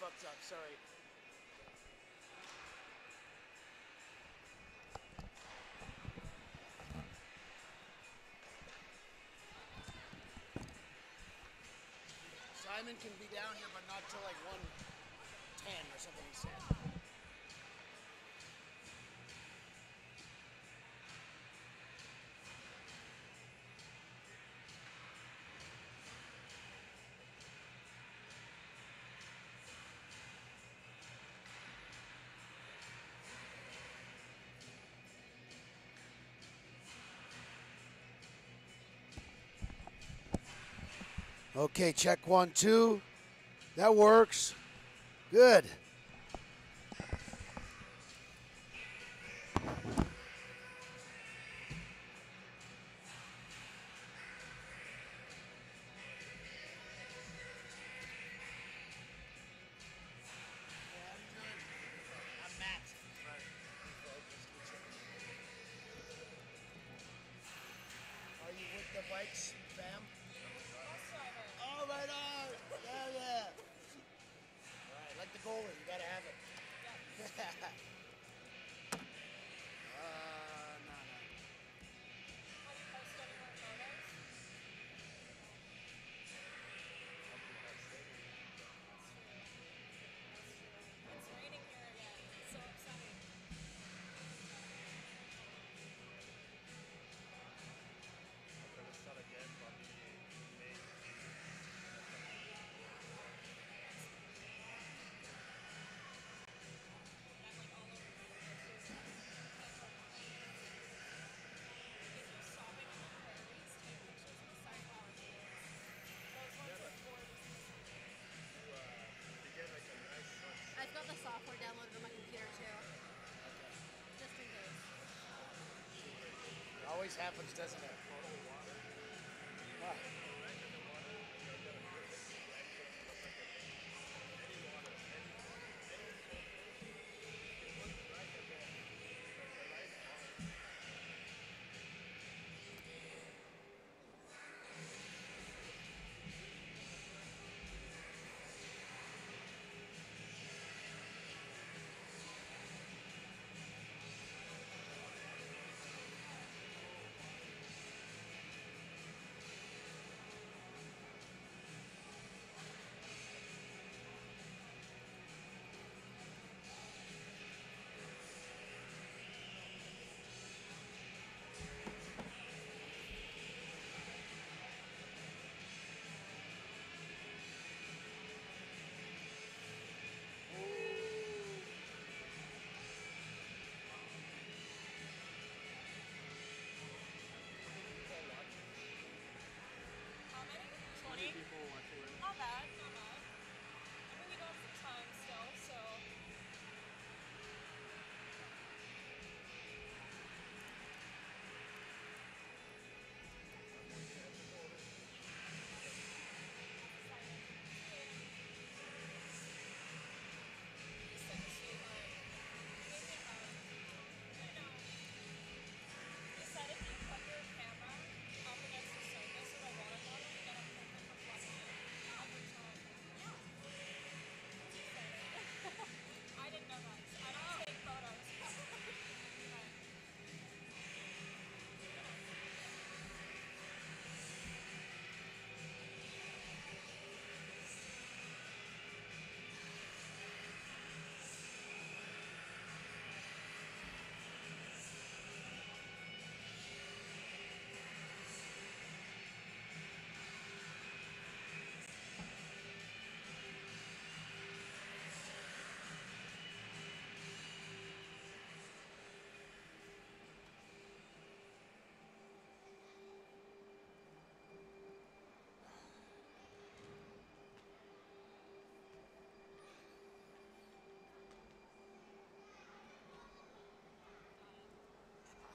fucked up. Sorry. Simon can be down here, but not till like 1:10 or something, he said. Okay, check 1, 2. That works. Good. I'm Matt. Are you with the Vikes, fam? Oh, right on. Yeah. All right, like the goalie, you gotta have it. Yeah. No. Have you posted any more photos? It's raining here again. It's so upsetting. I'm gonna start again from the main. I'm like all over my face. If you're stopping on the prairies, take pictures of the sunflower fields. Those ones are gorgeous. You get like a nice sunset. I've got the software downloaded on my computer too. Just in case. It always happens, doesn't it? What? How many? 20 20? people watching. Not bad, not bad. I mean, we got some time still, so. He's such a sweetheart. He gave me a hug. I know. He said if you put your camera up against the surface with a water bottle, you get a perfect reflection every time. Yeah. That's exciting. I didn't know that. I don't take photos.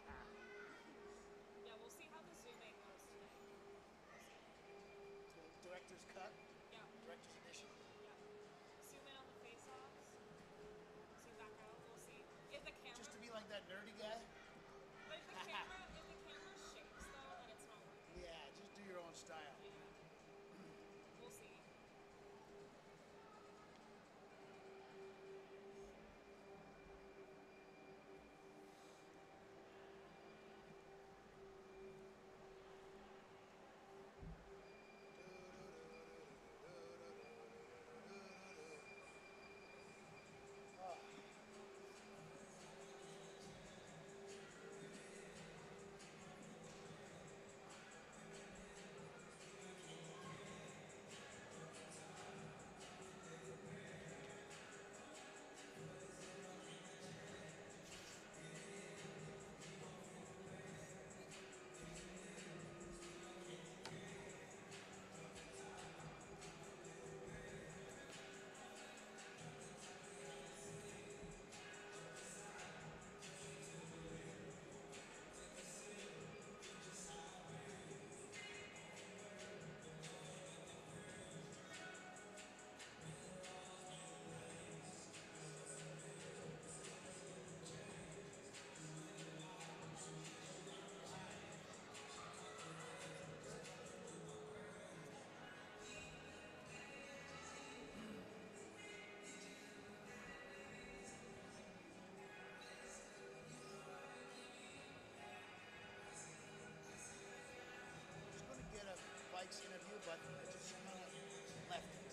But yeah, we'll see how the zooming goes today. Director's cut, Yeah, director's edition. yeah. Zoom in on the face-offs. Zoom back out. We'll see. If the camera, Just to be like that nerdy guy. but if the camera shakes though, then it's not working. Yeah, just do your own style. Yeah. We'll see. but I just kind of left it.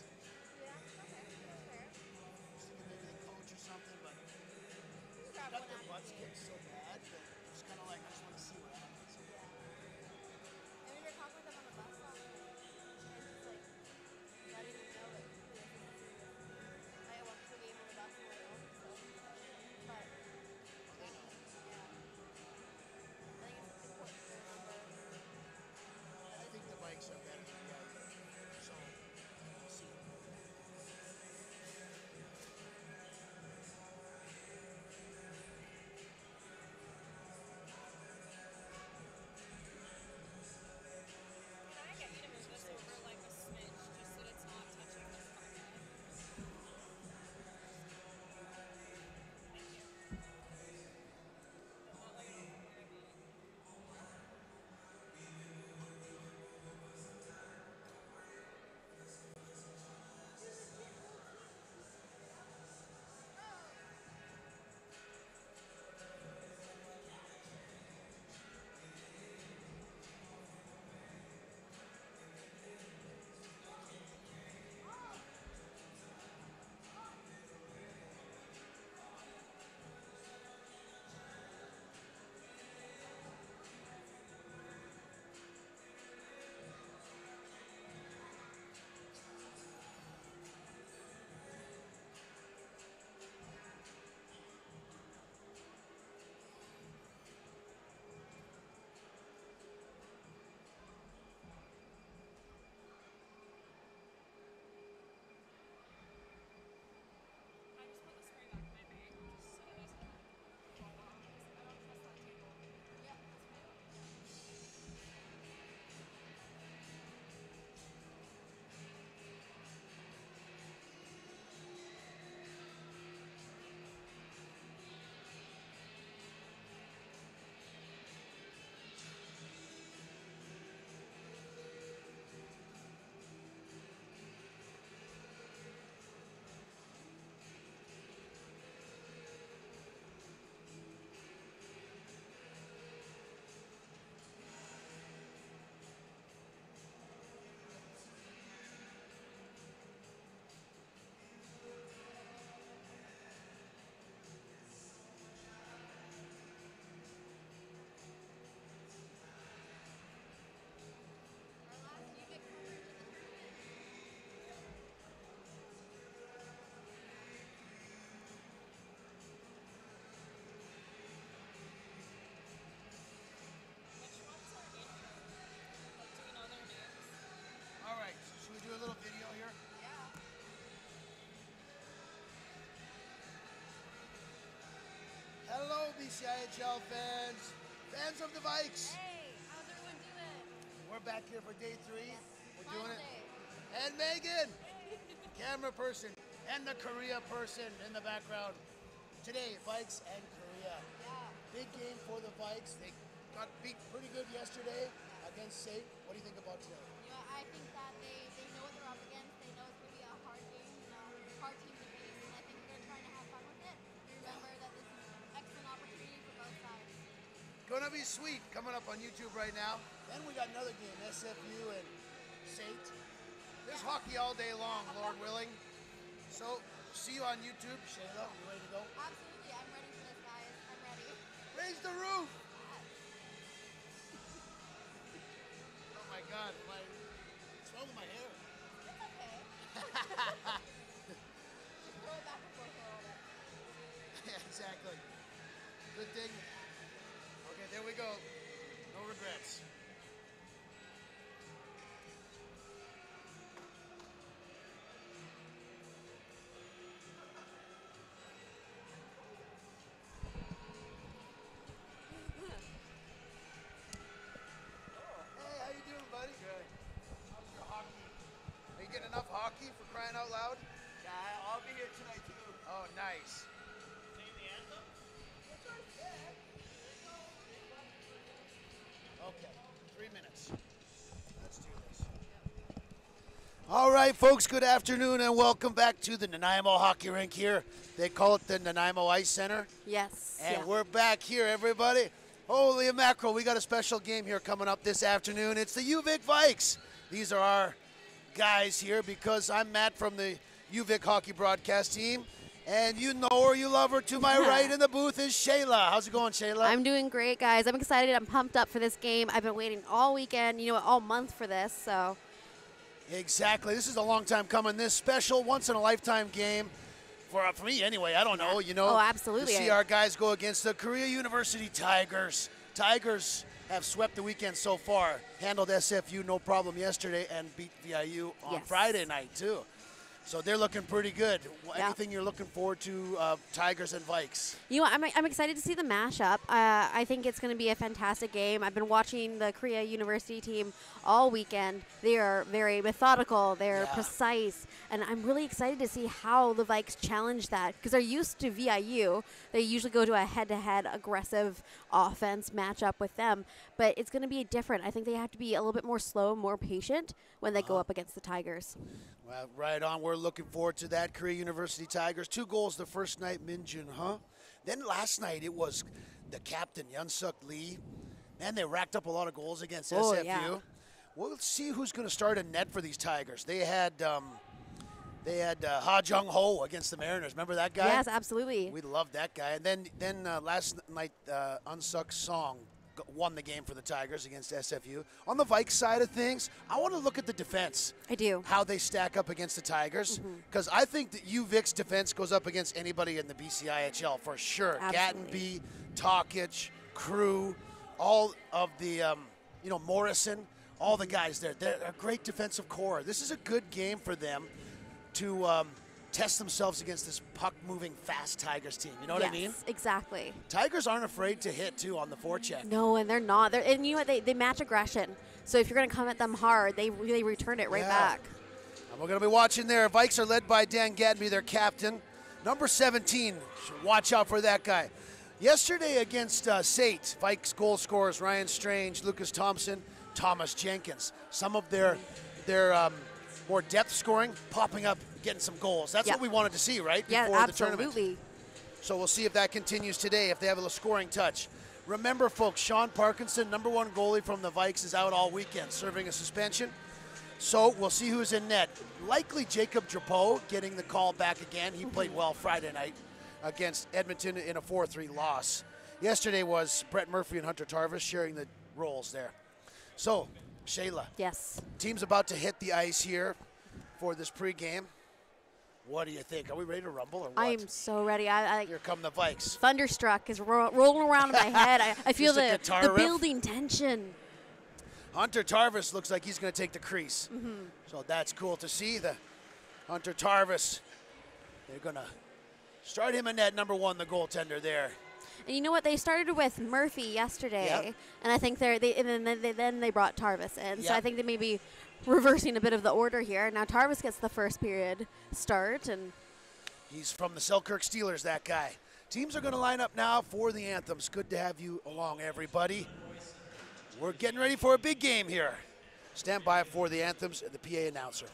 Yeah, okay, that's fair. I was thinking maybe the coach or something, but You they grab got one their butts attitude. kicked so bad that it's kind of like I just want to see what happens. Yeah. And we were talking with them on the bus last night, and he's like letting them know that this is serious. I watched the game on the bus on the way home, so. But, Oh, they know. yeah. I think it's important to remember. I think the Vikes are better than the IU. So, we'll see. Can I get you to move this over like a smidge, just so that it's not touching this carpet? Thank you. Not like I'm recording it. I just put the spray back in my bag, just so it doesn't fall off, because I don't trust that table. Yeah, that's fine. Our last UVic coverage of the tournament. Which ones are in here? Like, do we know their names? All right, so should we do a little video here? Yeah. Hello, BCIHL fans, fans of the Vikes. Hey, how's everyone doing? We're back here for day 3. Yes. We're Final doing it. day. And Megan, camera person, and the Korea person in the background. Today, Vikes and Korea. Yeah. Big game for the Vikes. They got beat pretty good yesterday against Saint. What do you think about today? You know, I think that they know what they're up against. They know it's going to be a hard game, hard team to face, and I think they're trying to have fun with it. Remember that this is an excellent opportunity for both sides. Gonna be sweet coming up on YouTube right now. Then we got another game, SFU and Saint. There's hockey all day long, Lord willing. So, see you on YouTube. Shayla, you ready to go? Absolutely, I'm ready for this, guys. I'm ready. Raise the roof! Yes. Oh my God, what's wrong with my hair? It's okay. Just throw it back and forth a little bit. Yeah, exactly. Good thing. Okay, there we go. No regrets. Hey, how you doing, buddy? Good. How's your hockey? Are you getting enough hockey for crying out loud? Yeah, I'll be here tonight too. Oh, nice. Sing the anthem? Okay, 3 minutes. Let's do this. All right, folks, good afternoon and welcome back to the Nanaimo Hockey Rink here. They call it the Nanaimo Ice Center. Yes. And we're back here, everybody. Holy mackerel, we got a special game here coming up this afternoon. It's the UVic Vikes. These are our guys here because I'm Matt from the UVic hockey broadcast team. And you know her, you love her. To my right in the booth is Shayla. How's it going, Shayla? I'm doing great, guys. I'm excited. I'm pumped up for this game. I've been waiting all weekend, all month for this. So Exactly. This is a long time coming. This special, once-in-a-lifetime game. For me, anyway. I don't know, Oh, absolutely. To see our guys go against the Korea University Tigers. Tigers have swept the weekend so far. Handled SFU no problem yesterday and beat VIU on Friday night, too. So they're looking pretty good. Anything you're looking forward to, Tigers and Vikes? I'm excited to see the mashup. I think it's going to be a fantastic game. I've been watching the Korea University team all weekend. They are very methodical. They're precise. And I'm really excited to see how the Vikes challenge that because they're used to VIU. They usually go to a head-to-head aggressive offense matchup with them. But it's going to be different. I think they have to be a little bit more slow, more patient when they go up against the Tigers. Well, right on. We're looking forward to that. Korea University Tigers. 2 goals the first night, Minjun, huh? Then last night it was the captain, Yunsuk Lee. Man, they racked up a lot of goals against SFU. Yeah. We'll see who's going to start in net for these Tigers. They had Ha Jung Ho against the Mariners. Remember that guy? Yes, absolutely. We loved that guy. And then last night, Unsuk Song won the game for the Tigers against SFU. On the Vikes side of things, I want to look at the defense. I do. How they stack up against the Tigers. Because I think that UVic's defense goes up against anybody in the BCIHL for sure. Absolutely. Gattenby, Tokic, Crew, all of the, Morrison, all the guys there. They're a great defensive core. This is a good game for them to test themselves against this puck-moving, fast Tigers team. You know what I mean? Yes, exactly. Tigers aren't afraid to hit, too, on the forecheck. No, and they're not. And you know what? They match aggression. So if you're going to come at them hard, they really return it right back. And we're going to be watching there. Vikes are led by Dan Gattenby, their captain. Number 17, watch out for that guy. Yesterday against Sate, Vikes goal scorers Ryan Strange, Lucas Thompson, Thomas Jenkins. Some of their more depth scoring, popping up, getting some goals. That's what we wanted to see, right? Before the tournament. Absolutely. So we'll see if that continues today, if they have a scoring touch. Remember, folks, Sean Parkinson, number 1 goalie from the Vikes, is out all weekend, serving a suspension. So we'll see who's in net. Likely Jacob Drapeau getting the call back again. He played well Friday night against Edmonton in a 4-3 loss. Yesterday was Brett Murphy and Hunter Tarvis sharing the roles there. So, Shayla. Yes. Team's about to hit the ice here for this pregame. What do you think? Are we ready to rumble or what? I am so ready. Here come the Vikes. Thunderstruck is rolling around in my head. I feel the riff. building tension. Hunter Tarvis looks like he's going to take the crease. So that's cool to see. The Hunter Tarvis, they're going to start him in net, number 1, the goaltender there. And you know what? They started with Murphy yesterday, and I think then they brought Tarvis in. So I think they may be reversing a bit of the order here. Now Tarvis gets the first period start, and he's from the Selkirk Steelers, that guy. Teams are going to line up now for the anthems. Good to have you along, everybody. We're getting ready for a big game here. Stand by for the anthems and the PA announcer.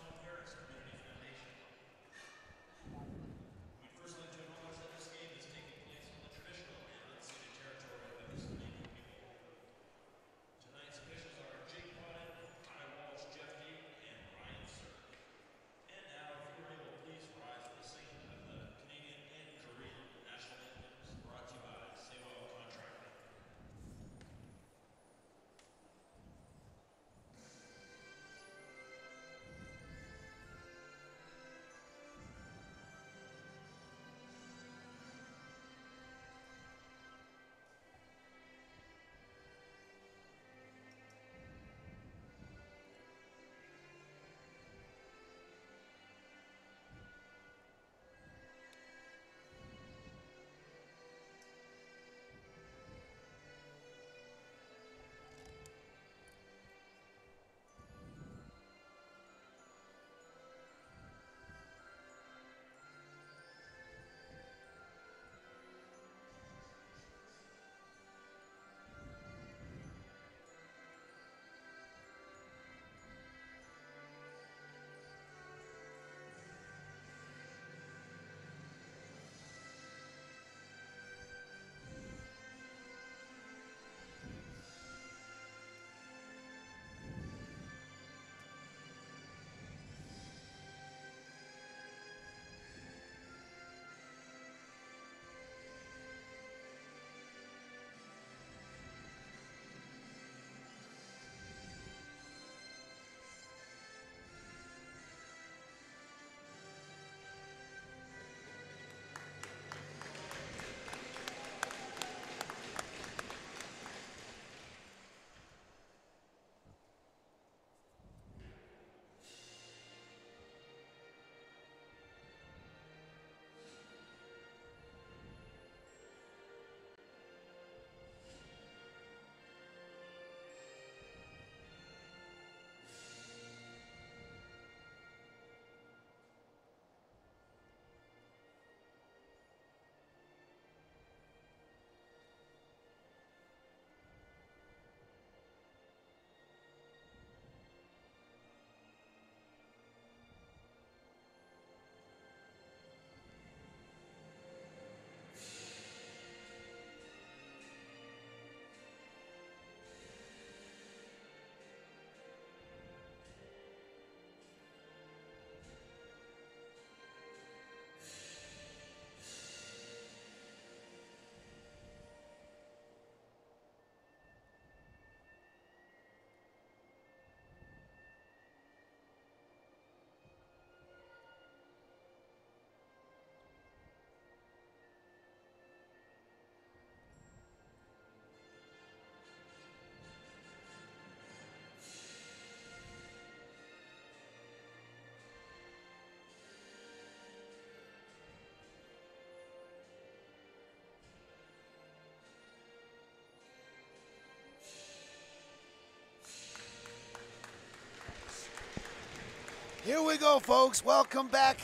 Here we go, folks. Welcome back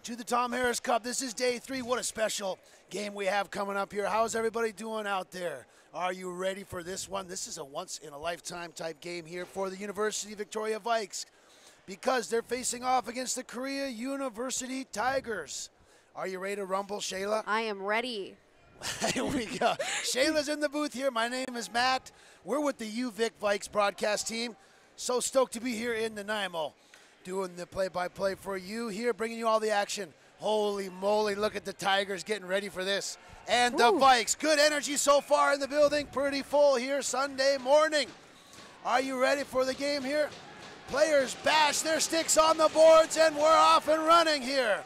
to the Tom Harris Cup. This is day 3. What a special game we have coming up here. How's everybody doing out there? Are you ready for this one? This is a once-in-a-lifetime type game here for the University of Victoria Vikes because they're facing off against the Korea University Tigers. Are you ready to rumble, Shayla? I am ready. Here we go. Shayla's in the booth here. My name is Matt. We're with the UVic Vikes broadcast team. So stoked to be here in Nanaimo, doing the play-by-play for you here, bringing you all the action. Holy moly, look at the Tigers getting ready for this. And the Vikes, good energy so far in the building, pretty full here Sunday morning. Are you ready for the game here? Players bash their sticks on the boards, and we're off and running here.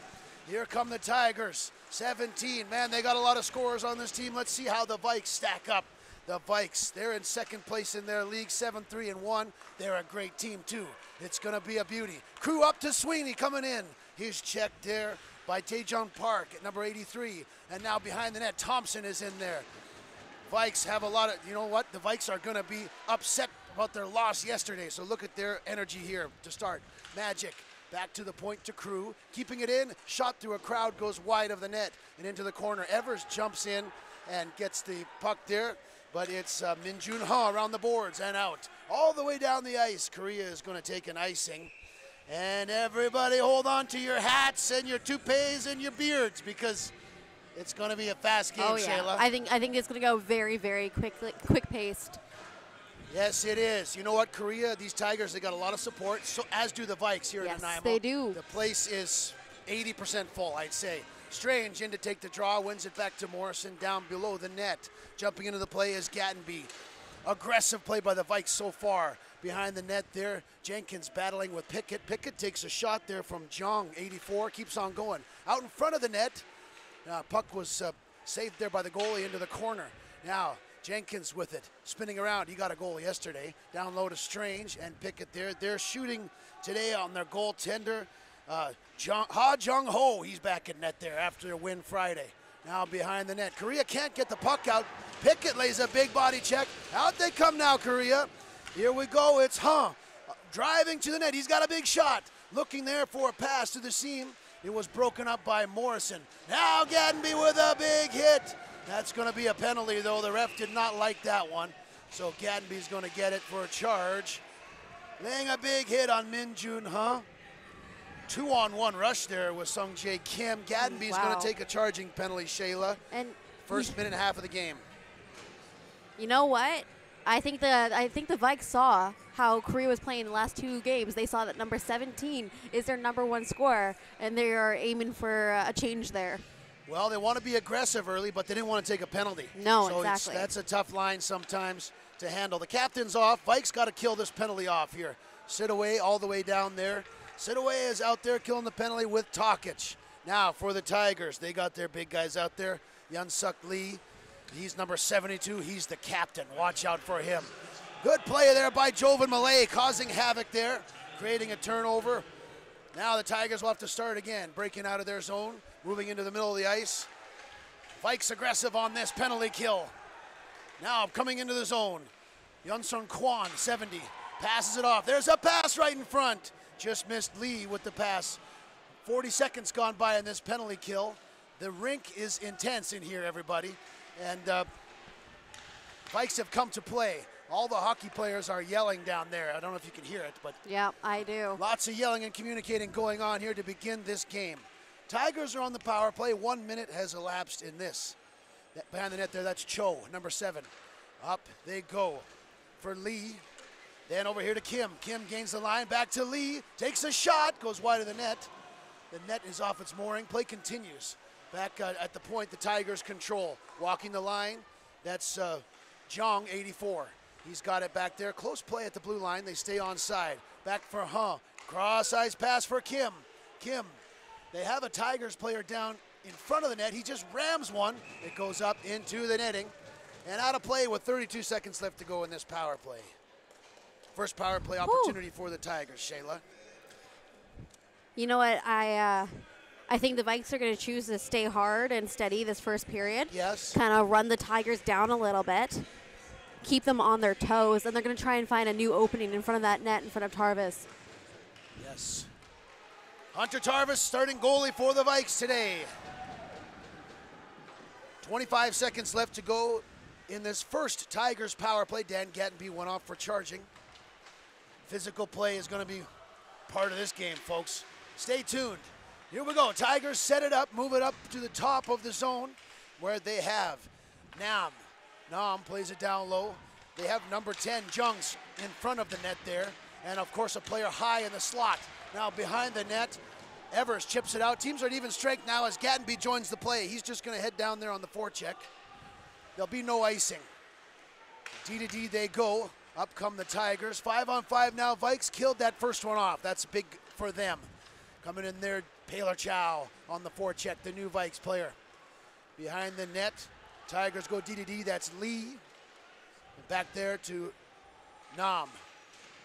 Here come the Tigers, 17. Man, they got a lot of scorers on this team. Let's see how the Vikes stack up. The Vikes, they're in second place in their league, 7-3-1. They're a great team, too. It's going to be a beauty. Crew up to Sweeney coming in. He's checked there by Taejong Park at number 83. And now behind the net, Thompson is in there. Vikes have a lot of, you know what? The Vikes are going to be upset about their loss yesterday. So look at their energy here to start. Magic. Back to the point to Crew. Keeping it in. Shot through a crowd, goes wide of the net and into the corner. Evers jumps in and gets the puck there. But it's Min Jun Ha around the boards and out. All the way down the ice. Korea is going to take an icing. And everybody hold on to your hats and your toupees and your beards because it's going to be a fast game, Shayla. I think it's going to go very, very quick-paced. Yes, it is. You know what, Korea, these Tigers, they got a lot of support, so as do the Vikes here in Nanaimo. Yes, they do. The place is 80% full, I'd say. Strange in to take the draw, wins it back to Morrison down below the net. Jumping into the play is Gattenby. Aggressive play by the Vikes so far. Behind the net there, Jenkins battling with Pickett. Pickett takes a shot there from Jong, 84, keeps on going. Out in front of the net, puck was saved there by the goalie into the corner. Now, Jenkins with it, spinning around. He got a goal yesterday. Down low to Strange and Pickett there. They're shooting today on their goaltender. Ha Jung-ho, he's back in net there after their win Friday. Now behind the net. Korea can't get the puck out. Pickett lays a big body check. Out they come now, Korea. Here we go. It's driving to the net. He's got a big shot. Looking there for a pass to the seam. It was broken up by Morrison. Now Gattenby with a big hit. That's going to be a penalty, though. The ref did not like that one. So Gattenby's going to get it for a charge. Laying a big hit on Min Jun Ha. 2-on-1 rush there with Sung Jae Kim. Gattenby's going to take a charging penalty, Shayla. And first minute and a half of the game. You know what? I think the Vikes saw how Korea was playing the last 2 games. They saw that number 17 is their number 1 scorer, and they are aiming for a change there. Well, they want to be aggressive early, but they didn't want to take a penalty. No, so exactly. That's a tough line sometimes to handle. The captain's off. Vikes got to kill this penalty off here. Sidaway all the way down there. Sidaway is out there killing the penalty with Tokic. Now for the Tigers, they got their big guys out there. Yun-Suk Lee, he's number 72. He's the captain. Watch out for him. Good play there by Jovan Malay, causing havoc there, creating a turnover. Now the Tigers will have to start again, breaking out of their zone, moving into the middle of the ice. Vikes aggressive on this penalty kill. Now coming into the zone. Yun-Sung Kwan, 70, passes it off. There's a pass right in front. Just missed Lee with the pass. 40 seconds gone by in this penalty kill. The rink is intense in here, everybody. And Vikes have come to play. All the hockey players are yelling down there. I don't know if you can hear it, but yeah, I do. Lots of yelling and communicating going on here to begin this game. Tigers are on the power play. 1 minute has elapsed in this. Behind the net there, that's Cho, number 7. Up they go for Lee. Then over here to Kim. Kim gains the line, back to Lee. Takes a shot, goes wide of the net. The net is off its mooring. Play continues. Back at the point, the Tigers control. Walking the line, that's Jong, 84. He's got it back there. Close play at the blue line. They stay onside. Back for Cross-ice pass for Kim. Kim, they have a Tigers player down in front of the net. He just rams one. It goes up into the netting. And out of play with 32 seconds left to go in this power play. First power play opportunity for the Tigers, Shayla. You know what? I think the Vikes are going to choose to stay hard and steady this first period. Yes. Kind of run the Tigers down a little bit. Keep them on their toes. And they're going to try and find a new opening in front of that net in front of Tarvis. Yes. Hunter Tarvis starting goalie for the Vikes today. 25 seconds left to go in this first Tigers power play. Dan Gattenby went off for charging. Physical play is going to be part of this game, folks. Stay tuned. Here we go. Tigers set it up, move it up to the top of the zone where they have Nam. Nam plays it down low. They have number 10, Jungs, in front of the net there. And, of course, a player high in the slot. Now behind the net, Evers chips it out. Teams are at even strength now as Gattenby joins the play. He's just going to head down there on the forecheck. There'll be no icing. D-to-D they go. Up come the Tigers. 5-on-5 now. Vikes killed that first one off. That's big for them. Coming in there, Paler Chow on the forecheck, the new Vikes player. Behind the net, Tigers go D-to-D. That's Lee. And back there to Nam.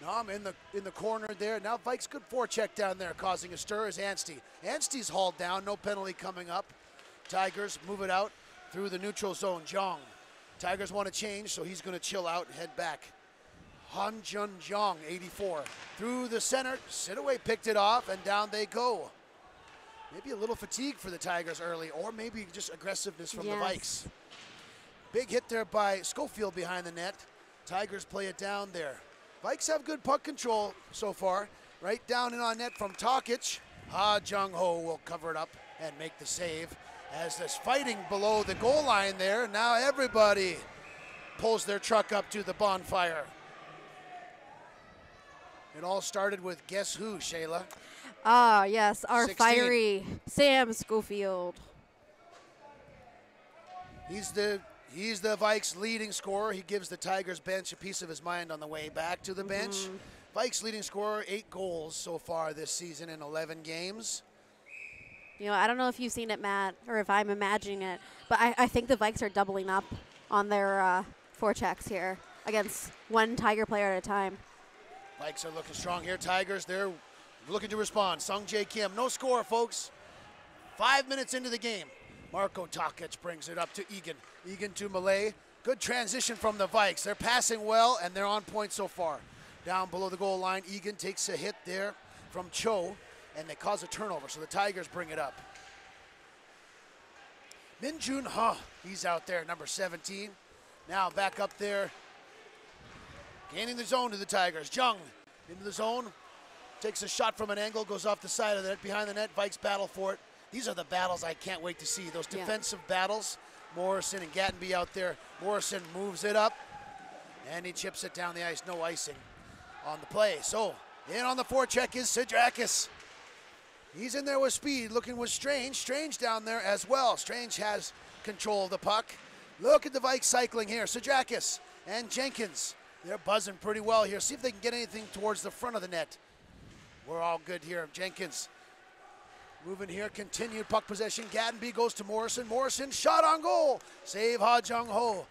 Nam in the corner there. Now Vikes good forecheck down there, causing a stir is Anstey. Anstey's hauled down, no penalty coming up. Tigers move it out through the neutral zone. Jong. Tigers want to change, so he's going to chill out and head back. Han Jun Jong, 84. Through the center, Sidaway picked it off, and down they go. Maybe a little fatigue for the Tigers early, or maybe just aggressiveness from the Vikes. Big hit there by Schofield behind the net. Tigers play it down there. Vikes have good puck control so far. Right down and on net from Tokic. Ha Jung Ho will cover it up and make the save. As there's fighting below the goal line there. Now everybody pulls their truck up to the bonfire. It all started with guess who, Shayla? Ah, yes, our 16. fiery Sam Schofield. He's the Vikes leading scorer. He gives the Tigers bench a piece of his mind on the way back to the bench. Vikes leading scorer, 8 goals so far this season in 11 games. You know, I don't know if you've seen it, Matt, or if I'm imagining it, but I think the Vikes are doubling up on their forechecks here against one Tiger player at a time. Vikes are looking strong here. Tigers, they're looking to respond. Sung Jae Kim, no score, folks. 5 minutes into the game. Marco Tokic brings it up to Egan. Egan to Malay. Good transition from the Vikes. They're passing well, and they're on point so far. Down below the goal line, Egan takes a hit there from Cho, and they cause a turnover, so the Tigers bring it up. Min Jun Ha, he's out there, number 17. Now back up there, gaining the zone to the Tigers. Jung into the zone, takes a shot from an angle, goes off the side of the net, behind the net. Vikes battle for it. These are the battles I can't wait to see, those defensive battles. Morrison and Gattenby out there. Morrison moves it up, and he chips it down the ice. No icing on the play. So, in on the forecheck is Sidrakis. He's in there with speed, looking with Strange. Strange down there as well. Strange has control of the puck. Look at the Vikes cycling here. Sidrakis and Jenkins. They're buzzing pretty well here. See if they can get anything towards the front of the net. We're all good here. Jenkins moving here, continued puck possession. Gattenby goes to Morrison. Morrison, shot on goal. Save Ha Jung Ho.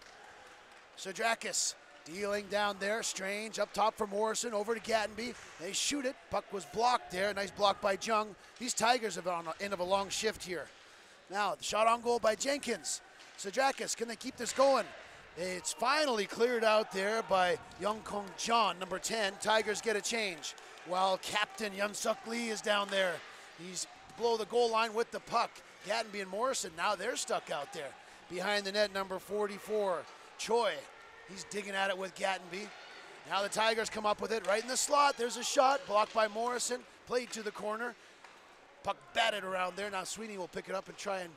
Sidrakis dealing down there. Strange up top for Morrison, over to Gattenby. They shoot it. Puck was blocked there. Nice block by Jung. These Tigers are on the end of a long shift here. Now, the shot on goal by Jenkins. Sidrakis, can they keep this going? It's finally cleared out there by Young Kong John, number 10. Tigers get a change, while Captain Yun Suk Lee is down there. He's below the goal line with the puck. Gattenby and Morrison, now they're stuck out there. Behind the net, number 44, Choi. He's digging at it with Gattenby. Now the Tigers come up with it right in the slot. There's a shot, blocked by Morrison, played to the corner. Puck batted around there. Now Sweeney will pick it up and try and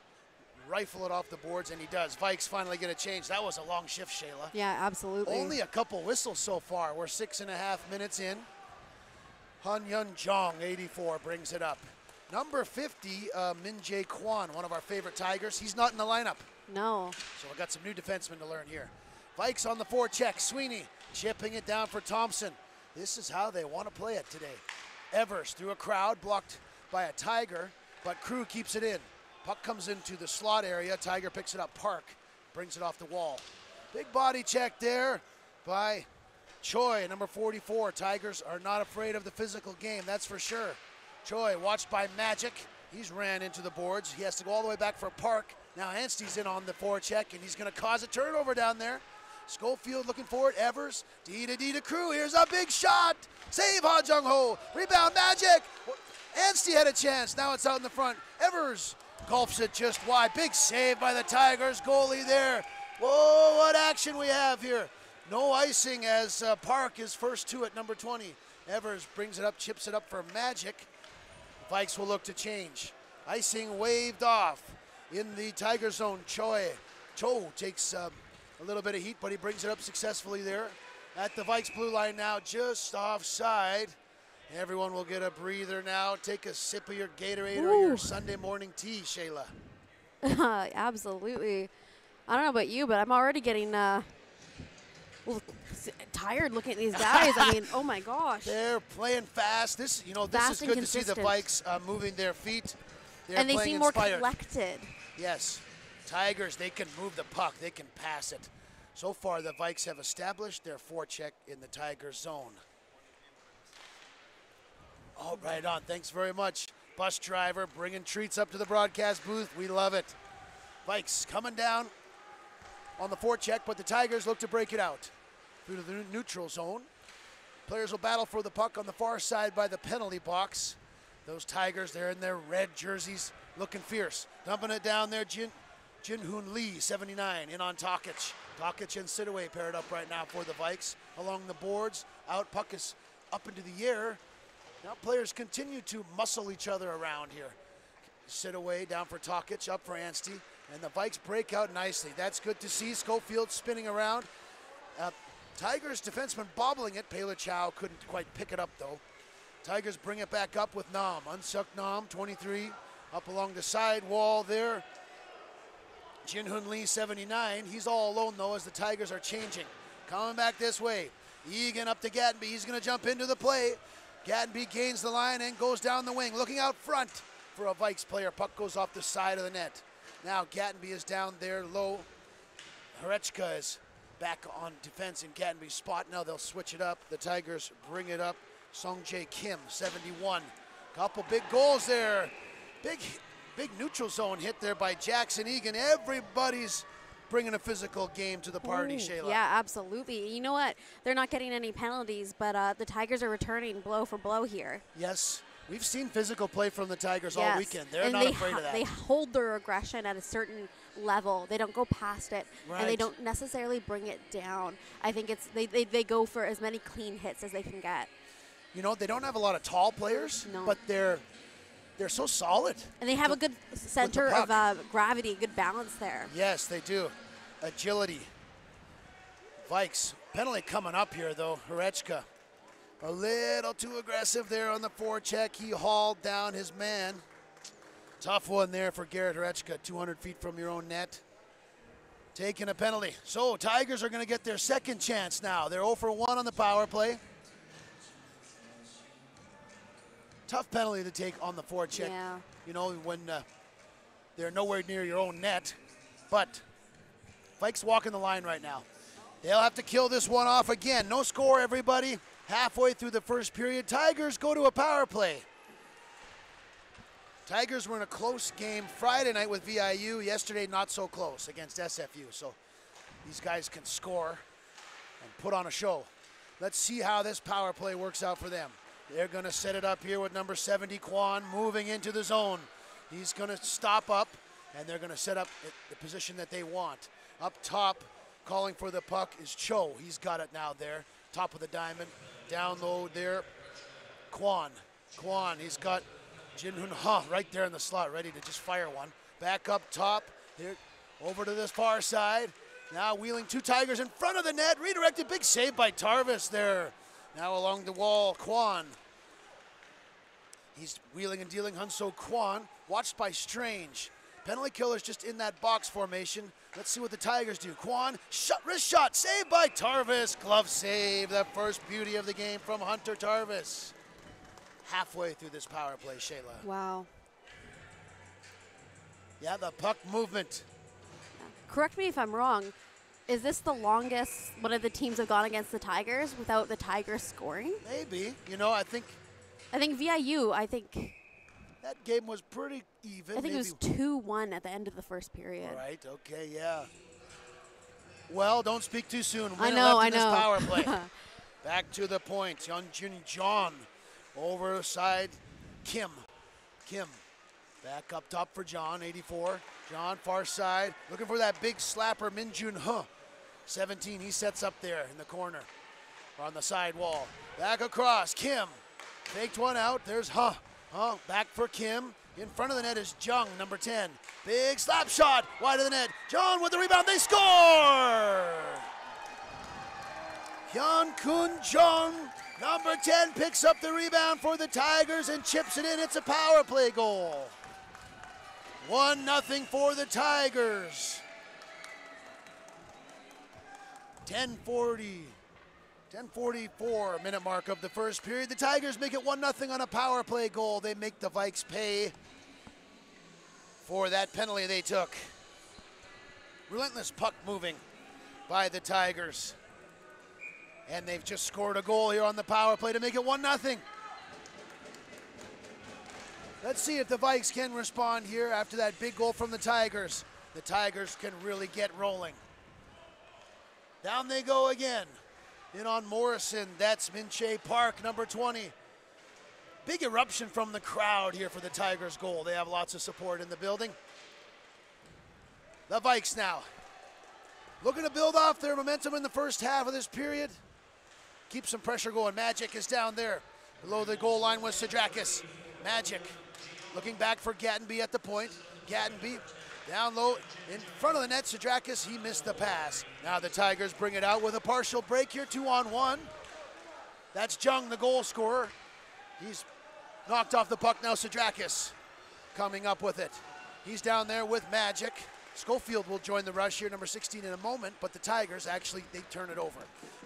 rifle it off the boards, and he does. Vikes finally get a change. That was a long shift, Shayla. Yeah, absolutely. Only a couple whistles so far. We're 6.5 minutes in. Han Yun Jong, 84, brings it up. Number 50, Min Jae Kwan, one of our favorite Tigers. He's not in the lineup. No. So we've got some new defensemen to learn here. Vikes on the forecheck. Sweeney chipping it down for Thompson. This is how they want to play it today. Evers through a crowd, blocked by a Tiger, but Crew keeps it in. Puck comes into the slot area. Tiger picks it up. Park brings it off the wall. Big body check there by Choi, number 44. Tigers are not afraid of the physical game, that's for sure. Choi watched by Magic. He's ran into the boards. He has to go all the way back for Park. Now Anstey's in on the forecheck, and he's going to cause a turnover down there. Schofield looking for it. Evers, D to Crew. Here's a big shot. Save Ha Jung Ho. Rebound Magic. Anstey had a chance. Now it's out in the front. Evers golfs it just wide. Big save by the Tigers. Goalie there. Whoa, what action we have here. No icing as Park is first to it, number 20. Evers brings it up, chips it up for Magic. Vikes will look to change. Icing waved off in the Tiger zone. Cho takes a little bit of heat, but he brings it up successfully there. At the Vikes blue line now, just offside. Everyone will get a breather now. Take a sip of your Gatorade or your Sunday morning tea, Shayla. Absolutely. I don't know about you, but I'm already getting tired looking at these guys. I mean, oh my gosh. They're playing fast. This is good to see the Vikes moving their feet. And they seem more collected. Yes. Tigers, they can move the puck. They can pass it. So far, the Vikes have established their forecheck in the Tiger zone. Oh, right on. Thanks very much, bus driver, bringing treats up to the broadcast booth. We love it. Vikes coming down on the forecheck, but the Tigers look to break it out through to the neutral zone. Players will battle for the puck on the far side by the penalty box. Those Tigers, they're in their red jerseys, looking fierce. Dumping it down there, Jinhoon Lee, 79, in on Tokic. Tokic and Sidaway paired up right now for the Vikes. Along the boards, out, puck is up into the air. Now players continue to muscle each other around here. Sidaway down for Tokic, up for Anstey, and the Vikes break out nicely. That's good to see. Schofield spinning around. Tigers defenseman bobbling it. Paler Chow couldn't quite pick it up though. Tigers bring it back up with Nam. Unsuk Nam, 23, up along the side wall there. Jinhoon Lee, 79. He's all alone though as the Tigers are changing. Coming back this way. Egan up to Gattenby. He's going to jump into the play. Gattenby gains the line and goes down the wing. Looking out front for a Vikes player. Puck goes off the side of the net. Now Gattenby is down there low. Hrechka is back on defense in Gattenby's spot. Now they'll switch it up. The Tigers bring it up. Songjae Kim, 71. Couple big goals there. Big neutral zone hit there by Jackson Egan. Everybody's bringing a physical game to the party, Shayla. Yeah, absolutely. You know what? They're not getting any penalties, but the Tigers are returning blow for blow here. Yes. We've seen physical play from the Tigers all weekend. They're not afraid of that. They hold their aggression at a certain level. They don't go past it, and they don't necessarily bring it down. I think it's they go for as many clean hits as they can get. You know, they don't have a lot of tall players, but they're so solid. And they have a good center of gravity, good balance there. Yes, they do. Agility. Vikes, penalty coming up here, though. Hrechka, a little too aggressive there on the forecheck. He hauled down his man. Tough one there for Garrett Hrechka, 200 feet from your own net. Taking a penalty. So, Tigers are going to get their second chance now. They're 0 for 1 on the power play. Tough penalty to take on the forecheck, you know, when they're nowhere near your own net. But Vikes walking the line right now. They'll have to kill this one off again. No score, everybody. Halfway through the first period, Tigers go to a power play. Tigers were in a close game Friday night with VIU. Yesterday, not so close against SFU. So these guys can score and put on a show. Let's see how this power play works out for them. They're going to set it up here with number 70, Kwan, moving into the zone. He's going to stop up, and they're going to set up the position that they want. Up top, calling for the puck is Cho. He's got it now there, top of the diamond. Down low there, Kwan, he's got Jinhoon Ha right there in the slot, ready to just fire one. Back up top, here, over to this far side. Now wheeling two Tigers in front of the net, redirected, big save by Tarvis there. Now along the wall, Kwan. He's wheeling and dealing, Hunso Kwan, watched by Strange. Penalty killer's just in that box formation. Let's see what the Tigers do. Kwan, wrist shot, saved by Tarvis. Glove save, the first beauty of the game from Hunter Tarvis. Halfway through this power play, Shayla. Wow. Yeah, the puck movement. Correct me if I'm wrong. Is this the longest one of the teams have gone against the Tigers without the Tigers scoring? Maybe. You know, I think VIU, that game was pretty even. I think it was 2-1 at the end of the first period. All right, okay, yeah. Well, don't speak too soon. I know. This power play. Back to the point. Hyunjin John over side Kim. Back up top for John, 84. John, far side, looking for that big slapper, Minjun Huh. 17, he sets up there in the corner, or on the side wall. Back across, Kim. Faked one out, there's Huh. Back for Kim. In front of the net is Jung, number 10. Big slap shot, wide of the net. John with the rebound, they score! Hyun Kun Jung, number 10, picks up the rebound for the Tigers and chips it in. It's a power play goal. 1-0 for the Tigers. 10:44 minute mark of the first period. The Tigers make it 1-0 on a power play goal. They make the Vikes pay for that penalty they took. Relentless puck moving by the Tigers. And they've just scored a goal here on the power play to make it 1-0. Let's see if the Vikes can respond here after that big goal from the Tigers. The Tigers can really get rolling. Down they go again. In on Morrison, that's Minche Park, number 20. Big eruption from the crowd here for the Tigers goal. They have lots of support in the building. The Vikes now looking to build off their momentum in the first half of this period. Keep some pressure going. Magic is down there. Below the goal line was Sidrakis. Magic looking back for Gattenby at the point. Gattenby down low in front of the net. Sidrakis, he missed the pass. Now the Tigers bring it out with a partial break here, 2-on-1. That's Jung, the goal scorer. He's knocked off the puck now. Sidrakis coming up with it. He's down there with Magic. Schofield will join the rush here, number 16, in a moment, but the Tigers actually, they turn it over.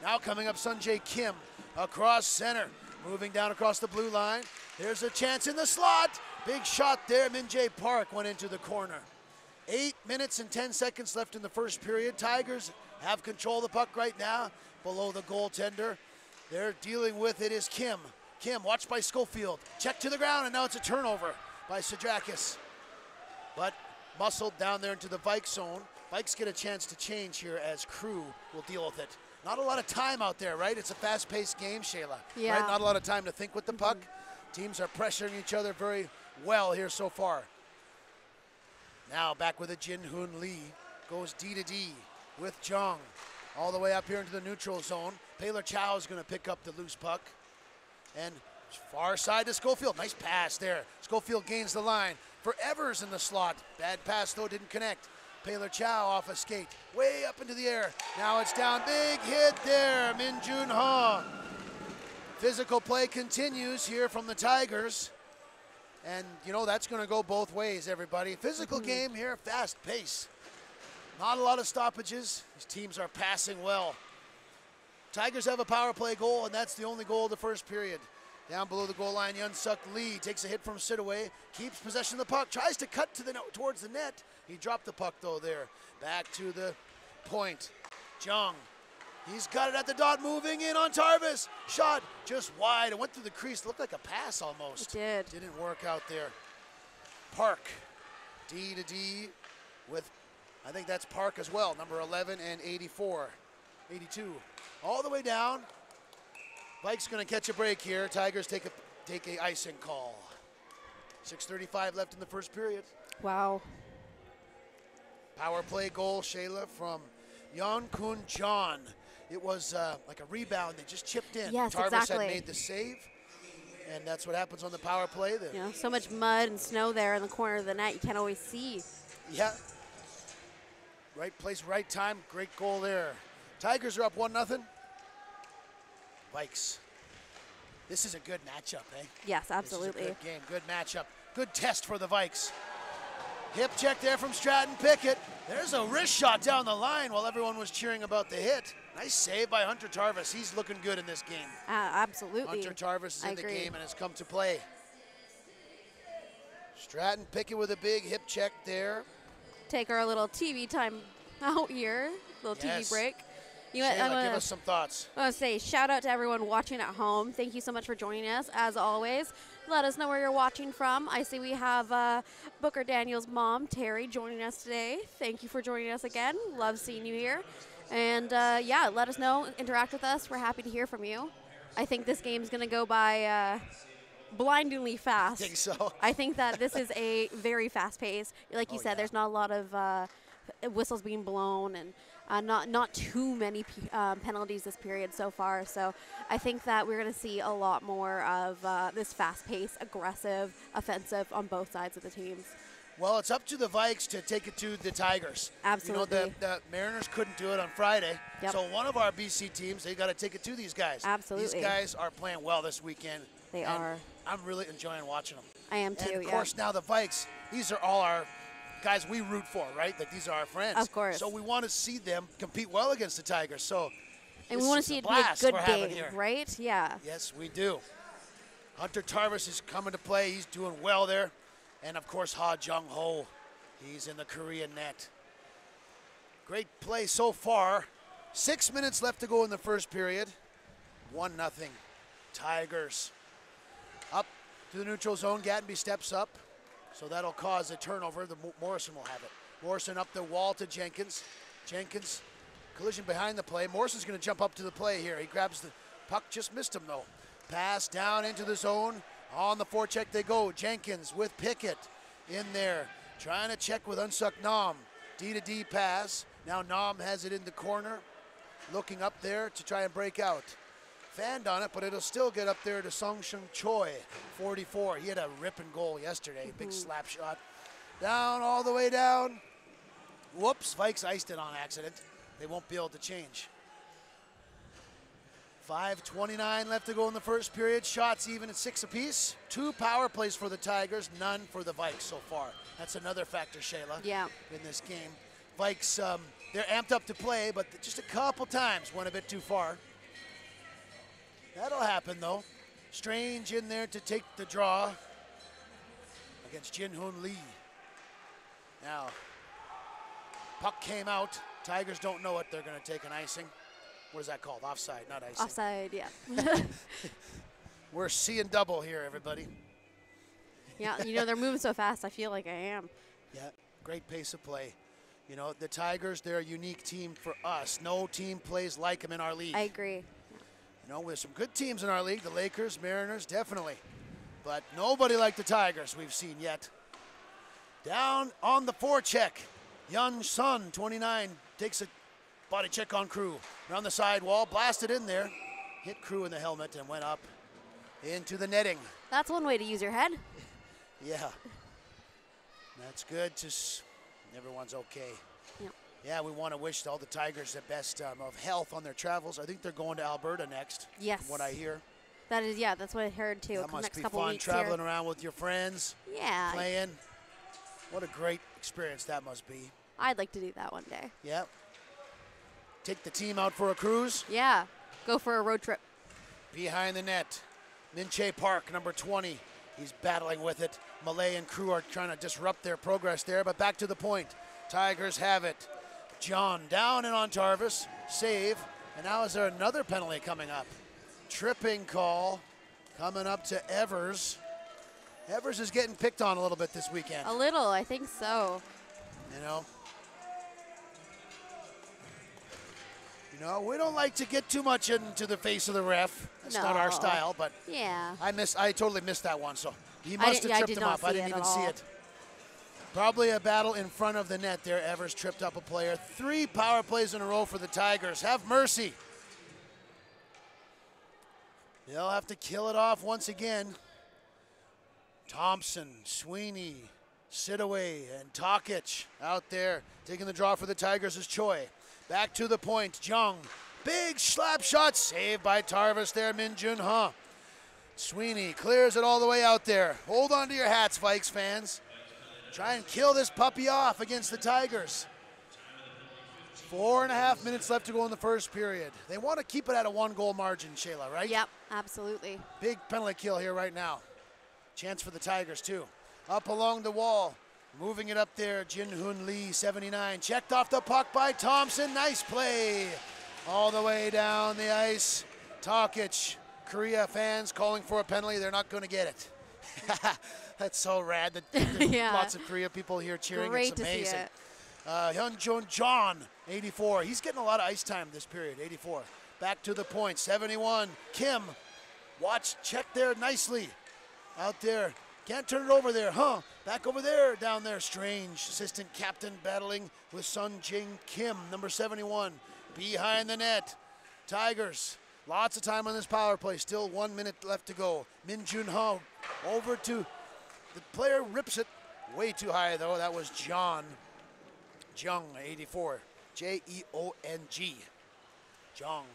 Now coming up, Sunjae Kim across center, moving down across the blue line. There's a chance in the slot. Big shot there. Minjae Park went into the corner. 8 minutes and 10 seconds left in the first period. Tigers have control of the puck right now below the goaltender. They're dealing with it is Kim. Kim, watched by Schofield. Check to the ground, and now it's a turnover by Sidrakis. But muscled down there into the Vikes zone. Vikes get a chance to change here as Crew will deal with it. Not a lot of time out there, right? It's a fast-paced game, Shayla. Yeah. Right? Not a lot of time to think with the puck. Teams are pressuring each other very well here so far. Now back with a Jin Hoon Lee. Goes D to D with Jung. All the way up here into the neutral zone. Paylor Chow is going to pick up the loose puck. And far side to Schofield. Nice pass there. Schofield gains the line. For Evers in the slot. Bad pass though, didn't connect. Paylor Chow off a skate. Way up into the air. Now it's down. Big hit there. Min Jun Ha. Physical play continues here from the Tigers. And, you know, that's going to go both ways, everybody. Physical game here, fast pace. Not a lot of stoppages. These teams are passing well. Tigers have a power play goal, and that's the only goal of the first period. Down below the goal line, Yun-Suk Lee takes a hit from Sidaway, keeps possession of the puck, tries to cut to towards the net. He dropped the puck, though, there. Back to the point. Jung. He's got it at the dot, moving in on Tarvis. Shot just wide. It went through the crease. Looked like a pass almost. It did. Didn't work out there. Park. D to D with, I think that's Park as well, number 11 and 84. 82. All the way down. Vikes going to catch a break here. Tigers take a icing call. 6:35 left in the first period. Wow. Power play goal, Shayla, from Yeon Kun John. It was like a rebound. They just chipped in. Yes, Tarvis exactly. had made the save, and that's what happens on the power play. You know, so much mud and snow there in the corner of the net. You can't always see. Yeah. Right place, right time. Great goal there. Tigers are up 1-0. Vikes. This is a good matchup, eh? Yes, absolutely. This is a good game, good matchup. Good test for the Vikes. Hip check there from Stratton Pickett. There's a wrist shot down the line while everyone was cheering about the hit. Nice save by Hunter Tarvis. He's looking good in this game. Absolutely. Hunter Tarvis is in the game and has come to play. Stratton Pickett with a big hip check there. Take our little TV time out here, little TV break. You know, Shayla, give us some thoughts. I want to say shout out to everyone watching at home. Thank you so much for joining us, as always. Let us know where you're watching from. I see we have Booker Daniels' mom, Terry, joining us today. Thank you for joining us again. Love seeing you here. And, yeah, let us know. Interact with us. We're happy to hear from you. I think this game's going to go by blindingly fast. Think so? I think that this is a very fast pace. Like you Oh, said, yeah. there's not a lot of whistles being blown and not too many penalties this period so far. So I think that we're going to see a lot more of this fast-paced, aggressive, offensive on both sides of the teams. Well, it's up to the Vikes to take it to the Tigers. Absolutely. You know, the Mariners couldn't do it on Friday. Yep. So one of our BC teams, they got to take it to these guys. Absolutely. These guys are playing well this weekend. They and are. I'm really enjoying watching them. I am too, And of yeah. course, now the Vikes, these are all our guys we root for, right? That these are our friends. Of course. So we want to see them compete well against the Tigers. So And this we want is to see it be a blast good we're having game, here. right? Yeah. Yes, we do. Hunter Tarvis is coming to play. He's doing well there. And, of course, Ha Jung-ho. He's in the Korean net. Great play so far. 6 minutes left to go in the first period. 1-0. Tigers. Up to the neutral zone. Gattenby steps up. So that'll cause a turnover. Morrison will have it. Morrison up the wall to Jenkins. Jenkins, collision behind the play. Morrison's going to jump up to the play here. He grabs the puck, just missed him though. Pass down into the zone. On the forecheck they go. Jenkins with Pickett in there. Trying to check with Unsuk Nam. D-to-D pass. Now Nam has it in the corner. Looking up there to try and break out. Fanned on it, but it'll still get up there to Song-Shung Choi, 44. He had a ripping goal yesterday, big slap shot. Down, all the way down. Whoops, Vikes iced it on accident. They won't be able to change. 5:29 left to go in the first period. Shots even at 6 apiece. 2 power plays for the Tigers, none for the Vikes so far. That's another factor, Shayla, Yeah. in this game. Vikes, they're amped up to play, but just a couple times went a bit too far. That'll happen, though. Strange in there to take the draw against Jin-Hoon Lee. Now, puck came out. Tigers don't know it. They're going to take an icing. What is that called? Offside, not icing. Offside, yeah. We're seeing double here, everybody. Yeah, you know, they're moving so fast, I feel like I am. Yeah, great pace of play. You know, the Tigers, they're a unique team for us. No team plays like them in our league. I agree. You know, there's some good teams in our league, the Lakers, Mariners, definitely. But nobody like the Tigers we've seen yet. Down on the forecheck, Yun Sun, 29, takes a body check on Crew. Around the side wall, blasted in there. Hit Crew in the helmet and went up into the netting. That's one way to use your head. Yeah. That's good. Everyone's okay. Yeah. Yeah, we want to wish all the Tigers the best of health on their travels. I think they're going to Alberta next. Yes. From what I hear. That is, yeah, that's what I heard too. That must Next be couple fun, weeks traveling here. around with your friends, Yeah. playing. What a great experience that must be. I'd like to do that one day. Yeah. Take the team out for a cruise. Yeah. Go for a road trip. Behind the net, Min-Che Park, number 20. He's battling with it. Malay and Crew are trying to disrupt their progress there, but back to the point. Tigers have it. John down and on Tarvis. Save. And now is there another penalty coming up? Tripping call coming up to Evers. Evers is getting picked on a little bit this weekend. A little, I think so. You know, we don't like to get too much into the face of the ref. That's not our No. style, but Yeah. I totally missed that one, so he must have I tripped did him not up. I see didn't it even at see all. it. Probably a battle in front of the net there. Evers tripped up a player. 3 power plays in a row for the Tigers. Have mercy. They'll have to kill it off once again. Thompson, Sweeney, Sidaway, and Tokic out there. Taking the draw for the Tigers is Choi. Back to the point, Jung. Big slap shot, saved by Tarvis there, Min Jun Ha. Sweeney clears it all the way out there. Hold on to your hats, Vikes fans. Try and kill this puppy off against the Tigers. 4.5 minutes left to go in the first period. They want to keep it at a 1-goal margin, Shayla, right? Yep, absolutely. Big penalty kill here right now. Chance for the Tigers, too. Up along the wall. Moving it up there, Jin-Hoon Lee, 79. Checked off the puck by Thompson. Nice play. All the way down the ice. Tokic, Korea fans calling for a penalty. They're not going to get it. That's so rad. There's Yeah. Lots of Korea people here cheering. Great it's to see amazing. it. Hyunjun John, 84. He's getting a lot of ice time this period, 84. Back to the point, 71. Kim, check there nicely. out there. Can't turn it over there, huh? Back over there, down there. Strange. Assistant captain battling with Sun Jing Kim, number 71. Behind the net. Tigers. Lots of time on this power play. Still 1 minute left to go. Min Jun Ho over to the player, rips it way too high though. That was Jung, 84. Jeong. Jung.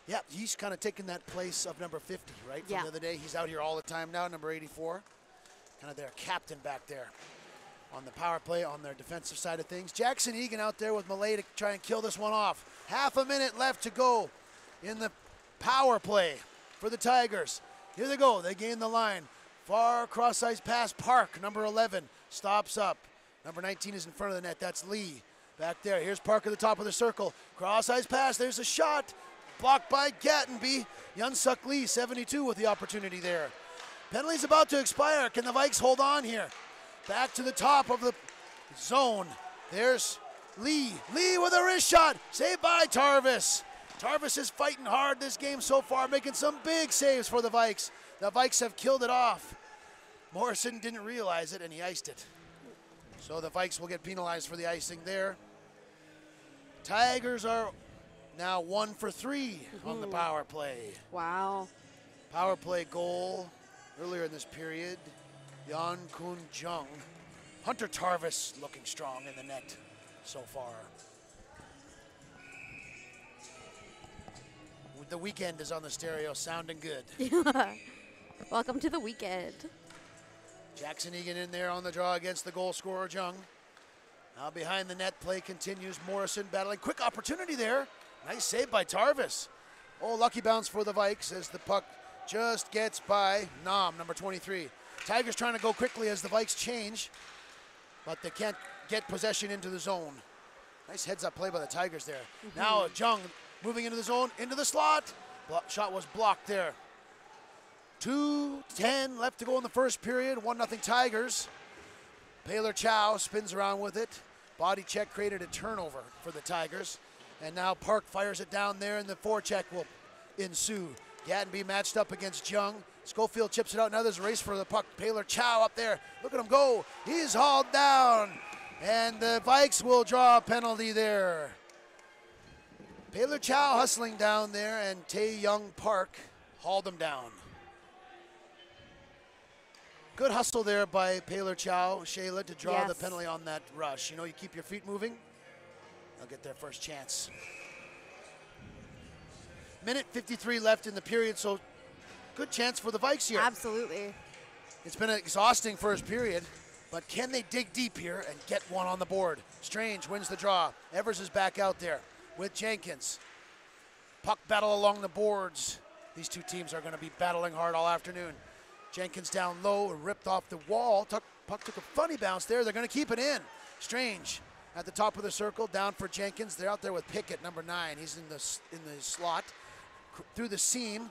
Yeah, he's kind of taking that place of number 50, right? From the other day. He's out here all the time now, number 84. Kind of their captain back there on the power play on their defensive side of things. Jackson Egan out there with Malay to try and kill this one off. Half a minute left to go in the power play for the Tigers. Here they go. They gain the line. Far cross-ice pass. Park, number 11, stops up. Number 19 is in front of the net. That's Lee back there. Here's Park at the top of the circle. Cross-ice pass. There's a shot. Blocked by Gattenby. Yunsuk Lee, 72, with the opportunity there. Penalty's about to expire. Can the Vikes hold on here? Back to the top of the zone. There's Lee. Lee with a wrist shot. Saved by Tarvis. Tarvis is fighting hard this game so far, making some big saves for the Vikes. The Vikes have killed it off. Morrison didn't realize it, and he iced it. So the Vikes will get penalized for the icing there. Tigers are now 1 for 3 on the power play. Wow. Power play goal earlier in this period. Yan Kun Jung. Hunter Tarvis looking strong in the net so far. The weekend is on the stereo, sounding good. Welcome to the weekend. Jackson Egan in there on the draw against the goal scorer, Jung. Now behind the net, play continues. Morrison battling. Quick opportunity there. Nice save by Tarvis. Oh, lucky bounce for the Vikes as the puck just gets by Nam, number 23. Tigers trying to go quickly as the Vikes change, but they can't get possession into the zone. Nice heads-up play by the Tigers there. Now Jung moving into the zone, into the slot. Shot was blocked there. 2:10 left to go in the first period. 1-0 Tigers. Paler Chow spins around with it. Body check created a turnover for the Tigers. And now Park fires it down there, and the forecheck will ensue. Gattenby matched up against Jung. Schofield chips it out. Now there's a race for the puck. Paler Chow up there. Look at him go. He's hauled down. And the Vikes will draw a penalty there. Paler Chow hustling down there, and Tae Young Park hauled him down. Good hustle there by Paler Chow, Shayla, to draw the penalty on that rush. You know, you keep your feet moving, they'll get their first chance. Minute 53 left in the period, so good chance for the Vikes here. Absolutely. It's been an exhausting first period, but can they dig deep here and get one on the board? Strange wins the draw. Evers is back out there with Jenkins. Puck battle along the boards. These two teams are going to be battling hard all afternoon. Jenkins down low, ripped off the wall. Puck took a funny bounce there. They're going to keep it in. Strange at the top of the circle, down for Jenkins. They're out there with Pickett, number 9. He's in the slot. Through the seam.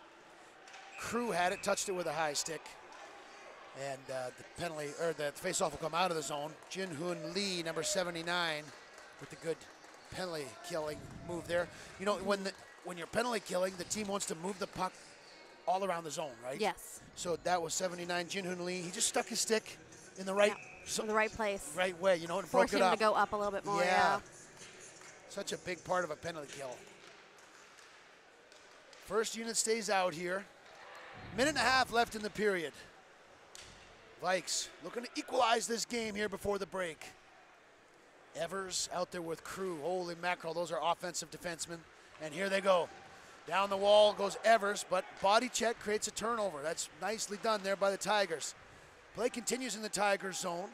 Crew had it, touched it with a high stick. And the penalty, or the faceoff will come out of the zone. Jin-Hoon Lee, number 79, with the good penalty killing move there. You know, when you're penalty killing, the team wants to move the puck all around the zone, right? Yes. So that was 79, Jin-Hoon Lee. He just stuck his stick in the right, in the right place. Right way, you know, and Force broke it him up. to go up a little bit more, yeah. Such a big part of a penalty kill. First unit stays out here. Minute and a half left in the period. Vikes looking to equalize this game here before the break. Evers out there with Crew. Holy mackerel, those are offensive defensemen. And here they go. Down the wall goes Evers, but body check creates a turnover. That's nicely done there by the Tigers. Play continues in the Tigers zone.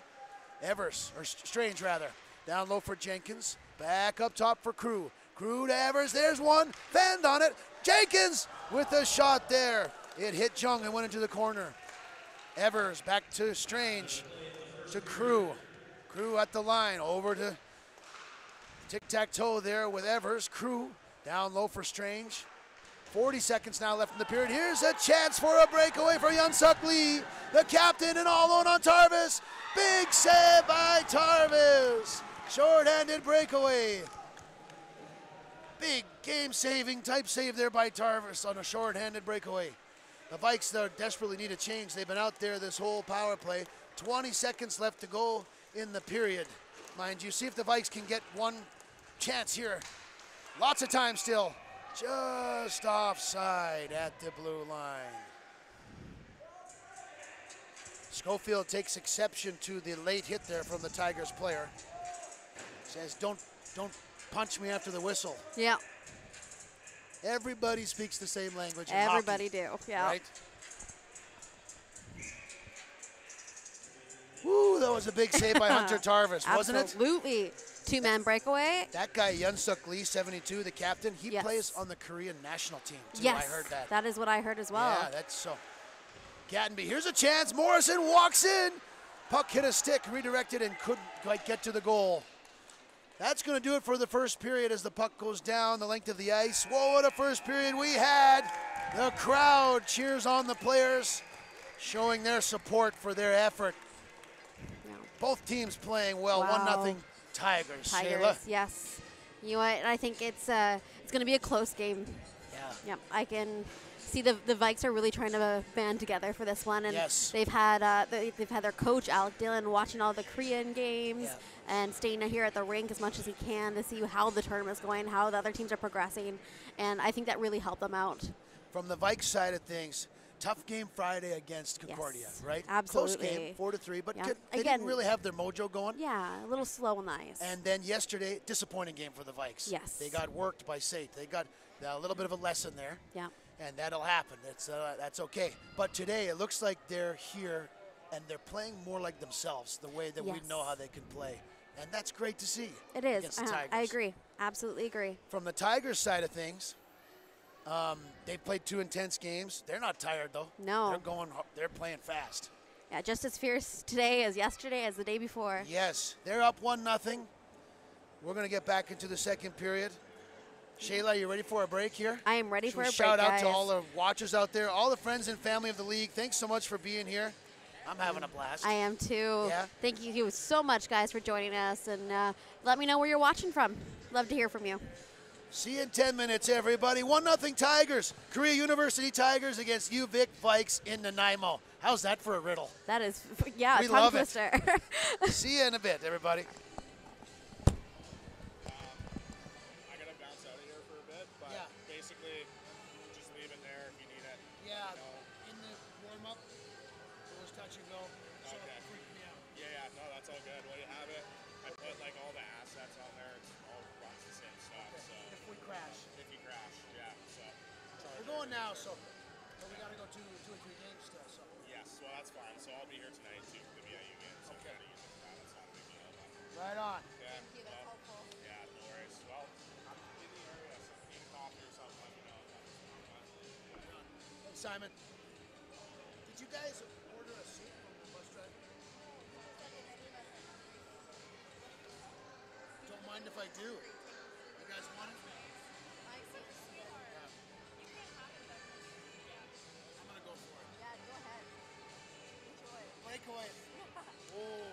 Evers, or Strange rather. Down low for Jenkins. Back up top for Crew. Crew to Evers, there's one. Fanned on it. Jenkins with a shot there. It hit Jung and went into the corner. Evers back to Strange, to Crew. Crew at the line, over to tic-tac-toe there with Evers. Crew down low for Strange. 40 seconds now left in the period. Here's a chance for a breakaway for Yunsuk Lee, the captain, and all alone on Tarvis. Big save by Tarvis. Short-handed breakaway. Big game-saving type save there by Tarvis on a short-handed breakaway. The Vikes, though, desperately need a change. They've been out there this whole power play. 20 seconds left to go in the period. Mind you, see if the Vikes can get one chance here. Lots of time still. Just offside at the blue line. Schofield takes exception to the late hit there from the Tigers player. Says, don't punch me after the whistle. Yeah. Everybody speaks the same language in Everybody hockey, do. Yeah. right? Woo, that was a big save by Hunter Tarvis, wasn't it? Absolutely. Two-man breakaway. That guy, Yunsuk Lee, 72, the captain, he Yes. plays on the Korean national team, too. Yes. I heard that. That is what I heard as well. Yeah, that's so. Gattenby, here's a chance. Morrison walks in. Puck hit a stick, redirected, and couldn't quite get to the goal. That's going to do it for the first period as the puck goes down the length of the ice. Whoa, what a first period we had. The crowd cheers on the players, showing their support for their effort. Yeah. Both teams playing well. Wow. 1-0 Tigers. Tigers, Shayla. yes. You know what? I think it's going to be a close game. Yeah. Yep, I can see the Vikes are really trying to band together for this one, and Yes. they've had their coach Alec Dillon watching all the Korean games and staying here at the rink as much as he can to see how the tournament's going, how the other teams are progressing, and I think that really helped them out. From the Vikes side of things, tough game Friday against Concordia, Yes, right? absolutely. Close game, 4-3, but Yeah. they Again- didn't really have their mojo going. Yeah, a little slow on the ice. And then yesterday, disappointing game for the Vikes. Yes. They got worked by Sate. They got a little bit of a lesson there. Yeah. And that'll happen. That's okay. But today, it looks like they're here, and they're playing more like themselves, the way that we Yes. know how they can play. And that's great to see. It is. Against the Tigers. I agree. Absolutely agree. From the Tigers side of things, they played 2 intense games. They're not tired, though. No. They're playing fast. Yeah, just as fierce today as yesterday as the day before. Yes, they're up 1-0. We're going to get back into the second period. Shayla, you ready for a break here? I am ready Should for we a break, shout out guys. to all the watchers out there, all the friends and family of the league. Thanks so much for being here. I'm having a blast. I am too. Yeah? Thank you so much, guys, for joining us, and let me know where you're watching from. Love to hear from you. See you in 10 minutes, everybody. 1-0 Tigers. Korea University Tigers against UVic Vikes in Nanaimo. How's that for a riddle? That is, yeah, We tongue love it. twister. See you in a bit, everybody. I gotta bounce out of here for a bit, but Yeah. basically, just leave it there if you need it. Yeah, You know? in the warm-up, it was touch and go, so Okay. it freaked me out. Yeah, no, that's all good. Well, you have it. I put like all the assets on there. It's all runs the same stuff. So If we crash. if you crash, yeah. So We're going now, so but we got to go 2 or 3 games still. So yes, well that's fine. So I'll be here tonight too for the BIU game. So Okay. kind of use it for that. That's not a big deal. But, right on. yeah. Well, yeah, no worries. Well, I'm in the area. So if you need coffee or something, let me know. Thanks, Simon. Did you guys order a soup from the bus driver? Don't mind if I do. You guys want it? I'm gonna go for it. Yeah, go ahead. Enjoy. Breakaway. Oh.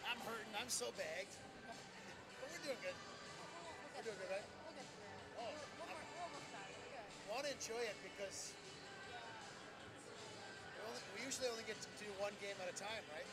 I'm hurting. I'm so bagged. But we're doing good. We're doing good, right? Oh, I want to enjoy it because we usually only get to do one game at a time, right?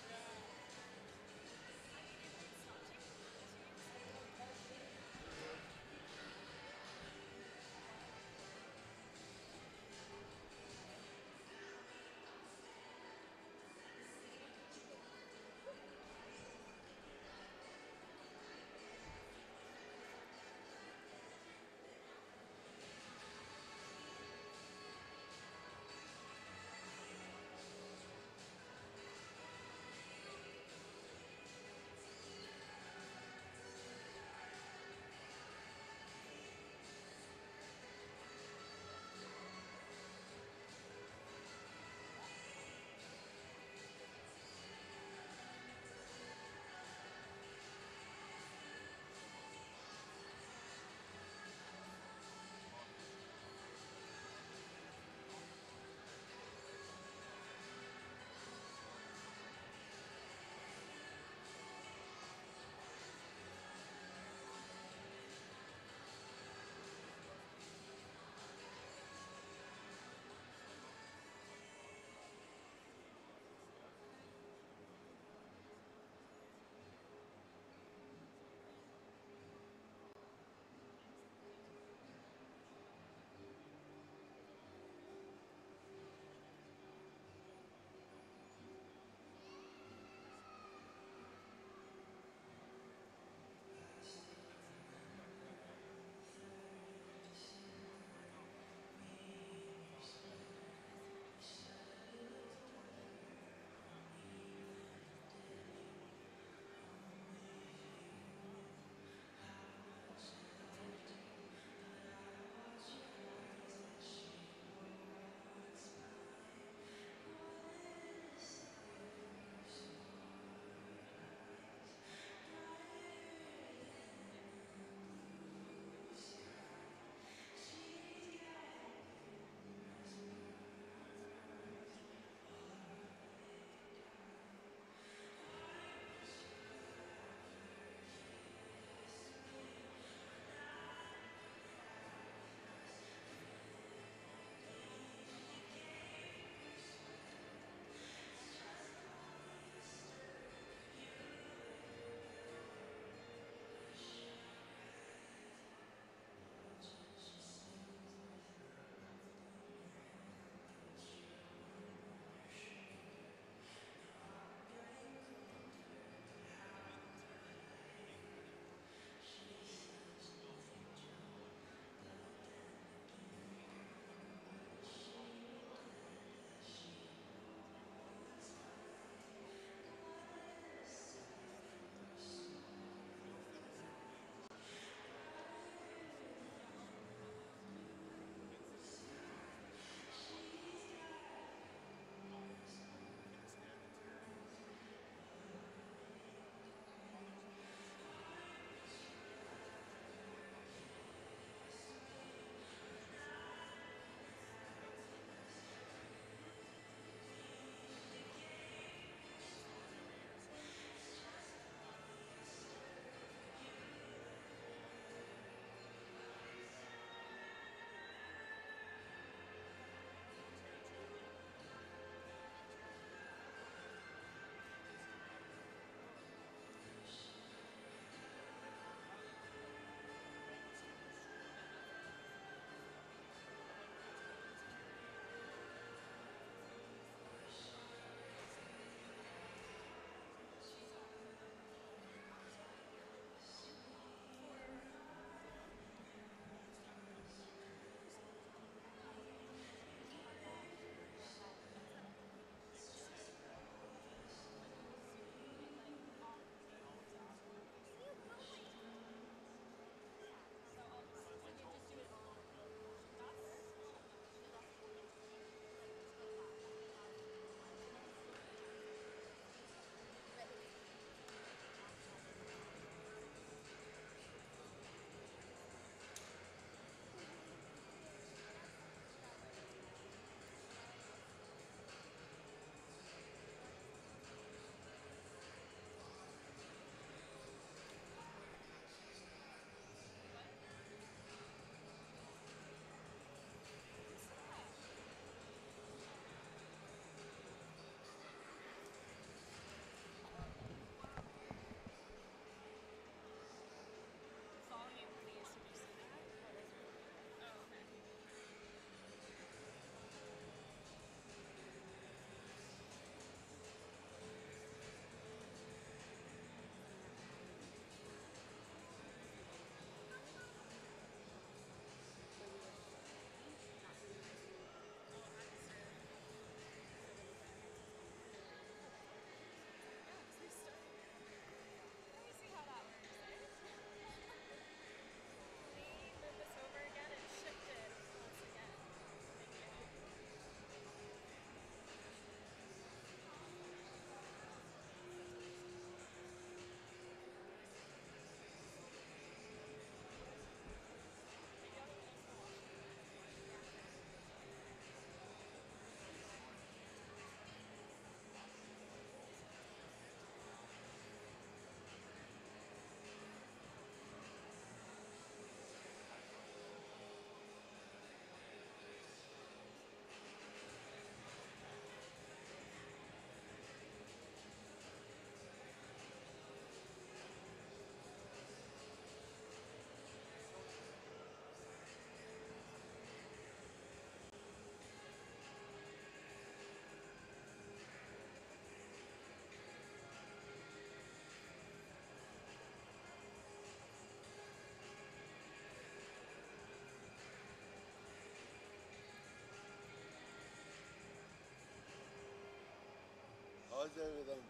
is everything?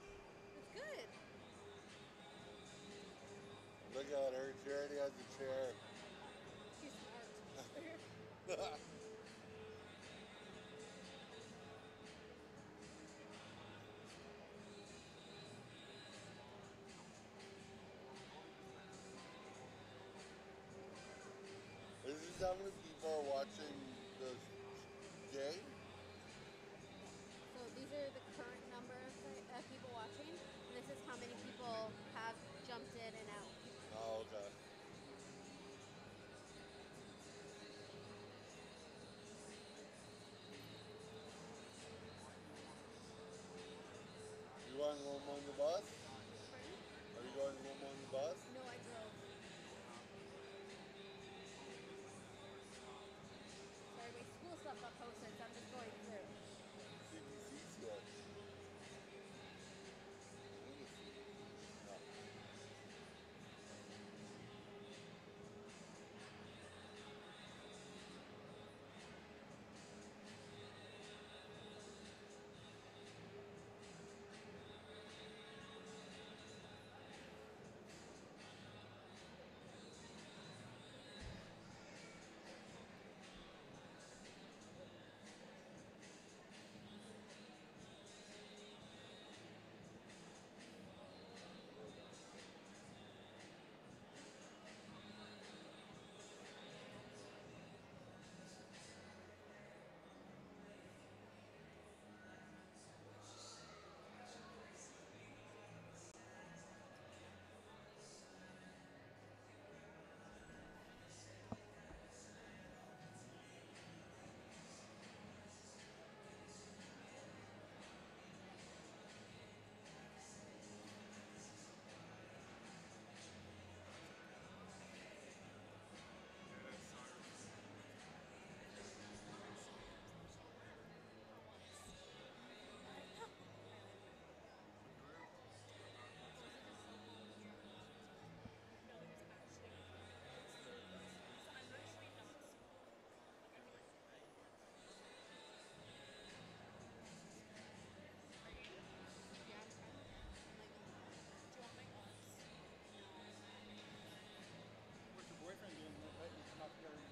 It's good. Look at her. She already has a chair. She's smart. Is this how many people are watching this game? So these are the current number of people watching, and this is how many people have jumped in and out. Oh, okay. You going home on the bus? Pardon? Are you going home on the bus? No, I drove. Sorry, my school stuff got posted, so I'm just going through. CBC's here. No. What's your boyfriend doing? Let you come up here and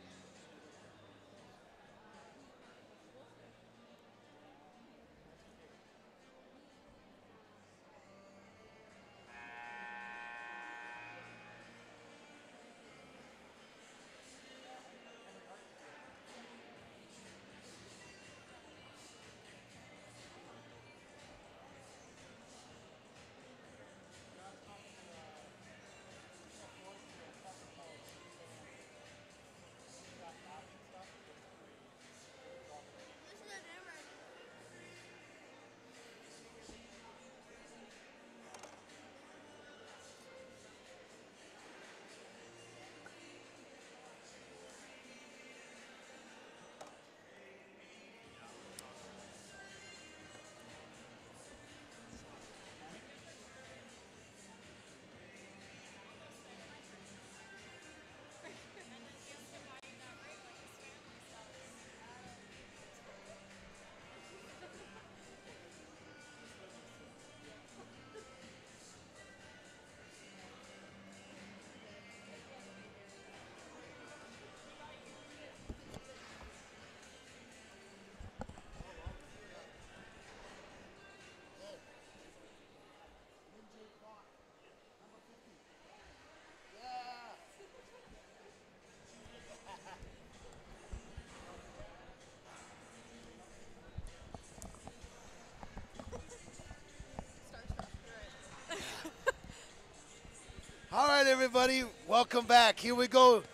All right, everybody, welcome back. Here we go.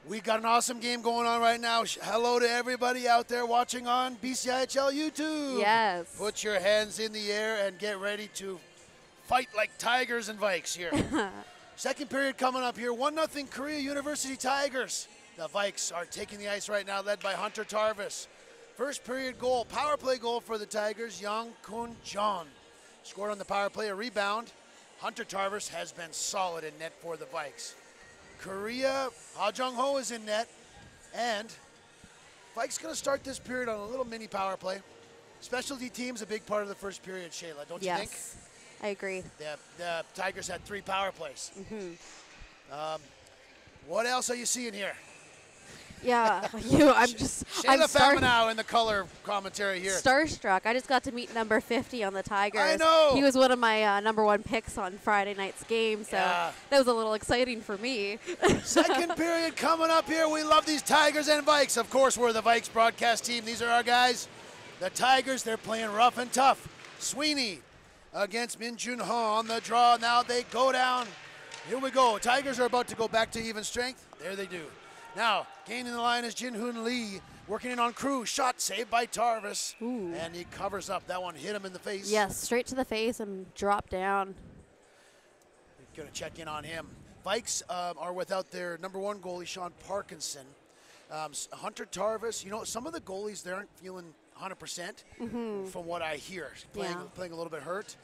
We got an awesome game going on right now. Hello to everybody out there watching on BCIHL YouTube. Yes. Put your hands in the air and get ready to fight like tigers and Vikes here. Second period coming up here. 1-0 Korea University Tigers. The Vikes are taking the ice right now, led by Hunter Tarvis. First period goal, power play goal for the Tigers, Young Kun John. Scored on the power play, a rebound. Hunter Tarvis has been solid in net for the Vikes. Korea, Ha Jung-ho is in net. And Vikes going to start this period on a little mini power play. Specialty teams a big part of the first period, Shayla, don't you think? Yes, I agree. The Tigers had 3 power plays. What else are you seeing here? Yeah, I'm Shayla Faminow in the color commentary here. Starstruck. I just got to meet number 50 on the Tigers. I know. He was one of my number 1 picks on Friday night's game, so that was a little exciting for me. Second period coming up here. We love these Tigers and Vikes. Of course, we're the Vikes broadcast team. These are our guys. The Tigers, they're playing rough and tough. Sweeney against Min Jun Ho on the draw. Now they go down. Here we go. Tigers are about to go back to even strength. There they do. Now, gaining the line is Jin Hoon Lee, working in on Crew. Shot saved by Tarvis. Ooh. And he covers up. That one hit him in the face. Yes, straight to the face and dropped down. Going to check in on him. Vikes are without their number 1 goalie, Sean Parkinson. Hunter Tarvis, you know, some of the goalies, they aren't feeling 100% from what I hear. Playing a little bit hurt.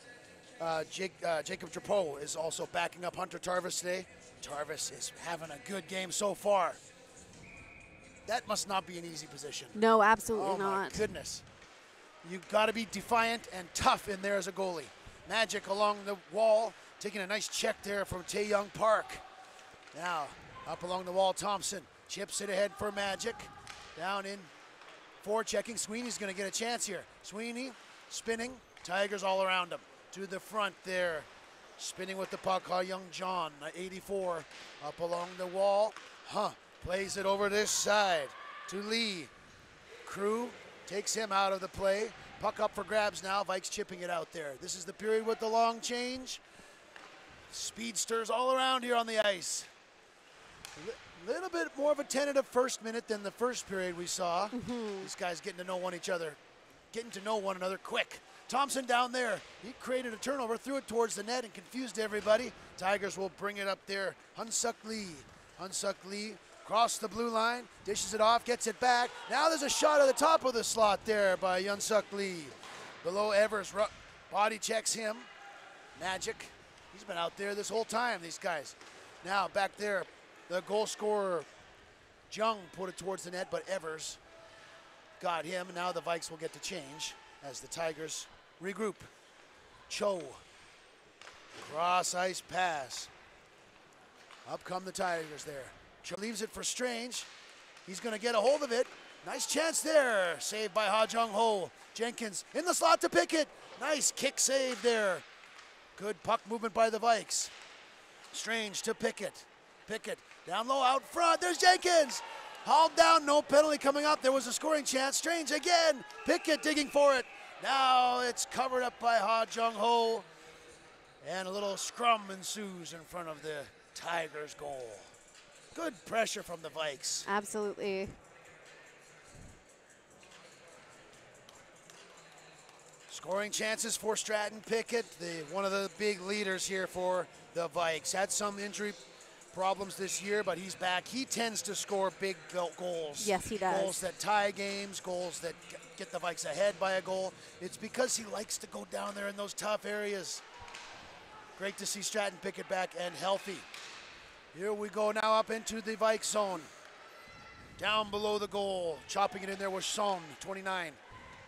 Jacob Drapeau is also backing up Hunter Tarvis today. Tarvis is having a good game so far. That must not be an easy position. No, absolutely not. Oh, my goodness. You've got to be defiant and tough in there as a goalie. Magic along the wall, taking a nice check there from Tae-Young Park. Now, up along the wall, Thompson chips it ahead for Magic. Down in, forechecking. Sweeney's going to get a chance here. Sweeney spinning. Tigers all around him. To the front there. Spinning with the puck, Young John, 84. Up along the wall. Plays it over this side to Lee. Crew takes him out of the play. Puck up for grabs now. Vikes chipping it out there. This is the period with the long change. Speedsters all around here on the ice. A little bit more of a tentative first minute than the first period we saw. These guys getting to know one another quick. Thompson down there. He created a turnover, threw it towards the net and confused everybody. Tigers will bring it up there. Hunsuk Lee across the blue line, dishes it off, gets it back. Now there's a shot at the top of the slot there by Yunsuk Lee. Below Evers, body checks him. Magic, he's been out there this whole time, these guys. Now back there, the goal scorer, Jung, put it towards the net, but Evers got him. Now the Vikes will get to change as the Tigers regroup. Cho, cross ice pass. Up come the Tigers there. Cho leaves it for Strange. He's going to get a hold of it. Nice chance there. Saved by Ha Jung Ho. Jenkins in the slot to Pickett. Nice kick save there. Good puck movement by the Vikes. Strange to Pickett. Pickett down low out front. There's Jenkins. Hauled down, no penalty coming up. There was a scoring chance. Strange again. Pickett digging for it. Now it's covered up by Ha Jung Ho. And a little scrum ensues in front of the Tigers' goal. Good pressure from the Vikes. Absolutely. Scoring chances for Stratton Pickett, one of the big leaders here for the Vikes. Had some injury problems this year, but he's back. He tends to score big goals. Yes, he does. Goals that tie games, goals that get the Vikes ahead by a goal. It's because he likes to go down there in those tough areas. Great to see Stratton Pickett back and healthy. Here we go now up into the Vikes zone. Down below the goal. Chopping it in there was Son, 29.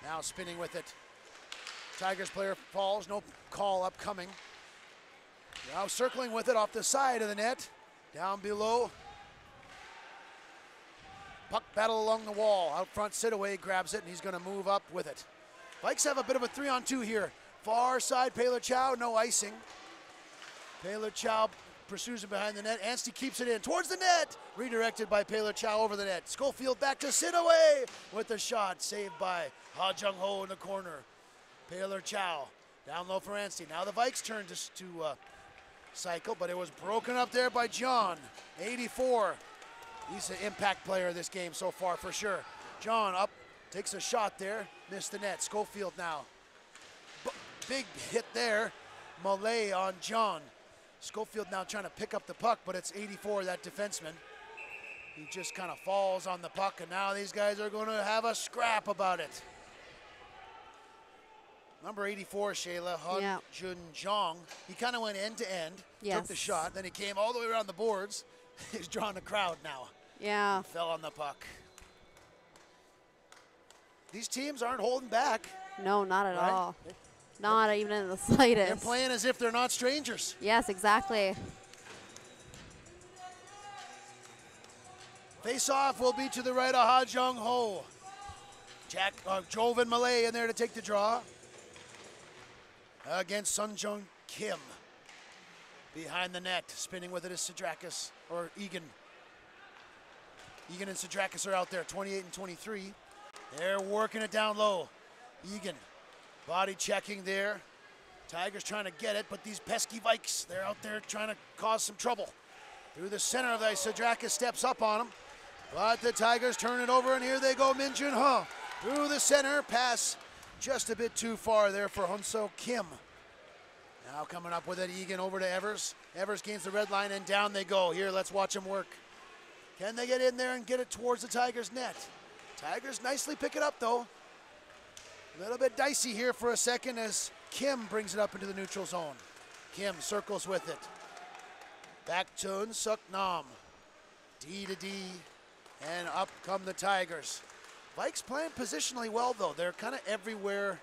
Now spinning with it. Tigers player falls, no call upcoming. Now circling with it off the side of the net. Down below. Puck battle along the wall. Out front, Sidaway grabs it, and he's going to move up with it. Vikes have a bit of a 3-on-2 here. Far side, Paylor Chow, no icing. Paylor Chow pursues him behind the net. Anstey keeps it in towards the net. Redirected by Paylor Chow over the net. Schofield back to Sidaway with the shot. Saved by Ha Jung Ho in the corner. Paylor Chow down low for Anstey. Now the Vikes turn to cycle, but it was broken up there by John. 84. He's an impact player of this game so far for sure. John up, takes a shot there. Missed the net. Schofield now. Big hit there. Malay on John. Schofield now trying to pick up the puck, but it's 84, that defenseman. He just kind of falls on the puck, and now these guys are going to have a scrap about it. Number 84, Shayla, Han Jun Jong. He kind of went end to end, took the shot, then he came all the way around the boards. He's drawing the crowd now. Yeah. He fell on the puck. These teams aren't holding back. No, not at Right? all. Not even in the slightest. They're playing as if they're not strangers. Yes, exactly. Face-off will be to the right of Ha Jung Ho. Joven Malay in there to take the draw. Against Sun Jung Kim. Behind the net, spinning with it is Sidrakis, or Egan. Egan and Sidrakis are out there, 28 and 23. They're working it down low. Egan, body checking there. Tigers trying to get it, but these pesky Vikes, they're out there trying to cause some trouble. Through the center of the Sidrakis steps up on him. But the Tigers turn it over, and here they go, Min Jun Ho. Through the center, pass just a bit too far there for Hunso Kim. Now coming up with it, Egan over to Evers. Evers gains the red line, and down they go. Here, let's watch them work. Can they get in there and get it towards the Tigers' net? Tigers nicely pick it up, though. A little bit dicey here for a second as Kim brings it up into the neutral zone. Kim circles with it. Back to Unsuk Nam. D to D, and up come the Tigers. Vikes playing positionally well, though. They're kind of everywhere.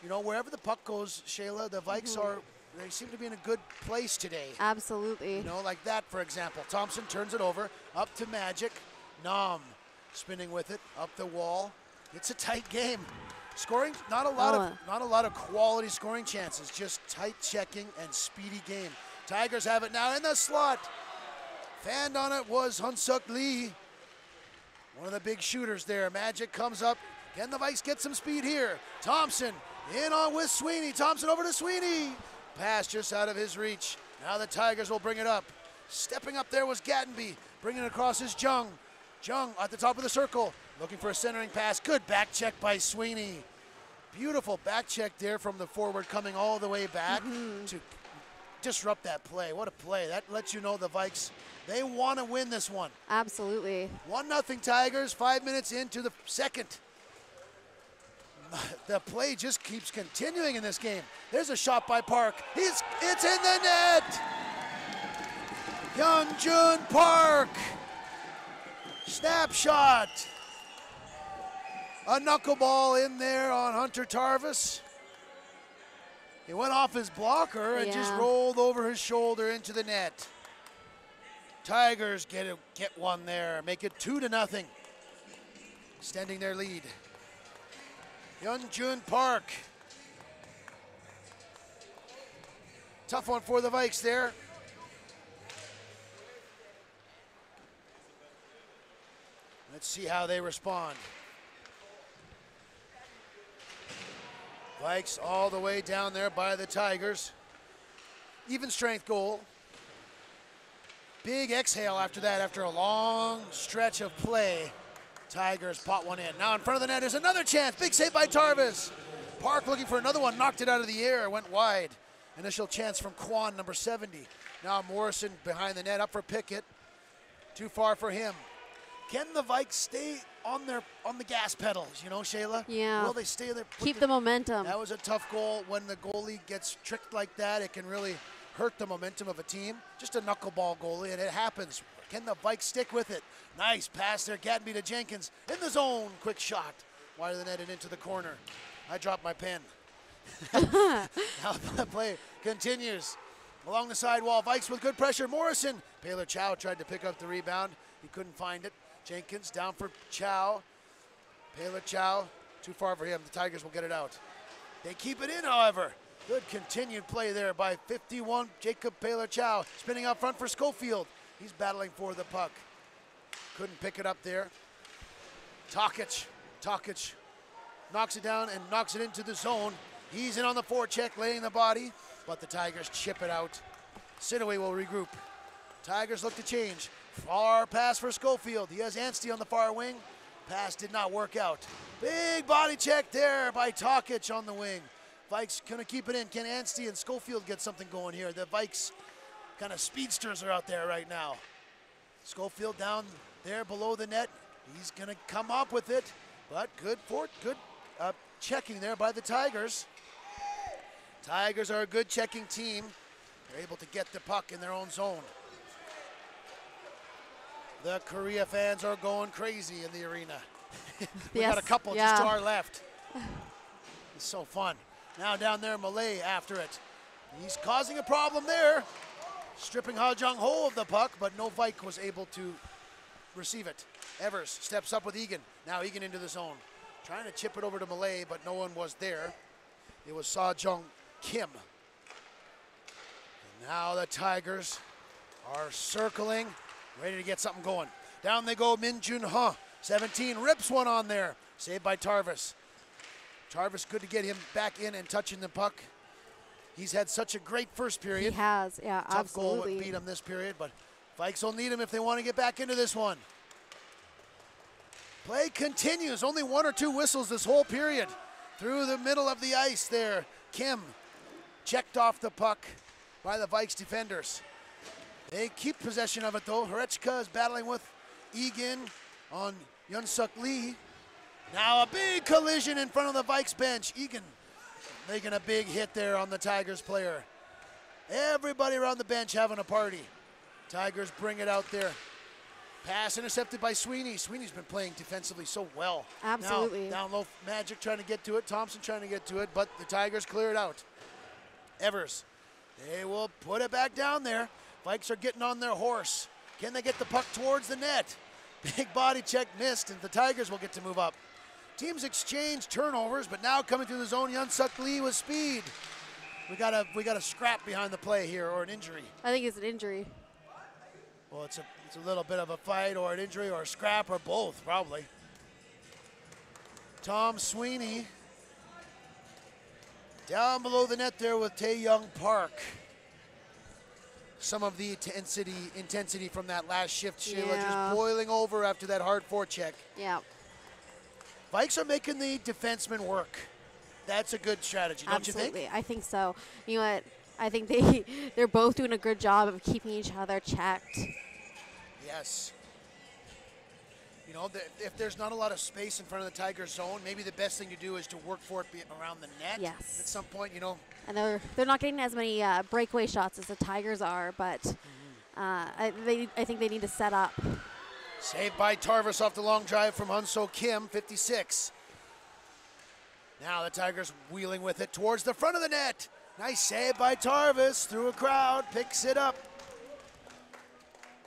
You know, wherever the puck goes, Shayla, the Vikes they seem to be in a good place today. Absolutely. You know, like that, for example. Thompson turns it over, up to Magic. Nam spinning with it, up the wall. It's a tight game. Scoring, not a lot of quality scoring chances, just tight checking and speedy game. Tigers have it now in the slot. Fanned on it was Hunsuk Lee. One of the big shooters there. Magic comes up. Can the Vikes get some speed here? Thompson in on with Sweeney. Thompson over to Sweeney. Pass just out of his reach. Now the Tigers will bring it up. Stepping up there was Gattenby. Bringing it across is Jung. Jung at the top of the circle. Looking for a centering pass. Good back check by Sweeney. Beautiful back check there from the forward coming all the way back to disrupt that play. What a play. That lets you know the Vikes, they want to win this one. Absolutely. 1-0 Tigers, 5 minutes into the second. The play just keeps continuing in this game. There's a shot by Park. It's in the net! Hyunjun Park! Snapshot! A knuckleball in there on Hunter Tarvis. He went off his blocker and just rolled over his shoulder into the net. Tigers get one there, make it 2-0, extending their lead. Hyunjun Park. Tough one for the Vikes there. Let's see how they respond. Vikes all the way down there by the Tigers. Even strength goal. Big exhale after that, after a long stretch of play. Tigers pot one in. Now in front of the net is another chance. Big save by Tarvis. Park looking for another one, knocked it out of the air, went wide. Initial chance from Kwan, number 70. Now Morrison behind the net, up for Pickett. Too far for him. Can the Vikes stay on the gas pedals, you know, Shayla? Yeah. Will they stay there? Keep the momentum. That was a tough goal. When the goalie gets tricked like that, it can really hurt the momentum of a team. Just a knuckleball goalie, and it happens. Can the Vikes stick with it? Nice pass there, Gattenby to Jenkins. In the zone, quick shot. Wide of the net and into the corner. I dropped my pen. Now the play continues. Along the sidewall, Vikes with good pressure. Morrison. Paler Chow tried to pick up the rebound. He couldn't find it. Jenkins down for Chow. Paler Chow, too far for him. The Tigers will get it out. They keep it in, however. Good continued play there by 51, Jacob Paler Chow. Spinning out front for Schofield. He's battling for the puck. Couldn't pick it up there. Tokic knocks it down and knocks it into the zone. He's in on the forecheck, laying the body, but the Tigers chip it out. Sidaway will regroup. Tigers look to change. Far pass for Schofield. He has Anstey on the far wing. Pass did not work out. Big body check there by Tokic on the wing. Vikes gonna keep it in. Can Anstey and Schofield get something going here? The Vikes kind of speedsters are out there right now. Schofield down there below the net. He's gonna come up with it, but good checking there by the Tigers. Tigers are a good checking team. They're able to get the puck in their own zone. The Korea fans are going crazy in the arena. We got a couple just to our left. It's so fun. Now down there, Malay after it. He's causing a problem there. Stripping Ha Jung Ho of the puck, but no Vike was able to receive it. Evers steps up with Egan. Now Egan into the zone. Trying to chip it over to Malay, but no one was there. It was Sa Jung Kim. And now the Tigers are circling, ready to get something going. Down they go, Min Jun Ha. 17 rips one on there. Saved by Tarvis. Tarvis, good to get him back in and touching the puck. He's had such a great first period. He has, yeah, Tough absolutely. goal would beat him this period, but Vikes will need him if they want to get back into this one. Play continues. Only 1 or 2 whistles this whole period. Through the middle of the ice there. Kim checked off the puck by the Vikes defenders. They keep possession of it though. Horechka is battling with Egan on Yunsuk Lee. Now a big collision in front of the Vikes bench. Egan making a big hit there on the Tigers player. Everybody around the bench having a party. Tigers bring it out there. Pass intercepted by Sweeney. Sweeney's been playing defensively so well. Absolutely. Now down low, Magic trying to get to it. Thompson trying to get to it, but the Tigers clear it out. Evers, they will put it back down there. Vikes are getting on their horse. Can they get the puck towards the net? Big body check missed, and the Tigers will get to move up. Teams exchange turnovers, but now coming through the zone, Yunsuk Lee with speed. We got a scrap behind the play here, or an injury. I think it's an injury. Well, it's a little bit of a fight, or an injury, or a scrap, or both, probably. Tom Sweeney down below the net there with Tae-Young Park. Some of the intensity from that last shift, Sheila, just boiling over after that hard forecheck. Yeah. Vikes are making the defensemen work. That's a good strategy, don't you think? Absolutely, I think so. You know what? I think they're both doing a good job of keeping each other checked. Yes. You know, if there's not a lot of space in front of the Tigers zone, maybe the best thing to do is to work for it around the net. Yes. At some point, you know. And they're not getting as many breakaway shots as the Tigers are, but I think they need to set up. Saved by Tarvis off the long drive from Hunso Kim, 56. Now the Tigers wheeling with it towards the front of the net. Nice save by Tarvis through a crowd, picks it up.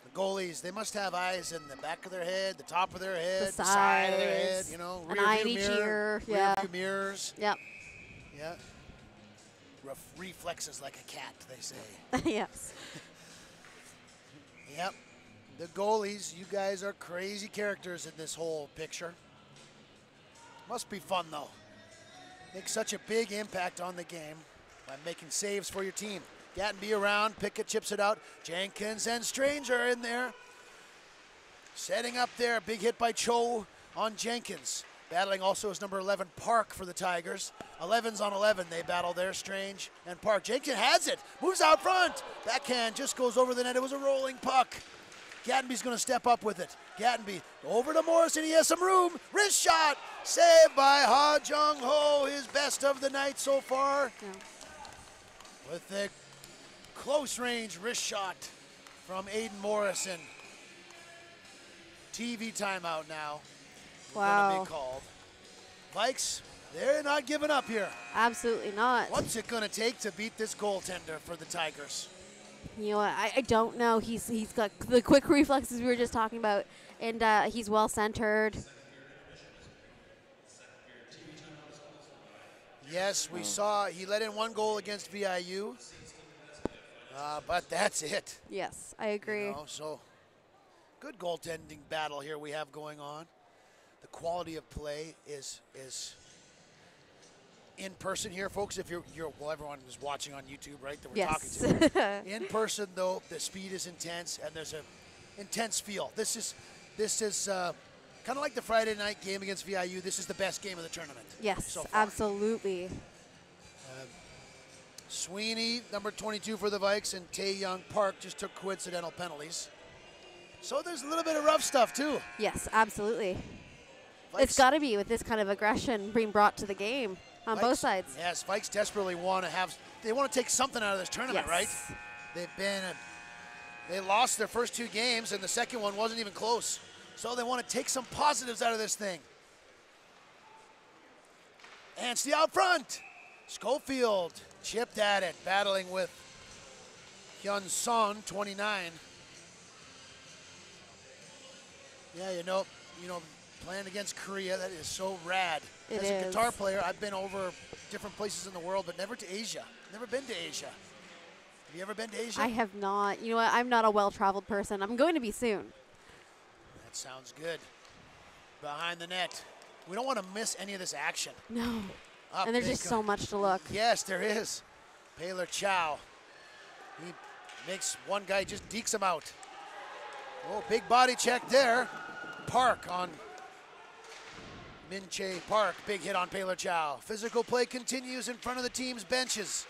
The goalies, they must have eyes in the back of their head, the top of their head, the side of their head, you know, an eye in each ear, yeah. Rear view mirrors. Yep. Yeah. Reflexes like a cat, they say. Yes. Yep. The goalies, you guys are crazy characters in this whole picture. Must be fun, though. Make such a big impact on the game by making saves for your team. Gattenby around, Pickett chips it out. Jenkins and Stranger in there. Setting up there, big hit by Cho on Jenkins. Battling also is number 11, Park, for the Tigers. 11's on 11, they battle there, Strange and Park. Jenkins has it, moves out front. Backhand just goes over the net, it was a rolling puck. Gattenby's going to step up with it. Gattenby over to Morrison. He has some room. Wrist shot. Saved by Ha Jung Ho. His best of the night so far. Yeah. With the close range wrist shot from Aiden Morrison. TV timeout now. Wow. Going to be called. Vikes, they're not giving up here. Absolutely not. What's it going to take to beat this goaltender for the Tigers? You know what? I don't know. He's got the quick reflexes we were just talking about, and he's well centered. Yes, we saw he let in one goal against VIU, but that's it. Yes, I agree. You know, so good goaltending battle here we have going on. The quality of play is in person here, folks. If you're well, everyone is watching on YouTube, right? That we're talking to. In person, though, the speed is intense and there's a intense feel. This is kind of like the Friday night game against VIU. This is the best game of the tournament. Yes, so far. absolutely. Sweeney, number 22 for the Vikes, and Tae-Young Park just took coincidental penalties. So there's a little bit of rough stuff too. Yes, absolutely. Vikes, It's got to be with this kind of aggression being brought to the game on both sides. Yes, Vikes desperately want to take something out of this tournament, right? They lost their first 2 games, and the second one wasn't even close. So they want to take some positives out of this thing. Anstey out front. Schofield chipped at it, battling with Hyun Son, 29. Yeah, you know, playing against Korea, that is so rad. It As a is. guitar player, I've been over different places in the world, but never to Asia. Never been to Asia. Have you ever been to Asia? I have not. You know what? I'm not a well-traveled person. I'm going to be soon. That sounds good. Behind the net. We don't want to miss any of this action. No. Up And there's they just go. so much to look. Yes, there is. Paler Chow. He makes one guy, just dekes him out. Oh, big body check there. Park on Min Chae Park. Big hit on Paler Chow. Physical play continues in front of the team's benches.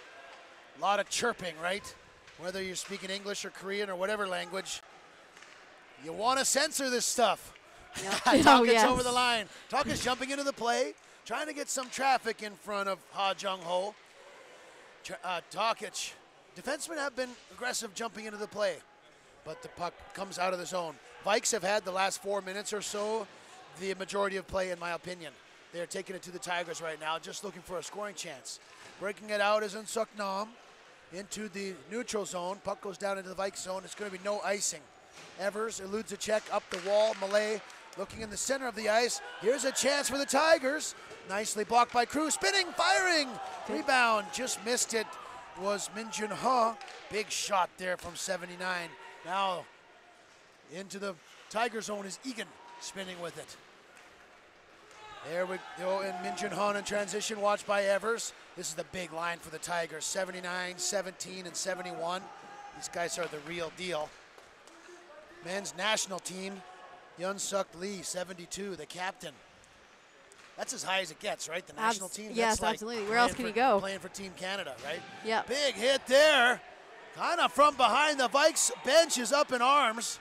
A lot of chirping, right? Whether you're speaking English or Korean or whatever language. You want to censor this stuff. Yep. Talk Oh, is yes. over the line. Talk is jumping into the play, trying to get some traffic in front of Ha Jung-ho. Talkic. Defensemen have been aggressive jumping into the play, but the puck comes out of the zone. Vikes have had the last 4 minutes or so the majority of play, in my opinion. They're taking it to the Tigers right now, just looking for a scoring chance. Breaking it out is Unsuk Nam into the neutral zone. Puck goes down into the Vikes zone. It's going to be no icing. Evers eludes a check up the wall. Malay looking in the center of the ice. Here's a chance for the Tigers. Nicely blocked by Crew. Spinning, firing. Rebound, just missed it. Was Min Jun Ha. Big shot there from 79. Now into the Tiger zone is Egan spinning with it. There we go, and Min Jun Ha in transition, watched by Evers. This is the big line for the Tigers, 79, 17, and 71. These guys are the real deal. Men's national team, Hyun-Suk Lee, 72, the captain. That's as high as it gets, right? The national team? Yes, That's like absolutely. Where else can you go? Playing for Team Canada, right? Yep. Big hit there. Kind of from behind. The Vikes bench is up in arms.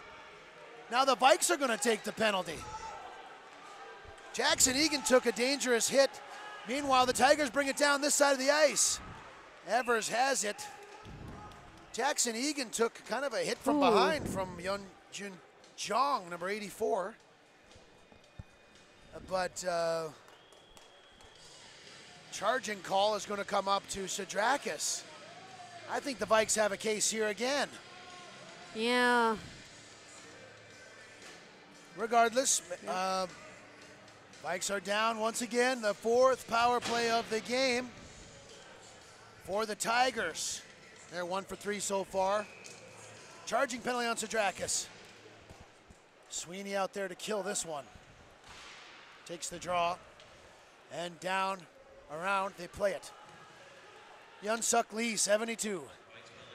Now the Vikes are going to take the penalty. Jackson Egan took a dangerous hit. Meanwhile, the Tigers bring it down this side of the ice. Evers has it. Jackson Egan took kind of a hit from behind from Yeon Jun Jong, number 84. But charging call is going to come up to Sadrakis. I think the Vikes have a case here again. Yeah. Regardless, Vikes are down once again. The fourth power play of the game for the Tigers. They're 1 for 3 so far. Charging penalty on Sadrakis. Sweeney out there to kill this one. Takes the draw. And down, around, they play it. Hyun-Suk Lee, 72.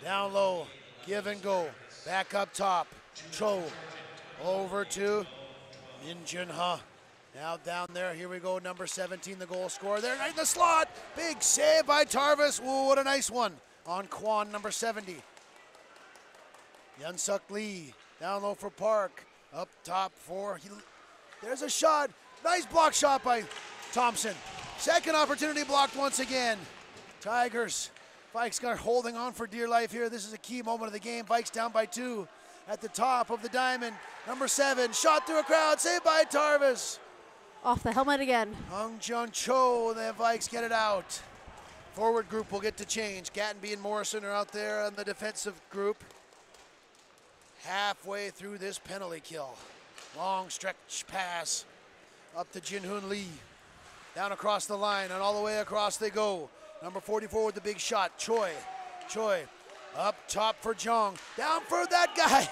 Down low, give and go. Back up top, Cho. Over to Min Jun Ha. Now down there, here we go, number 17, the goal scorer there, right in the slot. Big save by Tarvis. Ooh, what a nice one on Kwon, number 70. Hyun-Suk Lee, down low for Park. Up top for, there's a shot. Nice block shot by Thompson. Second opportunity blocked once again. Tigers, Vikes are holding on for dear life here. This is a key moment of the game. Vikes down by 2 at the top of the diamond. Number 7, shot through a crowd, saved by Tarvis. Off the helmet again. Hung Jun Cho, the Vikes get it out. Forward group will get to change. Gattenby and Morrison are out there on the defensive group. Halfway through this penalty kill. Long stretch pass up to Jin-Hoon Lee. Down across the line and all the way across they go. Number 44 with the big shot, Choi. Choi up top for Jong. Down for that guy.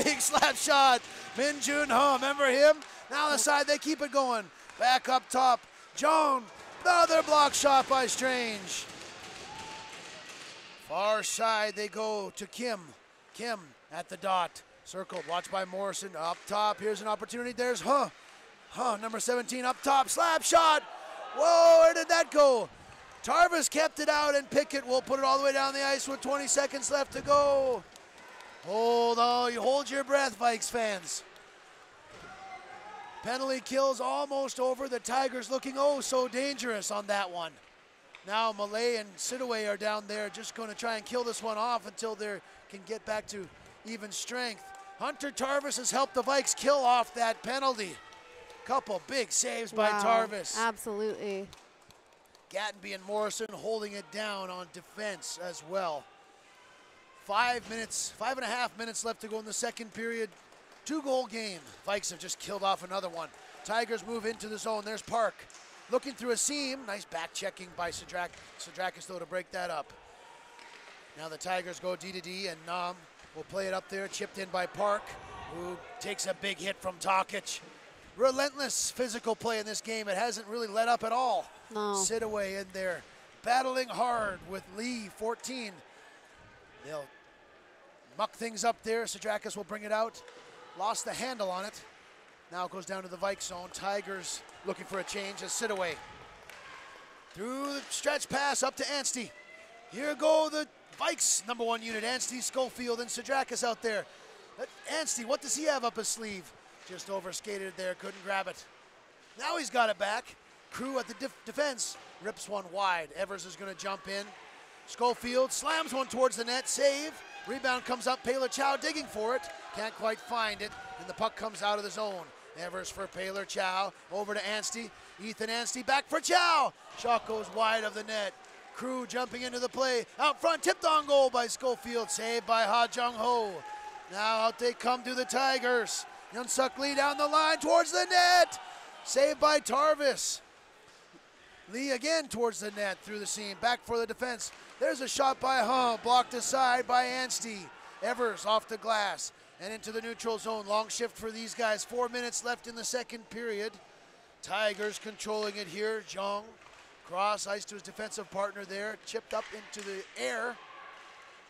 Big slap shot. Min Jun Ha, remember him? Now the side, they keep it going. Back up top, Jong. Another block shot by Strange. Far side they go to Kim. Kim at the dot. Circled, watched by Morrison. Up top, here's an opportunity. There's number 17 up top. Slap shot. Whoa, where did that go? Tarvis kept it out, and Pickett will put it all the way down the ice with 20 seconds left to go. You hold your breath, Vikes fans. Penalty kill's almost over. The Tigers looking oh so dangerous on that one. Now Malay and Sidaway are down there just going to try and kill this one off until they can get back to even strength. Hunter Tarvis has helped the Vikes kill off that penalty. Couple big saves by Tarvis. Absolutely. Gattenby and Morrison holding it down on defense as well. 5.5 minutes left to go in the second period. 2-goal game. Vikes have just killed off another one. Tigers move into the zone. There's Park looking through a seam. Nice back checking by Sidrakis though to break that up. Now the Tigers go D to D, and Nam will play it up there, chipped in by Park, who takes a big hit from Tokic. Relentless physical play in this game. It hasn't really let up at all. No. Sidaway in there, battling hard with Lee, 14. They'll muck things up there. Sidrakis will bring it out. Lost the handle on it. Now it goes down to the Vikes zone. Tigers looking for a change as Sidaway. Through the stretch pass up to Anstey. Here go the Vikes #1 unit. Anstey, Schofield, and Sidrakis out there. Anstey, what does he have up his sleeve? Just overskated there, couldn't grab it. Now he's got it back. Crew at the defense rips one wide. Evers is going to jump in. Schofield slams one towards the net, save. Rebound comes up, Paylor Chow digging for it. Can't quite find it, and the puck comes out of the zone. Evers for Paylor Chow, over to Anstey. Ethan Anstey back for Chow. Shot goes wide of the net. Crew jumping into the play. Out front, tipped on goal by Schofield, saved by Ha Jung Ho. Now out they come to the Tigers. Yunsuk Lee down the line towards the net. Saved by Tarvis. Lee again towards the net through the seam. Back for the defense. There's a shot by Huh, blocked aside by Anstey. Evers off the glass and into the neutral zone. Long shift for these guys. 4 minutes left in the second period. Tigers controlling it here. Jong cross ice to his defensive partner there. Chipped up into the air.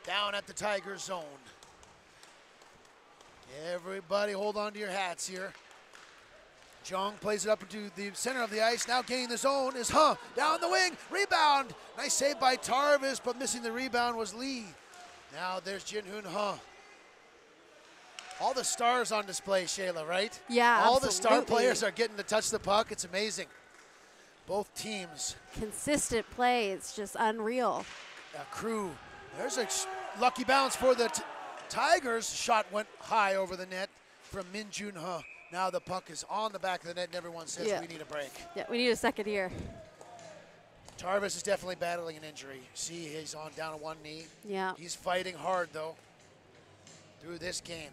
Down at the Tigers zone. Everybody hold on to your hats here. Jong plays it up into the center of the ice. Now gaining the zone is Huh. Down the wing. Rebound. Nice save by Tarvis, but missing the rebound was Lee. Now there's Jinhoon Huh. All the stars on display, Shayla, right? Yeah, all the star absolutely. players are getting to touch the puck. It's amazing. Both teams. Consistent play. It's just unreal. Crew. There's a lucky bounce for the Tigers. Shot went high over the net from Min Jun Huh. Now the puck is on the back of the net, and everyone says we need a break. Yeah, we need a second here. Tarvis is definitely battling an injury. See, he's down on one knee. Yeah. He's fighting hard, though, through this game.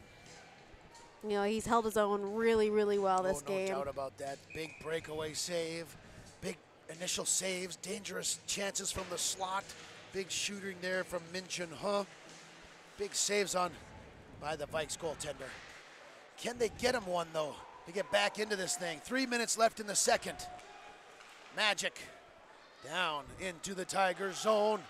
You know, he's held his own really, really well this game. No doubt about that. Big breakaway save. Big initial saves. Dangerous chances from the slot. Big shooting there from Min Jun Huh. Big saves by the Vikes goaltender. Can they get him one, though, to get back into this thing? 3 minutes left in the second. Magic down into the Tigers zone.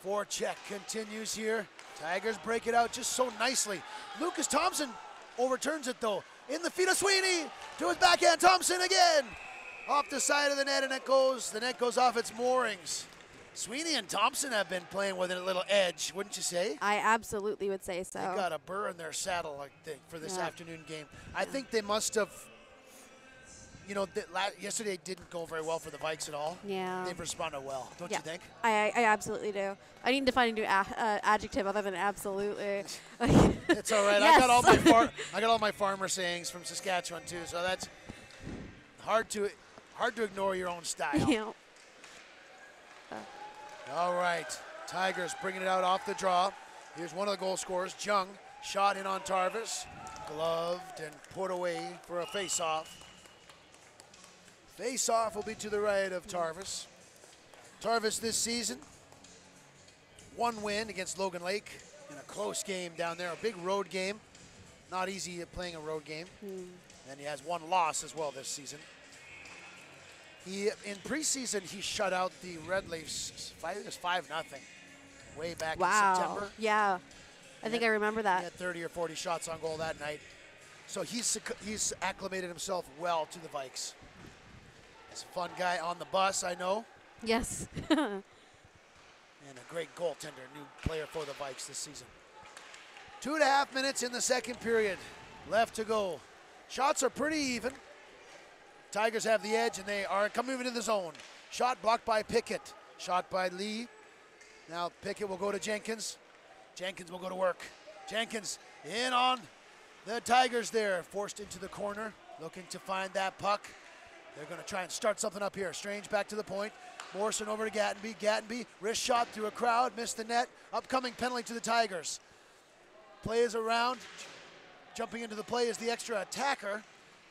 Forecheck continues here. Tigers break it out just so nicely. Lucas Thompson overturns it, though. In the feet of Sweeney. To his backhand, Thompson again. Off the side of the net, and the net goes off its moorings. Sweeney and Thompson have been playing with a little edge, wouldn't you say? I absolutely would say so. They got a burr in their saddle, I think, for this afternoon game. I think they must have, yesterday didn't go very well for the Vikes at all. Yeah. They've responded well, don't you think? I absolutely do. I need to find a new adjective other than absolutely. It's all right. Yes. I got all my farmer sayings from Saskatchewan too, so that's hard to ignore your own style. Yeah. All right, Tigers bringing it out off the draw. Here's one of the goal scorers, Jung. Shot in on Tarvis. Gloved and put away for a face-off. Face-off will be to the right of Tarvis. Tarvis this season, 1 win against Logan Lake in a close game down there, a big road game. Not easy playing a road game. And he has 1 loss as well this season. In preseason, he shut out the Red Leafs. It was 5-0 way back in September. Yeah. I think I remember that. He had 30 or 40 shots on goal that night. So he's acclimated himself well to the Vikes. He's a fun guy on the bus, I know. Yes. And a great goaltender, new player for the Vikes this season. 2.5 minutes in the second period. Left to go. Shots are pretty even. Tigers have the edge, and they are coming into the zone. Shot blocked by Pickett. Shot by Lee. Now Pickett will go to Jenkins. Jenkins will go to work. Jenkins in on the Tigers there. Forced into the corner. Looking to find that puck. They're going to try and start something up here. Strange back to the point. Morrison over to Gattenby. Gattenby, wrist shot through a crowd, missed the net. Upcoming penalty to the Tigers. Play is around. Jumping into the play is the extra attacker.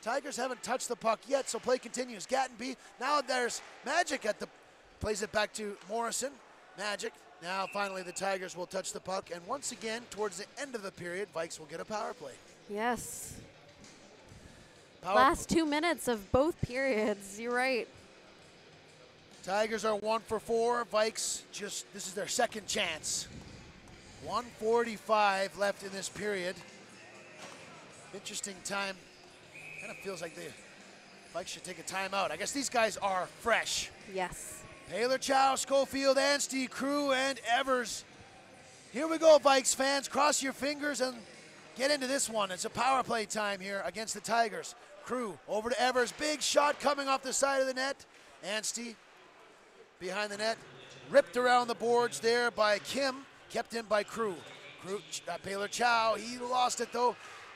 Tigers haven't touched the puck yet, so play continues. Gattenby, now there's Magic at the, plays it back to Morrison. Magic, now finally the Tigers will touch the puck, and once again, towards the end of the period, Vikes will get a power play. Yes. Last 2 minutes of both periods, you're right. Tigers are 1 for 4. Vikes this is their second chance. 1:45 left in this period. Interesting time. Kind of feels like the Vikes should take a timeout. I guess these guys are fresh. Yes. Taylor, Chow, Schofield, Anstey, Crew, and Evers. Here we go, Vikes fans. Cross your fingers and get into this one. It's a power play time here against the Tigers. Crew over to Evers. Big shot coming off the side of the net. Anstey behind the net. Ripped around the boards there by Kim. Kept in by Crew. Taylor Chow, he lost it though.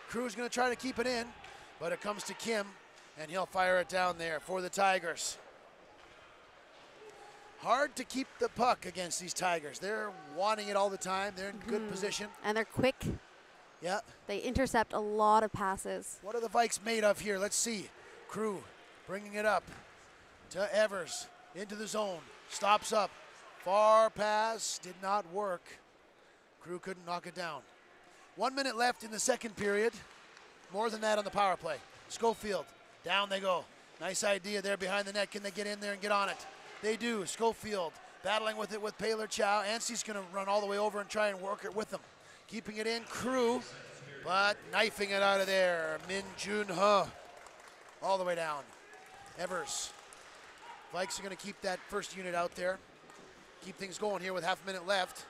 Crew's going to try to keep it in, but it comes to Kim, and he'll fire it down there for the Tigers. Hard to keep the puck against these Tigers. They're wanting it all the time. They're in good position. And they're quick. Yeah. They intercept a lot of passes. What are the Vikes made of here? Let's see. Crew bringing it up to Evers. Into the zone. Stops up. Far pass. Did not work. Crew couldn't knock it down. 1 minute left in the second period. More than that on the power play. Schofield. Down they go. Nice idea there behind the net. Can they get in there and get on it? They do. Schofield battling with it with Taylor Chow. Anstey's going to run all the way over and try and work it with them. Keeping it in, Crew, but knifing it out of there. Min Jun Ho, all the way down. Evers. Vikes are going to keep that first unit out there. Keep things going here with half a minute left.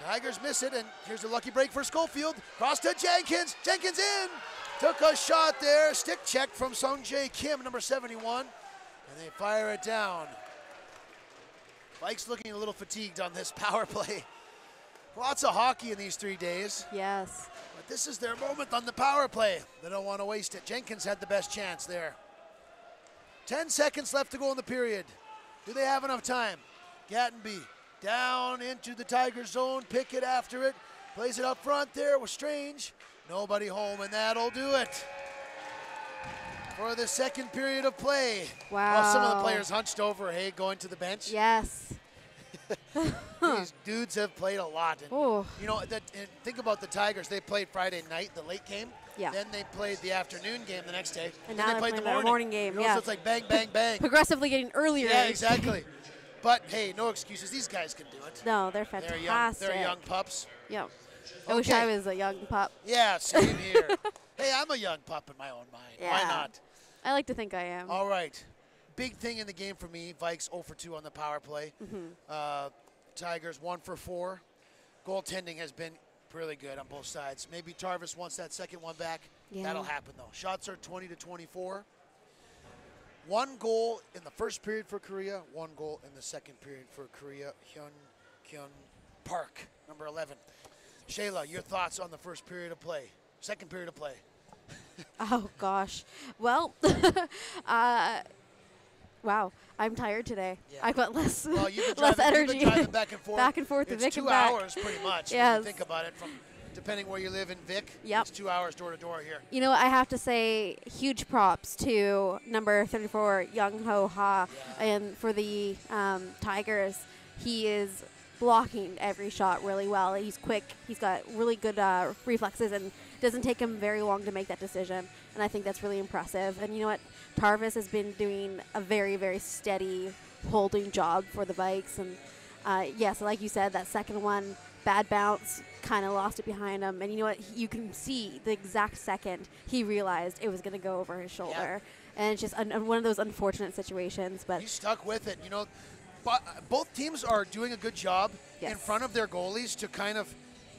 Tigers miss it, and here's a lucky break for Schofield. Cross to Jenkins. Jenkins in. Took a shot there. Stick check from Sung Jae Kim, number 71. And they fire it down. Vikes looking a little fatigued on this power play. Lots of hockey in these 3 days. Yes. But this is their moment on the power play. They don't want to waste it. Jenkins had the best chance there. 10 seconds left to go in the period. Do they have enough time? Gattenby down into the Tiger zone. Pickett after it. Plays it up front there with Strange. Nobody home, and that'll do it for the second period of play. Wow. Oh, some of the players hunched over, hey, going to the bench. Yes. These dudes have played a lot. And, you know, and think about the Tigers. They played Friday night, the late game. Yeah. Then they played the afternoon game the next day. And then now they played the morning game. You know, yeah. So it's like bang, bang, bang. Progressively getting earlier. Yeah, exactly. But, hey, no excuses. These guys can do it. No, they're fantastic. They're young pups. Yeah. I wish I was a young pup. Yeah, same here. Hey, I'm a young pup in my own mind. Yeah. Why not? I like to think I am. All right. Big thing in the game for me, Vikes 0 for 2 on the power play. Tigers 1 for 4. Goaltending has been really good on both sides. Maybe Tarvis wants that second one back. Yeah. That'll happen, though. Shots are 20-24. 1 goal in the first period for Korea, 1 goal in the second period for Korea. Hyun Park, number 11. Shayla, your thoughts on the first period of play, second period of play? Oh, gosh. Well, wow, I'm tired today. Yeah. I've got less, Well, you've been less driving, energy. You've been driving back and forth. Back and forth to It's Vic 2 and back. hours pretty much when Yes. you think about it, from depending where you live in Vic. Yep. It's 2 hours door to door here. You know, I have to say huge props to number 34, Young Ho Ha, and for the Tigers. He is blocking every shot really well. He's quick. He's got really good reflexes, and doesn't take him very long to make that decision. And I think that's really impressive. And you know what? Tarvis has been doing a very, very steady holding job for the Vikes. And yes, like you said, that second one, bad bounce, kind of lost it behind him. And you know what? You can see the exact second he realized it was going to go over his shoulder. And it's just one of those unfortunate situations. But He stuck with it. You know, both teams are doing a good job in front of their goalies to kind of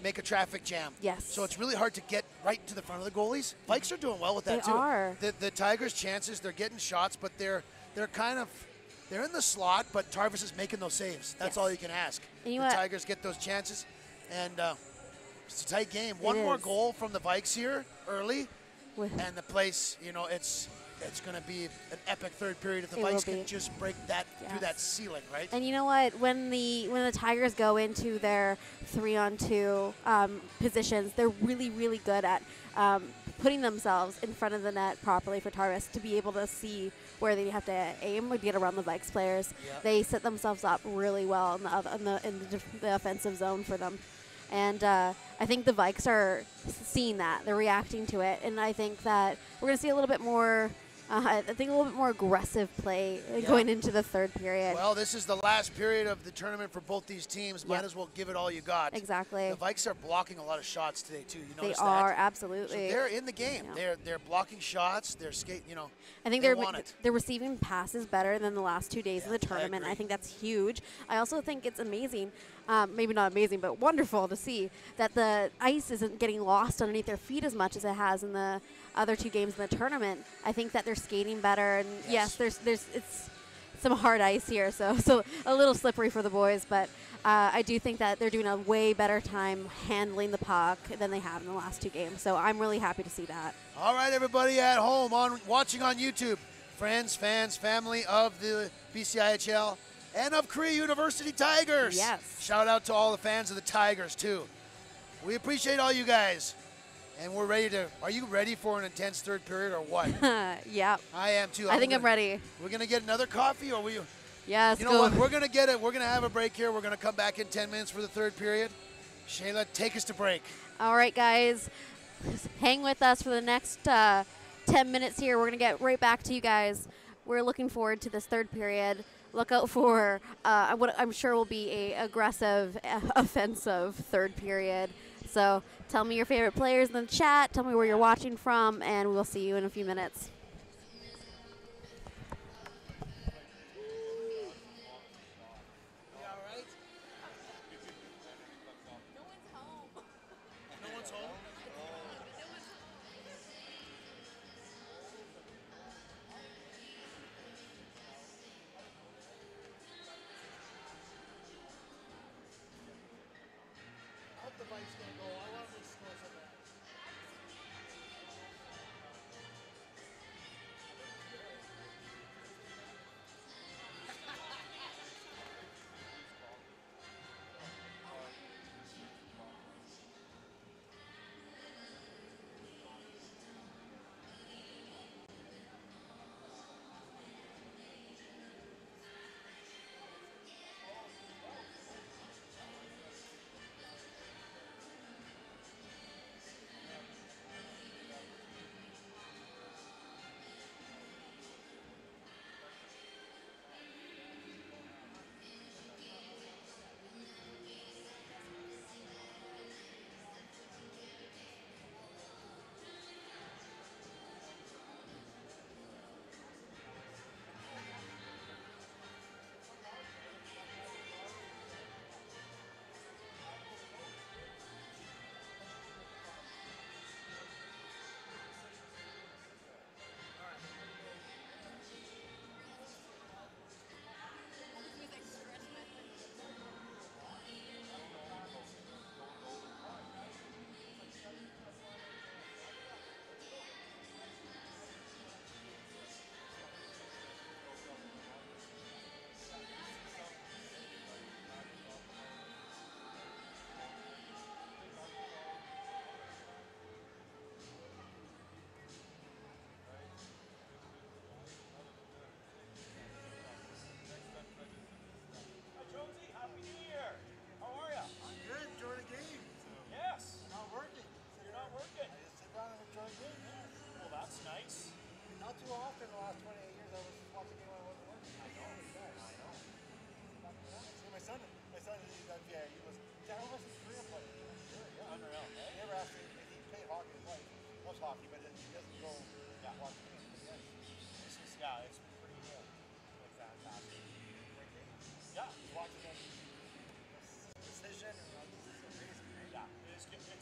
make a traffic jam. Yes. So it's really hard to get right to the front of the goalies. Vikes are doing well with that They too. are. The Tigers' chances, they're getting shots, but they're in the slot, but Tarvis is making those saves. That's all you can ask. And The you know what? Tigers get those chances, and it's a tight game. One more is. goal from the Vikes here early, and the place, you know, it's it's going to be an epic third period if the It will Vikes can be. just break that through Yes. that ceiling, right? And you know what? When the Tigers go into their 3-on-2 positions, they're really, really good at putting themselves in front of the net properly for Tarvis to be able to see where they have to aim or get around the Vikes players. Yeah. They set themselves up really well in the offensive zone for them. And I think the Vikes are seeing that. They're reacting to it. And I think that we're going to see a little bit more I think a little bit more aggressive play going into the third period. Well, this is the last period of the tournament for both these teams. Might Yep. as well give it all you got. Exactly. The Vikes are blocking a lot of shots today too. You They notice are, that? absolutely. So they're in the game. Yeah. They're blocking shots. They're skating. You know. I think they want it. they're receiving passes better than the last 2 days of the tournament. agree. I think that's huge. I also think it's amazing, maybe not amazing, but wonderful to see that the ice isn't getting lost underneath their feet as much as it has in the other 2 games in the tournament. I think that they're skating better, and yes, there's it's some hard ice here, so a little slippery for the boys, but I do think that they're doing a way better time handling the puck than they have in the last 2 games. So I'm really happy to see that. All right, everybody at home watching on YouTube, friends, fans, family of the BCIHL and of Korea University Tigers. Yes. Shout out to all the fans of the Tigers too. We appreciate all you guys, and we're ready to. Are you ready for an intense third period or what? Yeah. I am too. I think I'm ready. We're gonna get another coffee, or we? Yes. You know what? We're gonna get it. We're gonna have a break here. We're gonna come back in 10 minutes for the third period. Shayla, take us to break. All right, guys. Just hang with us for the next 10 minutes here. We're going to get right back to you guys. We're looking forward to this third period. Look out for what I'm sure will be a aggressive, offensive third period. So tell me your favorite players in the chat. Tell me where you're watching from, and we'll see you in a few minutes.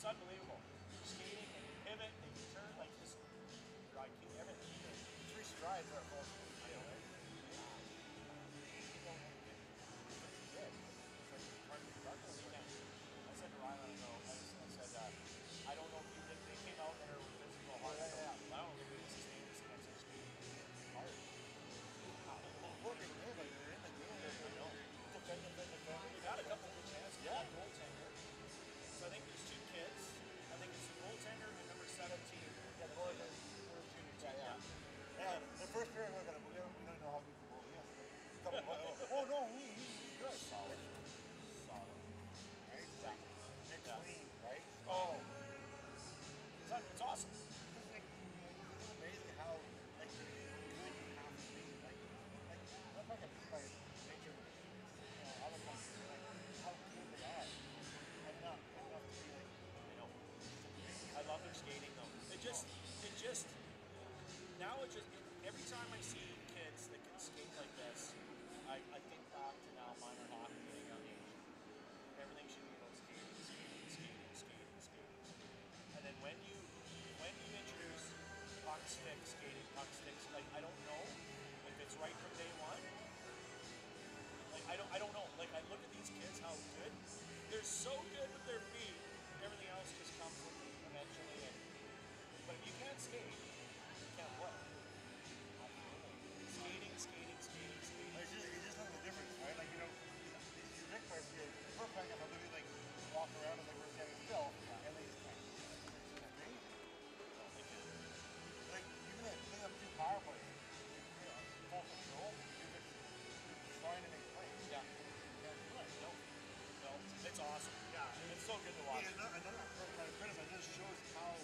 It's unbelievable. Skating and pivot and turn like just like everything. 3 strides are full. I know, right? I said to Ryan, I said, I don't know if they came out and were physical hard. I don't know if we can sustain this against our speed. it's just every time I see kids that can skate like this, I think back to now minor hockey at a young age. Everything should be about skating, skating, skating, skating, skating, skating. And then when you introduce puck stick skating, like I don't know if it's right from day one. Like I don't know. Like I look at these kids, how good they're so good with their feet. Everything else just comes with them eventually. But if you can't skate, you can't play. Skating, skating, skating, skating. It's just not the difference, right? Like, you know, these big players here, we're playing up, literally like walk around and like we're standing still, and they just can't. It's crazy. Like, even if they have two power plays, you know, full control, you're just trying to make plays. Yeah. Yeah, do it. No, it's awesome. Yeah, it's so good to watch. Yeah, I'm not trying to criticize. It just shows how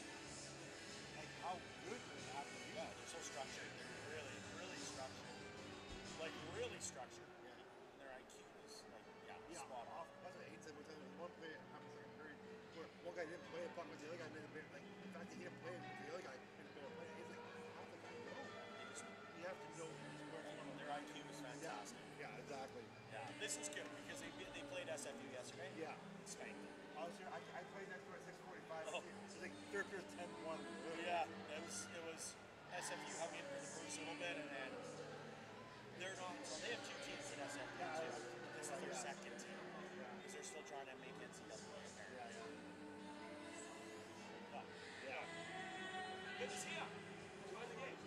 good they have to be. Yeah, they're so structured. They're really, really structured. Like really structured. Yeah. And their IQ is like Yeah, spot on. that's what I hate every time. One play happens second period where one guy didn't play a puck with the other guy made a bit like the fact that he didn't play it with the other guy in the middle of play. He's like, how the guy know? You have to know where to go. Their IQ is fantastic. Yeah, exactly. Yeah, this is good because they played SFU yesterday. Yeah. Spanked them. I played next to at 6:45. Oh. It's like third period 10-1. Yeah, it was SFU hung in for the first little bit, and then they're not. Well, they have two teams at SFU too. This is their second team because they're still trying to make NCAA apparently. Yeah. Good to see ya. Enjoy the game.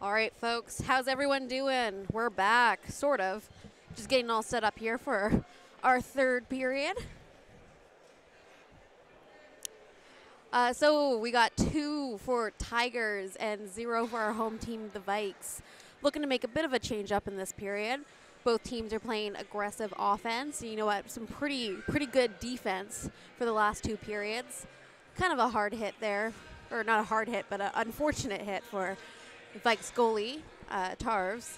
All right, folks, how's everyone doing? We're back, sort of. Just getting all set up here for our third period. So we got 2 for Tigers and 0 for our home team, the Vikes. Looking to make a bit of a change up in this period. Both teams are playing aggressive offense. You know what? Some pretty good defense for the last 2 periods. Kind of a hard hit there, or not a hard hit, but an unfortunate hit for Vikes goalie, Tarvis.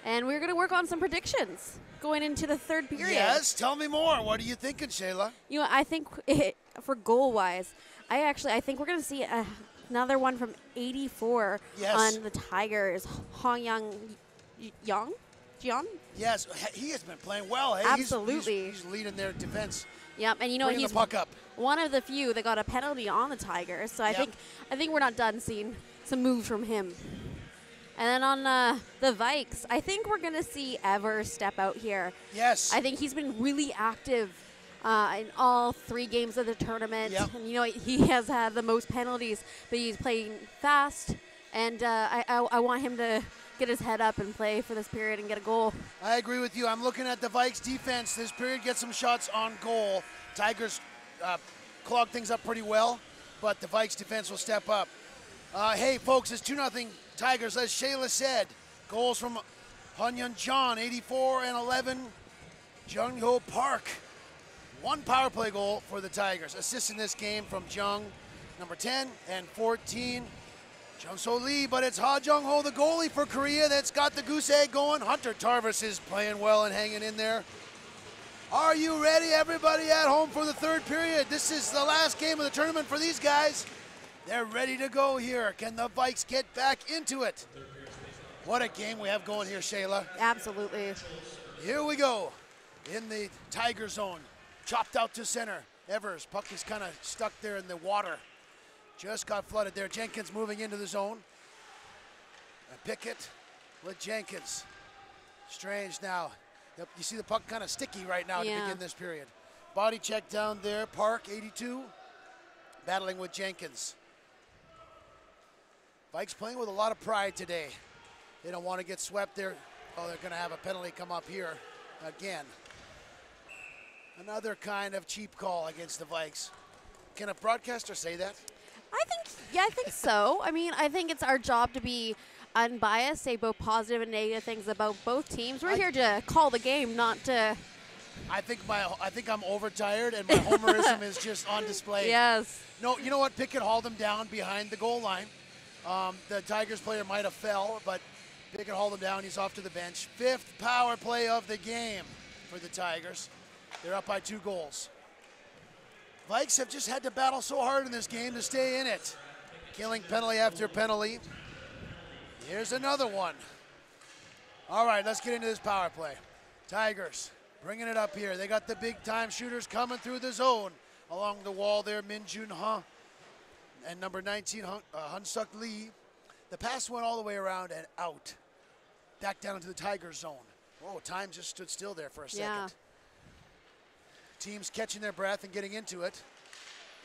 And we're going to work on some predictions going into the third period. Yes, tell me more. What are you thinking, Shayla? You know, I think for goal-wise, I think we're going to see another one from 84 on the Tigers. Jiang? Yes, he has been playing well. Hey, Absolutely. He's leading their defense. Yep, and you know he's the puck up. One of the few that got a penalty on the Tigers. So I think we're not done seeing some moves from him. And then on the Vikes, I think we're going to see Evers step out here. Yes. I think he's been really active in all 3 games of the tournament. Yep. And, you know, he has had the most penalties, but he's playing fast. And I want him to get his head up and play for this period and get a goal. I agree with you. I'm looking at the Vikes defense. This period gets some shots on goal. Tigers clog things up pretty well, but the Vikes defense will step up. Hey, folks, it's 2-0 Tigers, as Shayla said. Goals from Hunyan John, 84 and 11. Jung Ho Park. 1 power play goal for the Tigers. Assists in this game from Jung, number 10, and 14. Jung So Lee, but it's Ha Jung Ho, the goalie for Korea, that's got the goose egg going. Hunter Tarvis is playing well and hanging in there. Are you ready, everybody at home, for the third period? This is the last game of the tournament for these guys. They're ready to go here. Can the Vikes get back into it? What a game we have going here, Shayla. Absolutely. Here we go. In the Tiger zone. Chopped out to center. Evers, puck is kind of stuck there in the water. Just got flooded there. Jenkins moving into the zone. And Pickett with Jenkins. Strange now. You see the puck kind of sticky right now to begin this period. Body check down there. Park, 82. Battling with Jenkins. Vikes playing with a lot of pride today. They don't want to get swept there. Oh, they're going to have a penalty come up here again. Another kind of cheap call against the Vikes. Can a broadcaster say that? I think so. I mean, I think it's our job to be unbiased, say both positive and negative things about both teams. We're here to call the game, not to. I think I'm overtired and my homerism is just on display. Yes. No, you know what? Pickett hauled him down behind the goal line. The Tigers player might have fell, but Pickett hauled him down. He's off to the bench. 5th power play of the game for the Tigers. They're up by 2 goals. Vikes have just had to battle so hard in this game to stay in it. Killing penalty after penalty. Here's another one. All right, let's get into this power play. Tigers bringing it up here. They got the big-time shooters coming through the zone. Along the wall there, Min Jun Ha and number 19, Hun Suk Lee. The pass went all the way around and out. Back down into the Tigers zone. Oh, time just stood still there for a second. Yeah. Teams catching their breath and getting into it.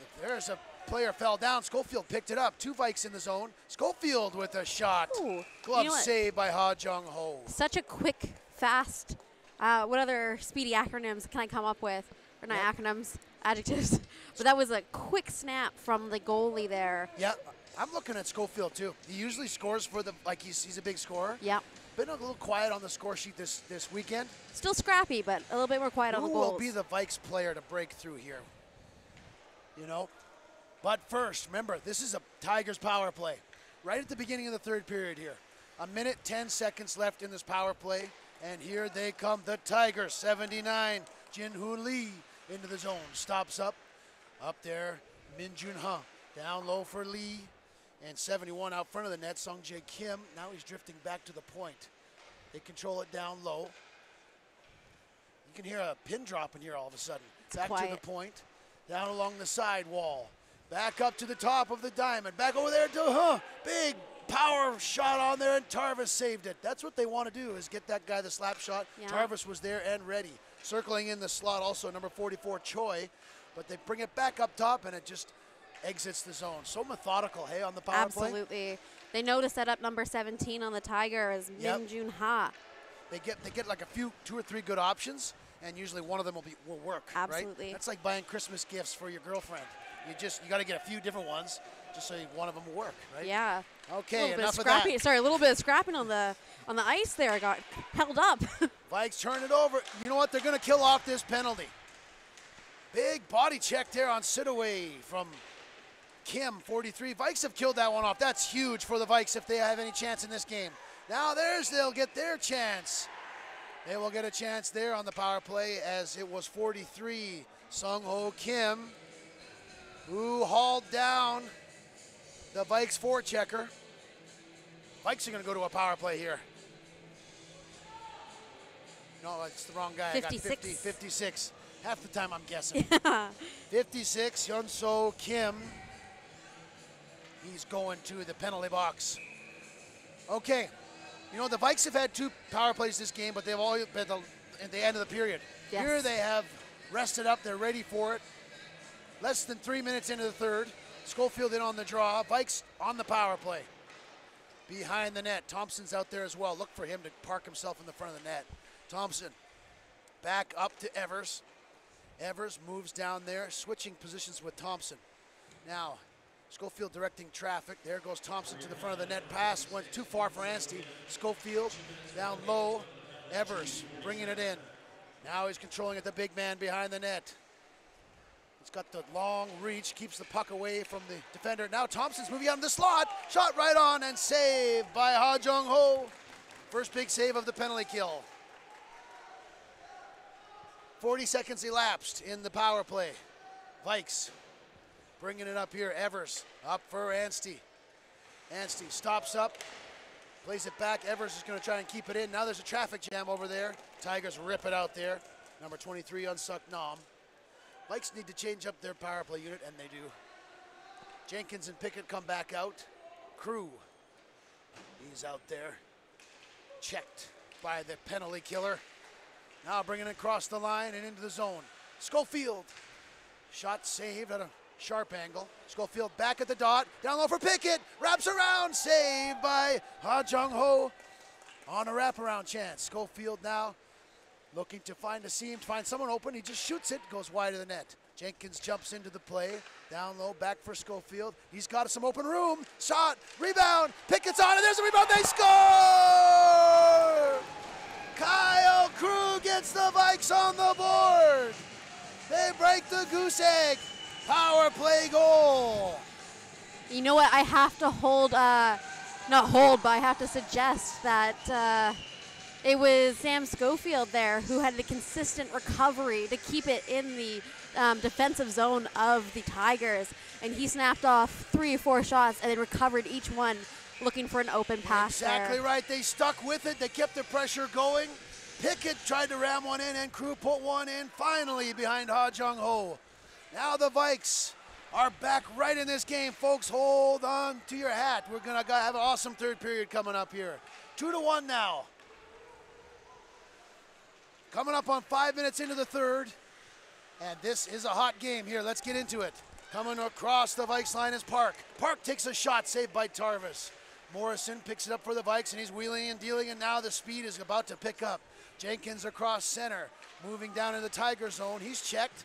If there's a player fell down, Schofield picked it up. 2 Vikes in the zone. Schofield with a shot. Ooh, Glove saved by Ha Jung Ho. Such a quick, fast. What other speedy acronyms can I come up with? Or not acronyms, adjectives. But that was a quick snap from the goalie there. Yeah, I'm looking at Schofield too. He usually scores for the, he's a big scorer. Yeah. Been a little quiet on the score sheet this weekend. Still scrappy, but a little bit more quiet on the Who goals. will be the Vikes player to break through here? You know? But first, remember, this is a Tigers power play. Right at the beginning of the third period here. 1 minute, 10 seconds left in this power play. And here they come, the Tigers. 79, Jin-Hoo Lee into the zone. Stops up. Up there, Min Jun Ha. Down low for Lee. And 71 out front of the net, Sung Jae Kim. Now he's drifting back to the point. They control it down low. You can hear a pin drop in here all of a sudden. It's back quiet. to the point. Down along the side wall. Back up to the top of the diamond. Back over there to big power shot on there, and Tarvis saved it. That's what they want to do, is get that guy the slap shot. Yeah. Tarvis was there and ready. Circling in the slot also, number 44, Choi. But they bring it back up top, and it just exits the zone. So methodical, hey, on the power play. Absolutely. They know to set up number 17 on the Tiger as Yep. Min Jun Ha. They get like two or three good options, and usually one of them will work. Absolutely. Right? That's like buying Christmas gifts for your girlfriend. You got to get a few different ones just so one of them will work, right? Yeah. Okay, a enough of that. Sorry, a little bit of scrapping on the ice there. I got held up. Vikes turn it over. You know what? They're going to kill off this penalty. Big body check there on sit-away from Kim, 43. Vikes have killed that one off. That's huge for the Vikes if they have any chance in this game. Now they'll get their chance. They will get a chance there on the power play as it was 43. Sung-Ho Kim, who hauled down the Vikes forechecker. Vikes are going to go to a power play here. No, it's the wrong guy. 56. I got 56. Half the time I'm guessing. 56, Hyun-So Kim. He's going to the penalty box. Okay. You know, the Vikes have had 2 power plays this game, but they've all been at the end of the period. Yes. Here they have rested up. They're ready for it. Less than 3 minutes into the third. Schofield in on the draw. Vikes on the power play. Behind the net. Thompson's out there as well. Look for him to park himself in the front of the net. Thompson back up to Evers. Evers moves down there, switching positions with Thompson. Now, Schofield directing traffic. There goes Thompson to the front of the net. Pass went too far for Anstey. Schofield down low. Evers bringing it in. Now he's controlling it, the big man behind the net. He's got the long reach, keeps the puck away from the defender. Now Thompson's moving out in the slot. Shot right on and saved by Ha Jung-ho. First big save of the penalty kill. 40 seconds elapsed in the power play. Vikes bringing it up here. Evers up for Anstey. Anstey stops up, plays it back. Evers is going to try and keep it in. Now there's a traffic jam over there. Tigers rip it out there. Number 23, Unsuk Nam. Vikes need to change up their power play unit, and they do. Jenkins and Pickett come back out. Crew, he's out there. Checked by the penalty killer. Now bringing it across the line and into the zone. Schofield, shot saved at a sharp angle. Schofield back at the dot, down low for Pickett, wraps around, saved by Ha Jung-ho on a wraparound chance. Schofield now looking to find a seam, to find someone open. He just shoots it, goes wide of the net. Jenkins jumps into the play, down low, back for Schofield. He's got some open room, shot, rebound, Pickett's on it, there's a rebound, they score! Kyle Crew gets the Vikes on the board. They break the goose egg. Power play goal. You know what? I have to I have to suggest that it was Sam Schofield there who had the consistent recovery to keep it in the defensive zone of the Tigers. And he snapped off 3 or 4 shots and then recovered each one, looking for an open pass. Exactly there. right. They stuck with it. They kept the pressure going. Pickett tried to ram one in, and Crew put one in finally behind Ha Jung-ho. Now the Vikes are back right in this game, folks. Hold on to your hat. We're going to have an awesome third period coming up here. 2-1 now. Coming up on 5 minutes into the third. And this is a hot game here. Let's get into it. Coming across the Vikes line is Park. Park takes a shot, saved by Tarvis. Morrison picks it up for the Vikes, and he's wheeling and dealing, and now the speed is about to pick up. Jenkins across center, moving down in the Tiger zone. He's checked.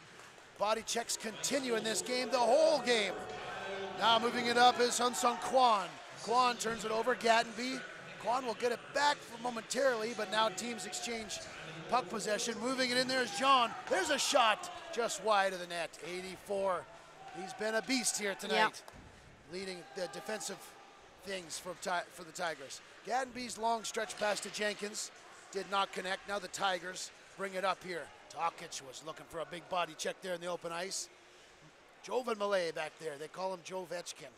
Body checks continue in this game, the whole game. Now moving it up is Hyun-Sung Kwon. Kwon turns it over, Gattenby. Kwon will get it back for momentarily, but now teams exchange puck possession. Moving it in there is John. There's a shot just wide of the net, 84. He's been a beast here tonight, yep. Leading the defensive things for the Tigers. Gattenby's long stretch pass to Jenkins did not connect. Now the Tigers bring it up here. Tokic was looking for a big body check there in the open ice. Jovan Malay back there. They call him Jovechkin.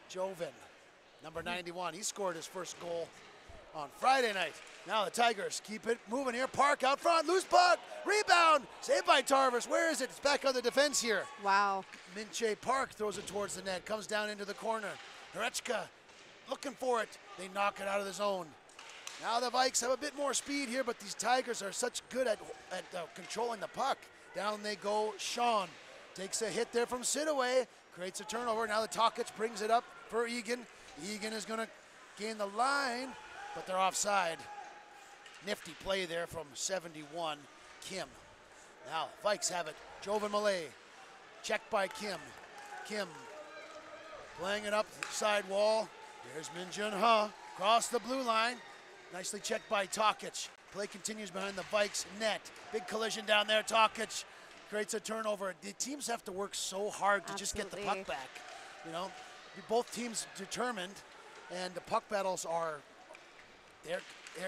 Jovan, number 91. He scored his first goal on Friday night. Now the Tigers keep it moving here. Park out front, loose puck, rebound, saved by Tarvis. Where is it? It's back on the defense here. Wow. Minche Park throws it towards the net, comes down into the corner. Hrechka looking for it. They knock it out of the zone. Now the Vikes have a bit more speed here, but these Tigers are such good at controlling the puck. Down they go. Sean takes a hit there from Sidaway. creates a turnover. Now the Tokic brings it up for Egan. Egan is going to gain the line, but they're offside. Nifty play there from 71, Kim. Now Vikes have it. Jovan Malay, checked by Kim. Kim playing it up side wall. There's Min Jun Ha across the blue line. Nicely checked by Tokic. Play continues behind the Vikes net. Big collision down there. Tokic creates a turnover. The teams have to work so hard to just get the puck back. You know, both teams determined, and the puck battles are they're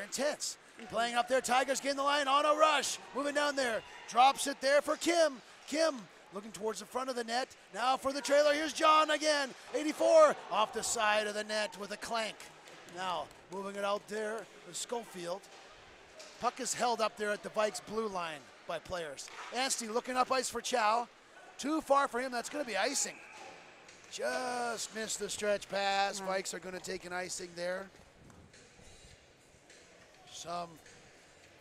intense. Playing up there, Tigers gain the line on a rush. Moving down there, drops it there for Kim. Kim looking towards the front of the net. Now for the trailer, here's John again. 84 off the side of the net with a clank. Now moving it out there with Schofield. Puck is held up there at the Vikes blue line by players. Anstey looking up ice for Chow. Too far for him, that's gonna be icing. Just missed the stretch pass. Vikes are gonna take an icing there. Some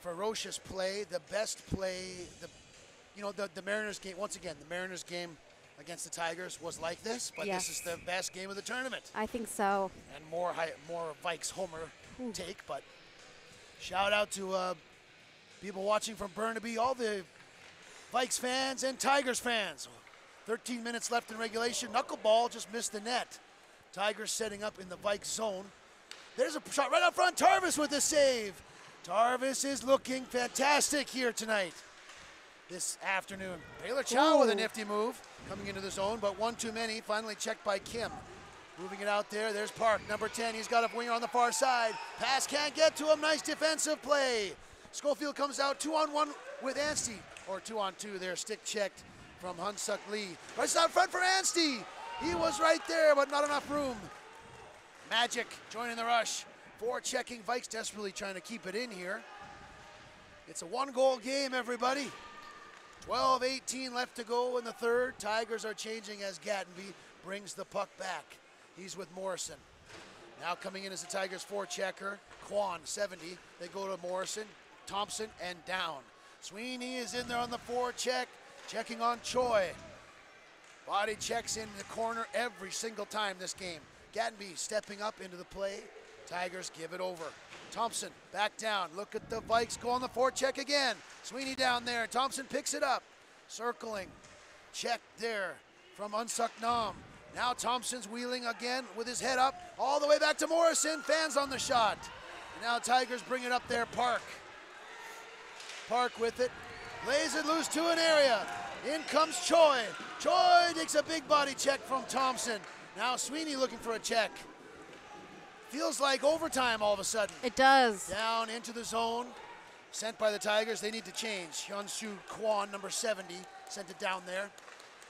ferocious play, the best play, the Mariners game, once again, the Mariners game against the Tigers was like this, but this is the best game of the tournament. I think so. And more Vikes homer take, but shout out to people watching from Burnaby, all the Vikes fans and Tigers fans. 13 minutes left in regulation. Knuckleball just missed the net. Tigers setting up in the Vikes zone. There's a shot right up front. Tarvis with the save. Tarvis is looking fantastic here tonight, this afternoon. Taylor Chow with a nifty move coming into the zone, but one too many. Finally checked by Kim. Moving it out there. There's Park, number 10. He's got a winger on the far side. Pass can't get to him. Nice defensive play. Schofield comes out 2-on-1 with Anstey, or 2-on-2 there. Stick checked from Hunsuk Lee. Right out front for Anstey. He was right there, but not enough room. Magic joining the rush. Forechecking. Vikes desperately trying to keep it in here. It's a one-goal game, everybody. 12-18 left to go in the third. Tigers are changing as Gattenby brings the puck back. He's with Morrison. Now coming in as the Tigers forechecker. Kwan, 70. They go to Morrison, Thompson, and down. Sweeney is in there on the forecheck, checking on Choi. Body checks in the corner every single time this game. Gattenby stepping up into the play. Tigers give it over. Thompson back down. Look at the Vikes go on the forecheck again. Sweeney down there. Thompson picks it up. Circling. Check there from Unsuk Nam. Now Thompson's wheeling again with his head up. All the way back to Morrison. Fans on the shot. And now Tigers bring it up there. Park. Park with it. Lays it loose to an area. In comes Choi. Choi takes a big body check from Thompson. Now Sweeney looking for a check. Feels like overtime all of a sudden. It does. Down into the zone. Sent by the Tigers. They need to change. Hyunsoo Kwon, number 70, sent it down there.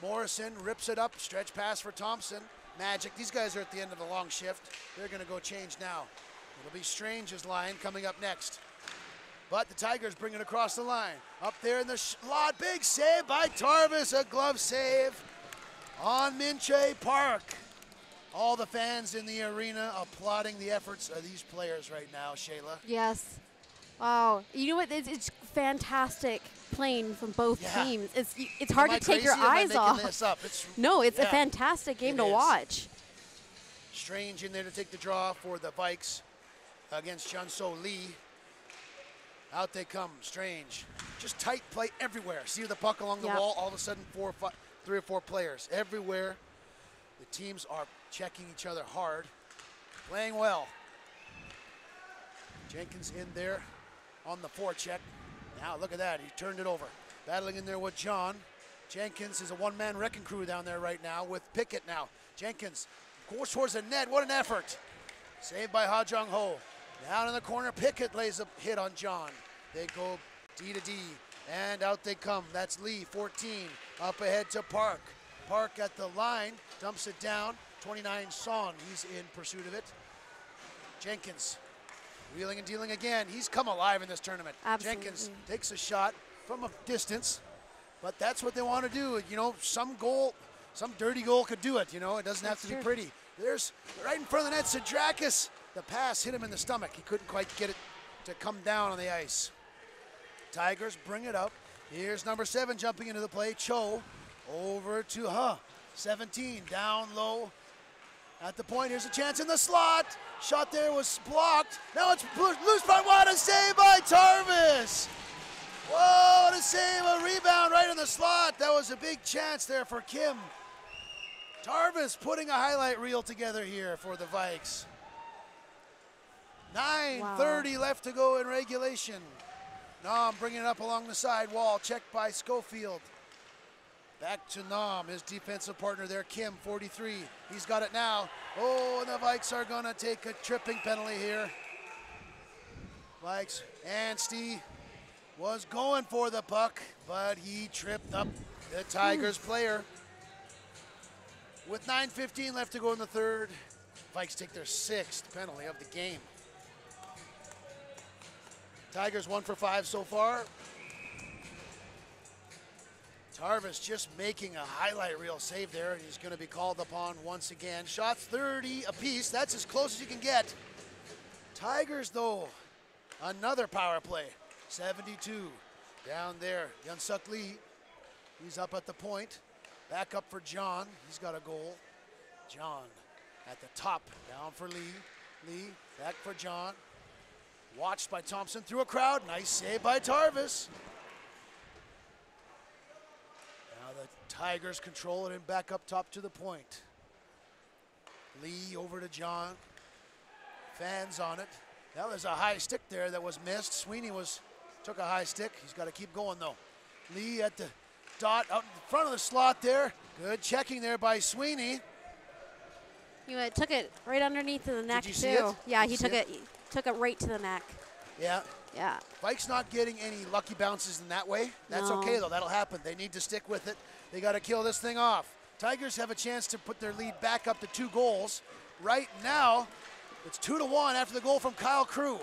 Morrison rips it up. Stretch pass for Thompson. Magic. These guys are at the end of the long shift. They're going to go change now. It'll be Strange's line coming up next. But the Tigers bring it across the line. Up there in the slot. Big save by Tarvis. A glove save on Minche Park. All the fans in the arena applauding the efforts of these players right now, Shayla. Yes. Wow. You know what? It's fantastic playing from both teams. It's hard to take your eyes off. No, it's a fantastic game to watch. Strange in there to take the draw for the Vikes against Hyunsoo Lee. Out they come. Strange. Just tight play everywhere. See the puck along the wall. All of a sudden, 3 or 4 players everywhere. The teams are checking each other hard, playing well. Jenkins in there on the forecheck. Now look at that, he turned it over. Battling in there with John. Jenkins is a one-man wrecking crew down there right now with Pickett now. Jenkins goes towards the net, what an effort. Saved by Ha Jung Ho. Down in the corner, Pickett lays a hit on John. They go D to D, and out they come. That's Lee, 14, up ahead to Park. Park at the line, dumps it down. 29, Son, he's in pursuit of it. Jenkins, wheeling and dealing again. He's come alive in this tournament. Absolutely. Jenkins takes a shot from a distance, but that's what they want to do. You know, some dirty goal could do it, you know. It doesn't have to be pretty. There's, right in front of the net, Sidrakis. The pass hit him in the stomach. He couldn't quite get it to come down on the ice. Tigers bring it up. Here's number 7 jumping into the play, Cho. Over to Ha. 17 down low at the point. Here's a chance in the slot. Shot there was blocked. Now it's loose by one. A save by Tarvis. Whoa, what a save. A rebound right in the slot. That was a big chance there for Kim. Tarvis putting a highlight reel together here for the Vikes. 9:30 left to go in regulation. Nam bringing it up along the side wall. Checked by Schofield. Back to Nam, his defensive partner there, Kim, 43. He's got it now. Oh, and the Vikes are going to take a tripping penalty here. Vikes, Anstey was going for the puck, but he tripped up the Tigers player. With 9:15 left to go in the third, Vikes take their 6th penalty of the game. Tigers 1 for 5 so far. Tarvis just making a highlight reel save there. He's going to be called upon once again. Shots 30 apiece. That's as close as you can get. Tigers, though, another power play. 72 down there. Yunsuk Lee, he's up at the point. Back up for John. He's got a goal. John at the top. Down for Lee. Lee back for John. Watched by Thompson through a crowd. Nice save by Tarvis. Now the Tigers control it and back up top to the point. Lee over to John. Fans on it. That was a high stick there that was missed. Sweeney took a high stick. He's got to keep going though. Lee at the dot out in front of the slot there. Good checking there by Sweeney. You took it right underneath the neck Did you too. see it? Yeah, Did he you took see it. Took it right to the neck. Yeah. Yeah. Vikes not getting any lucky bounces in that way. That's No. okay though. That'll happen. They need to stick with it. They got to kill this thing off. Tigers have a chance to put their lead back up to 2 goals. Right now, it's 2-1 after the goal from Kyle Crew.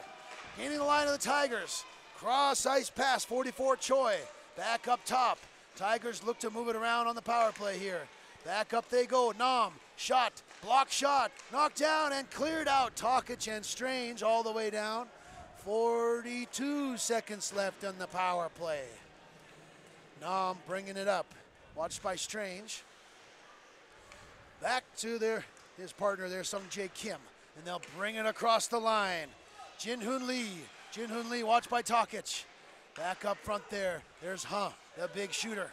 Gaining the line of the Tigers. Cross ice pass, 44 Choi. Back up top. Tigers look to move it around on the power play here. Back up they go. Nam, shot, block shot, knocked down and cleared out. Tokic and Strange all the way down. 42 seconds left on the power play. Nam bringing it up. Watched by Strange. Back to his partner there, Sung Jae Kim. And they'll bring it across the line. Jin-Hoon Lee. Jin-Hoon Lee watched by Tokic. Back up front there. There's the big shooter.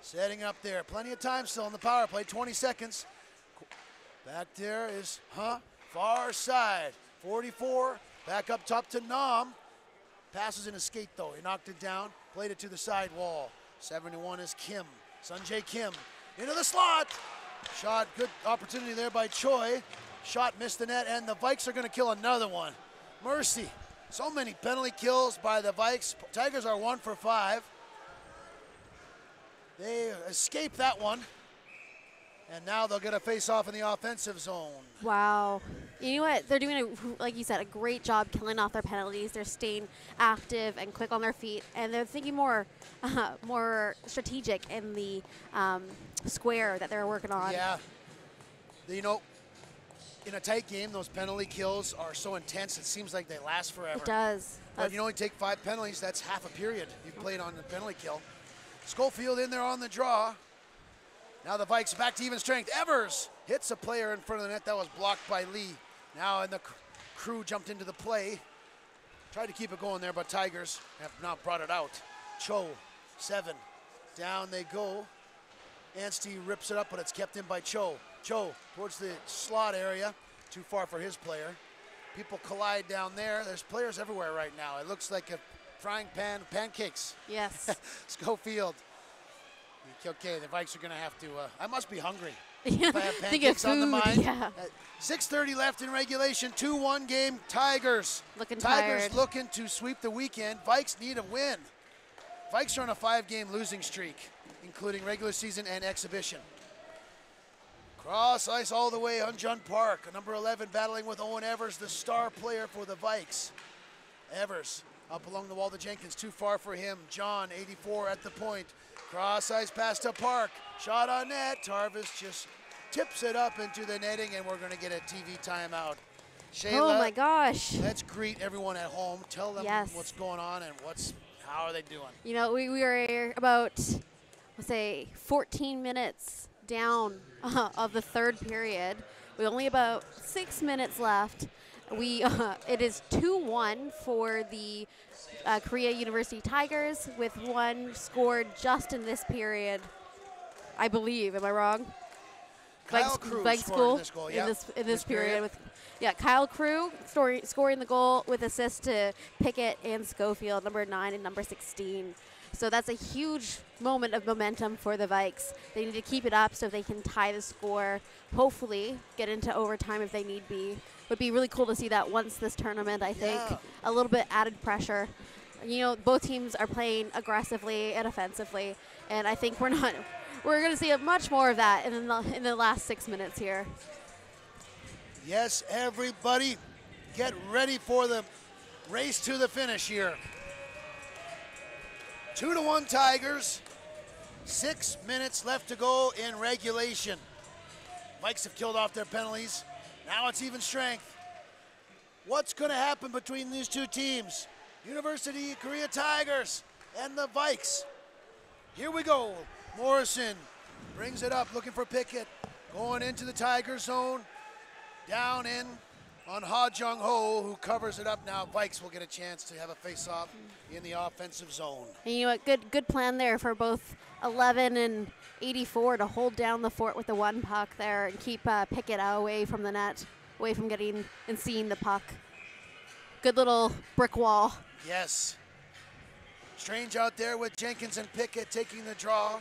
Setting up there. Plenty of time still on the power play. 20 seconds. Back there is far side. 44. Back up top to Nam. Passes in a skate though. He knocked it down. Played it to the side wall. 71 is Kim. Sunjae Kim. Into the slot. Shot. Good opportunity there by Choi. Shot missed the net, and the Vikes are going to kill another one. Mercy. So many penalty kills by the Vikes. Tigers are 1 for 5. They escaped that one. And now they'll get a face-off in the offensive zone. Wow. You know what? They're doing, like you said, a great job killing off their penalties. They're staying active and quick on their feet, and they're thinking more strategic in the square that they're working on. Yeah. You know, in a tight game, those penalty kills are so intense, it seems like they last forever. It does. But you only take 5 penalties, that's half a period you've played on the penalty kill. Schofield in there on the draw. Now the Vikes back to even strength. Evers hits a player in front of the net. That was blocked by Lee. Now and the Crew jumped into the play. Tried to keep it going there, but Tigers have not brought it out. Cho, 7. Down they go. Anstey rips it up, but it's kept in by Cho. Cho towards the slot area. Too far for his player. People collide down there. There's players everywhere right now. It looks like a frying pan of pancakes. Yes. Schofield. Okay, the Vikes are going to have to, I must be hungry. Yeah, If I have think of pancakes on the food, mind. yeah. 6:30 left in regulation, 2-1 game, Tigers. Looking Tigers tired. looking to sweep the weekend. Vikes need a win. Vikes are on a 5-game losing streak, including regular season and exhibition. Cross ice all the way, Hunjun Park. Number 11 battling with Owen Evers, the star player for the Vikes. Evers up along the wall to Jenkins, too far for him. John, 84 at the point. Cross ice pass to Park. Shot on net. Tarvis just tips it up into the netting, and we're going to get a TV timeout. Shayla, Oh my gosh. let's greet everyone at home. Tell them Yes. what's going on and how are they doing. You know, we were about, let's say, 14 minutes down of the third period, with only about 6 minutes left. It is 2-1 for the Korea University Tigers, with one scored just in this period, I believe. Am I wrong? Kyle Crew Vikes scored in this goal, yeah. in this period. With Kyle Crew scoring the goal with assists to Pickett and Schofield, number 9 and number 16. So that's a huge moment of momentum for the Vikes. They need to keep it up so they can tie the score, hopefully get into overtime if they need be. Would be really cool to see that once this tournament, I think. Yeah. A little bit added pressure. You know, both teams are playing aggressively and offensively, and I think we're going to see much more of that in the last 6 minutes here. Yes, everybody, get ready for the race to the finish here. 2-1 Tigers. 6 minutes left to go in regulation. Vikes have killed off their penalties. Now it's even strength. What's going to happen between these two teams? University Korea Tigers and the Vikes. Here we go. Morrison brings it up, looking for Pickett. Going into the Tiger zone. Down in on Ha Jung-ho, who covers it up now. Vikes will get a chance to have a face-off in the offensive zone. And you know what? Good plan there for both 11 and 84 to hold down the fort with the one puck there and keep Pickett away from the net, away from getting and seeing the puck. Good little brick wall. Yes. Strange out there with Jenkins and Pickett taking the draw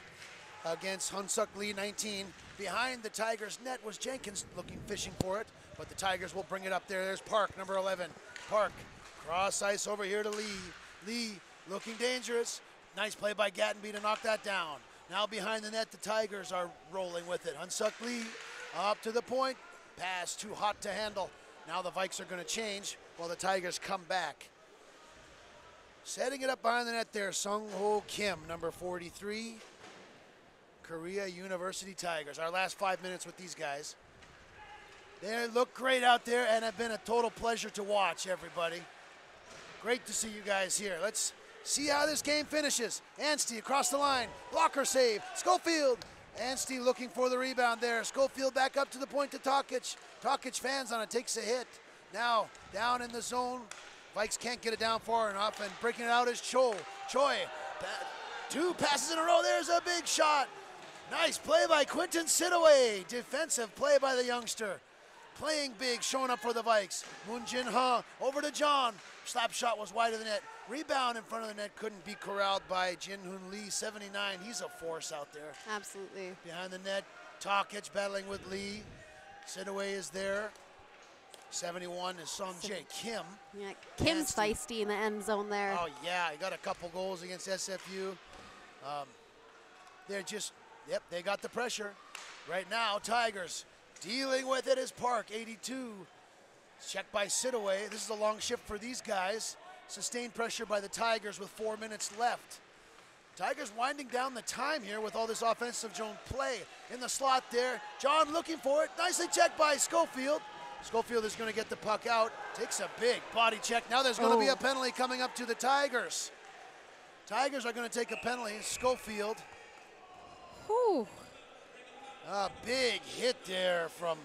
against Hunsuk Lee, 19. Behind the Tigers' net was Jenkins fishing for it, but the Tigers will bring it up there. There's Park, number 11. Park, cross ice over here to Lee. Lee looking dangerous. Nice play by Gattenby to knock that down. Now behind the net, the Tigers are rolling with it. Hunsuk Lee up to the point. Pass too hot to handle. Now the Vikes are going to change while the Tigers come back. Setting it up behind the net there, Sung-ho Kim, number 43. Korea University Tigers. Our last 5 minutes with these guys. They look great out there and have been a total pleasure to watch, everybody. Great to see you guys here. Let's see how this game finishes. Anstey across the line. Blocker save. Schofield. Anstey looking for the rebound there. Schofield back up to the point to Tokic. Tokic fans on it, takes a hit. Now down in the zone. Vikes can't get it down far enough, and breaking it out is Choi. 2 passes in a row. There's a big shot. Nice play by Quinton Sidaway. Defensive play by the youngster. Playing big, showing up for the Vikes. Moon Jin Ha over to John. Slap shot was wide of the net. Rebound in front of the net couldn't be corralled by Jin Hoon Lee, 79. He's a force out there. Absolutely. Behind the net, Tokic battling with Lee. Sidaway is there. 71 is Sung Jae Kim. Yeah, Kim's feisty in the end zone there. Oh, yeah, he got a couple goals against SFU. They're just, yep, they got the pressure. Right now, Tigers dealing with it is Park, 82. Checked by Sidaway. This is a long shift for these guys. Sustained pressure by the Tigers with 4 minutes left. Tigers winding down the time here with all this offensive zone play. In the slot there, John looking for it. Nicely checked by Schofield. Schofield is going to get the puck out. Takes a big body check. Now there's going to be a penalty coming up to the Tigers. Tigers are going to take a penalty. Schofield. Whew. A big hit there from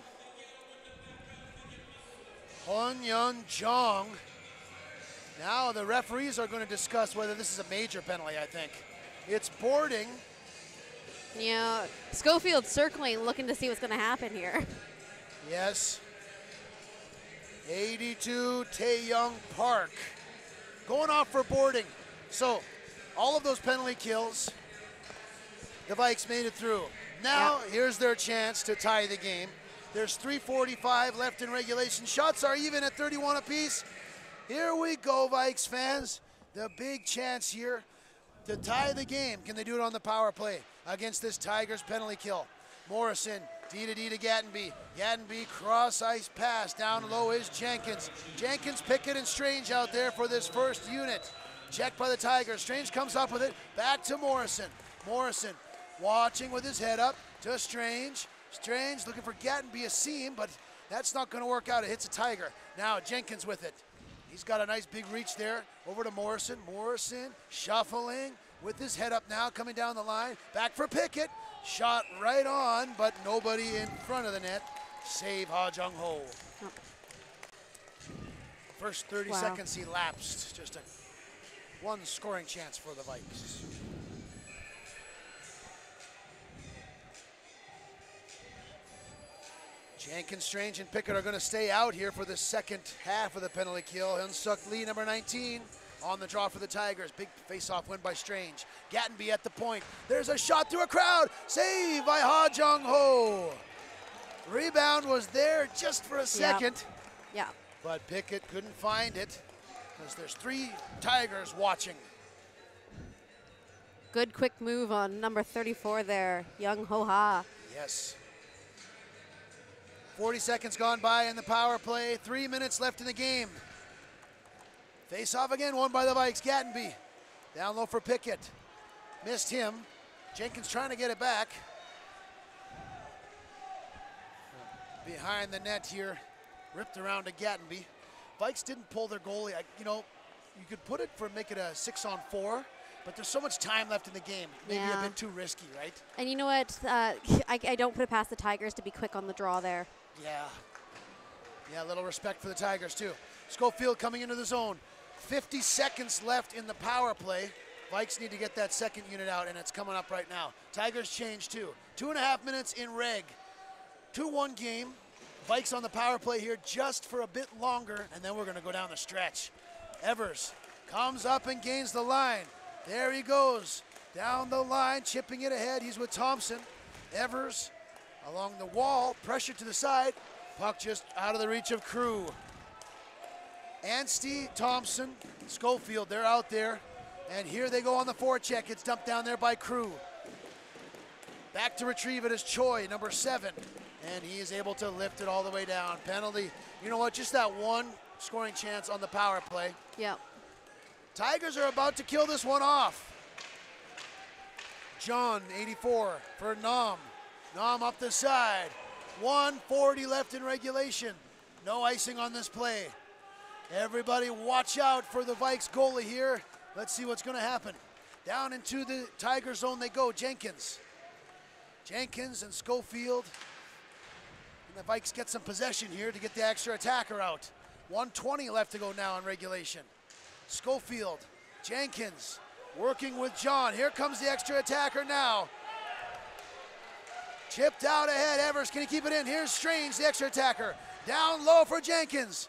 Hon-Yun Jong. Now the referees are going to discuss whether this is a major penalty, I think. It's boarding. Yeah, Schofield's circling, looking to see what's going to happen here. Yes. 82, Taeyong Park. Going off for boarding. So, all of those penalty kills, the Vikes made it through. Now, here's their chance to tie the game. There's 3:45 left in regulation. Shots are even at 31 apiece. Here we go, Vikes fans. The big chance here to tie the game. Can they do it on the power play against this Tigers penalty kill? Morrison, D to Gattenby. Gattenby cross ice pass. Down low is Jenkins. Jenkins, Pickett, and Strange out there for this first unit. Checked by the Tigers. Strange comes up with it. Back to Morrison. Morrison watching with his head up to Strange. Strange looking for Gattenby a seam, but that's not going to work out. It hits a Tiger. Now Jenkins with it. He's got a nice big reach there. Over to Morrison. Morrison shuffling with his head up now, coming down the line. Back for Pickett. Shot right on, but nobody in front of the net. Save Ha Jung Ho. Oh. First 30 Wow. seconds elapsed. Just a one scoring chance for the Vikes. Jenkins, Strange, and Pickett are going to stay out here for the second half of the penalty kill. Hyunsuk Lee, number 19, on the draw for the Tigers. Big face-off win by Strange. Gattenby at the point. There's a shot through a crowd. Save by Ha Jung Ho. Rebound was there just for a second. Yeah. But Pickett couldn't find it because there's 3 Tigers watching. Good quick move on number 34 there, Young Ho Ha. Yes. 40 seconds gone by in the power play. 3 minutes left in the game. Face off again, won by the Vikes. Gattenby down low for Pickett. Missed him. Jenkins trying to get it back. Behind the net here. Ripped around to Gattenby. Vikes didn't pull their goalie. You know, you could put it for make it a 6-on-4, but there's so much time left in the game. Maybe a bit too risky, right? And you know what? I don't put it past the Tigers to be quick on the draw there. Yeah. Yeah, a little respect for the Tigers, too. Schofield coming into the zone. 50 seconds left in the power play. Vikes need to get that second unit out, and it's coming up right now. Tigers change, too. 2.5 minutes in reg. 2-1 game. Vikes on the power play here just for a bit longer, and then we're going to go down the stretch. Evers comes up and gains the line. There he goes. Down the line, chipping it ahead. He's with Thompson. Evers along the wall, pressure to the side. Puck just out of the reach of Crew. Anstey, Thompson, Schofield, they're out there. And here they go on the forecheck. It's dumped down there by Crew. Back to retrieve it is Choi, number 7. And he is able to lift it all the way down. Penalty. You know what? Just that one scoring chance on the power play. Yeah. Tigers are about to kill this one off. John, 84, for Nam. Nam up the side. 1:40 left in regulation. No icing on this play. Everybody watch out for the Vikes goalie here. Let's see what's going to happen. Down into the Tiger zone they go. Jenkins. Jenkins and Schofield. And the Vikes get some possession here to get the extra attacker out. 1:20 left to go now in regulation. Schofield, Jenkins, working with John. Here comes the extra attacker now. Chipped out ahead, Evers, can he keep it in? Here's Strange, the extra attacker. Down low for Jenkins.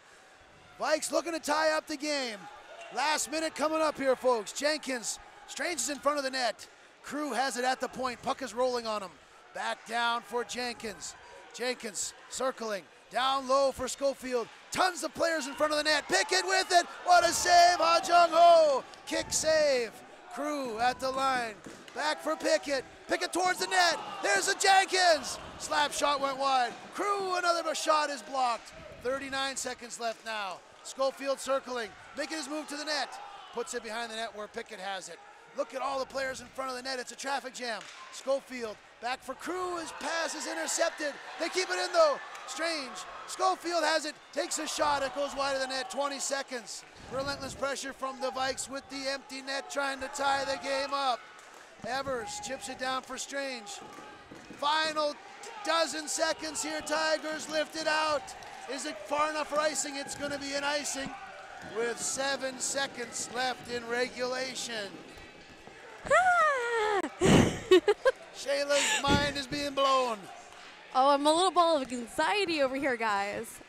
Vikes looking to tie up the game. Last minute coming up here, folks. Jenkins, Strange is in front of the net. Crew has it at the point, puck is rolling on him. Back down for Jenkins. Jenkins circling, down low for Schofield. Tons of players in front of the net. Pickett with it. What a save, Ha Jung Ho. Kick save. Crew at the line. Back for Pickett. Pickett towards the net. There's a Jenkins. Slap shot went wide. Crew, another shot is blocked. 39 seconds left now. Schofield circling, making his move to the net. Puts it behind the net where Pickett has it. Look at all the players in front of the net. It's a traffic jam. Schofield back for Crew. His pass is intercepted. They keep it in though. Strange. Schofield has it. Takes a shot. It goes wide of the net. 20 seconds. Relentless pressure from the Vikes with the empty net trying to tie the game up. Evers chips it down for Strange. Final dozen seconds here. Tigers lift it out. Is it far enough for icing? It's going to be an icing with 7 seconds left in regulation. Shayla's mind is being blown. Oh, I'm a little ball of anxiety over here, guys.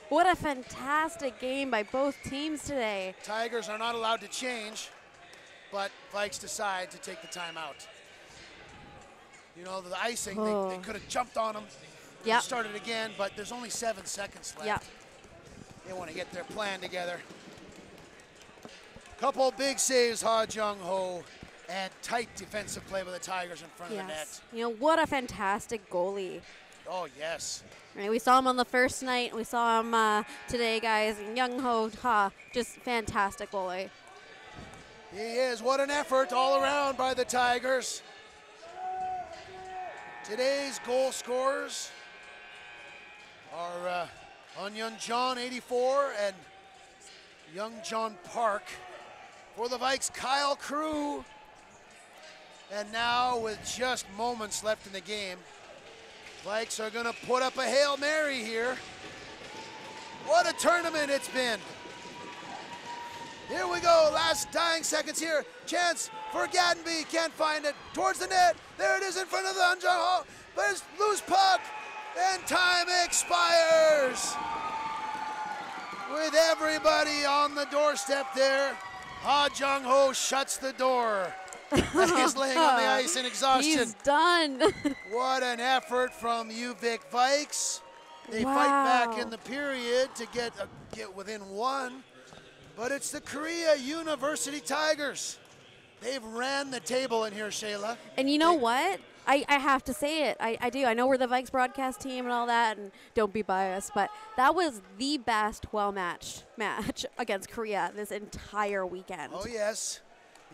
What a fantastic game by both teams today. Tigers are not allowed to change, but Vikes decide to take the timeout. You know, the icing, they could have jumped on them. Yep. Started again, but there's only 7 seconds left. Yep. They want to get their plan together. Couple big saves, Ha Jung Ho, and tight defensive play by the Tigers in front of the net. You know, what a fantastic goalie. Oh, yes. Right, we saw him on the first night. We saw him today, guys. Young Ho Ha, just fantastic goalie. He is. What an effort all around by the Tigers. Today's goal scorers are Onion John, 84, and Young John Park. For the Vikes, Kyle Crew And now with just moments left in the game, Vikes are gonna put up a Hail Mary here. What a tournament it's been. Here we go, last dying seconds here. Chance for Gatenby, can't find it. Towards the net, there it is in front of the Hanjung Ho. But it's loose puck, and time expires. With everybody on the doorstep there, Ha Jung Ho shuts the door. He's laying on the ice in exhaustion. He's done. What an effort from UVic Vikes. They Wow. fight back in the period to get within one. But it's the Korea University Tigers. They've ran the table in here, Shayla. And you know what? I have to say it. I do. I know we're the Vikes broadcast team and all that, and don't be biased, but that was the best well-matched match against Korea this entire weekend. Oh, yes.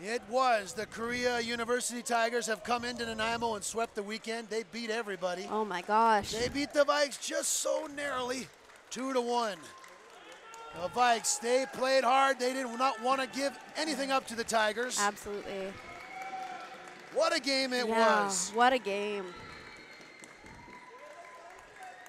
It was. The Korea University Tigers have come into Nanaimo and swept the weekend. They beat everybody. Oh, my gosh. They beat the Vikes just so narrowly, 2-1. The Vikes, they played hard. They did not want to give anything up to the Tigers. Absolutely. What a game it Yeah, was. what a game.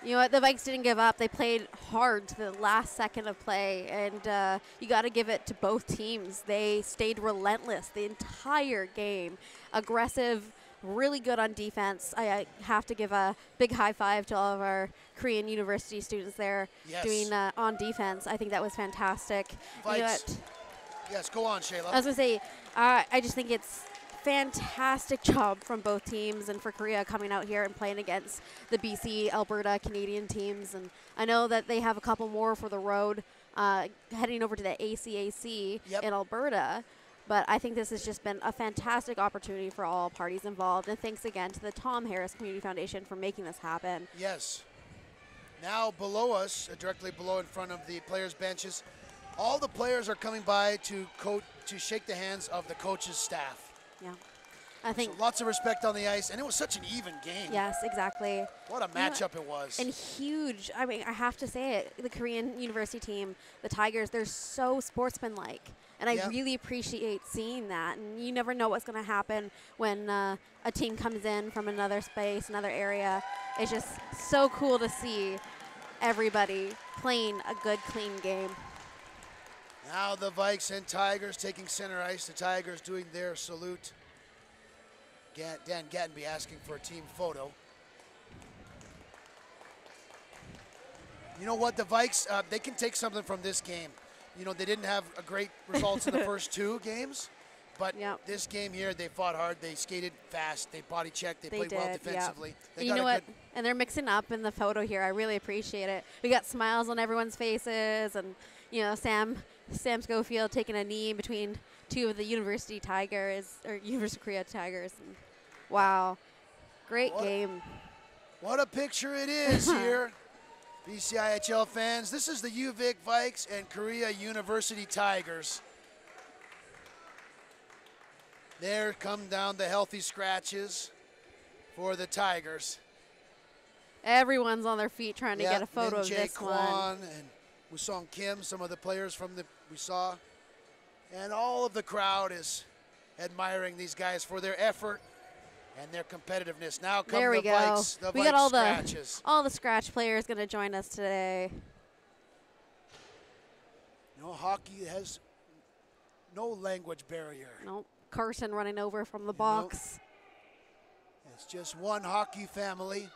You know what? The Vikes didn't give up. They played hard to the last second of play, and you got to give it to both teams. They stayed relentless the entire game. Aggressive, really good on defense. I have to give a big high five to all of our Korean University students there doing on defense. I think that was fantastic. You know what? Yes, go on, Shayla. I was going to say, I just think it's fantastic job from both teams and for Korea coming out here and playing against the BC, Alberta, Canadian teams. And I know that they have a couple more for the road heading over to the ACAC in Alberta. But I think this has just been a fantastic opportunity for all parties involved. And thanks again to the Tom Harris Community Foundation for making this happen. Yes. Now below us, directly below in front of the players' benches, all the players are coming by to shake the hands of the coach's staff. Yeah. I think so lots of respect on the ice, and it was such an even game. Yes, exactly. What a matchup it was. And huge. I mean, I have to say it. The Korean University team, the Tigers, they're so sportsmanlike. And I really appreciate seeing that. And you never know what's going to happen when a team comes in from another space, another area. It's just so cool to see everybody playing a good, clean game. Now the Vikes and Tigers taking center ice. The Tigers doing their salute. Dan Gatenby asking for a team photo. You know what, the Vikes, they can take something from this game. You know, they didn't have a great results in the first two games, but this game here, they fought hard. They skated fast. They body checked. They played well defensively. They you know what? And they're mixing up in the photo here. I really appreciate it. We got smiles on everyone's faces, and you know, Sam Schofield taking a knee between two of the University Tigers, or University of Korea Tigers. And wow, great game. What a picture it is here. BCIHL fans, this is the UVic Vikes and Korea University Tigers. There come down the healthy scratches for the Tigers. Everyone's on their feet trying to get a photo of this Kwan one. And Woo-Sung Kim, some of the players from we saw. And all of the crowd is admiring these guys for their effort and their competitiveness. Now come there we the go. Vikes, the we Vikes got all scratches. all the scratch players going to join us today. You know, hockey has no language barrier. Nope. Carson running over from the box. It's just one hockey family.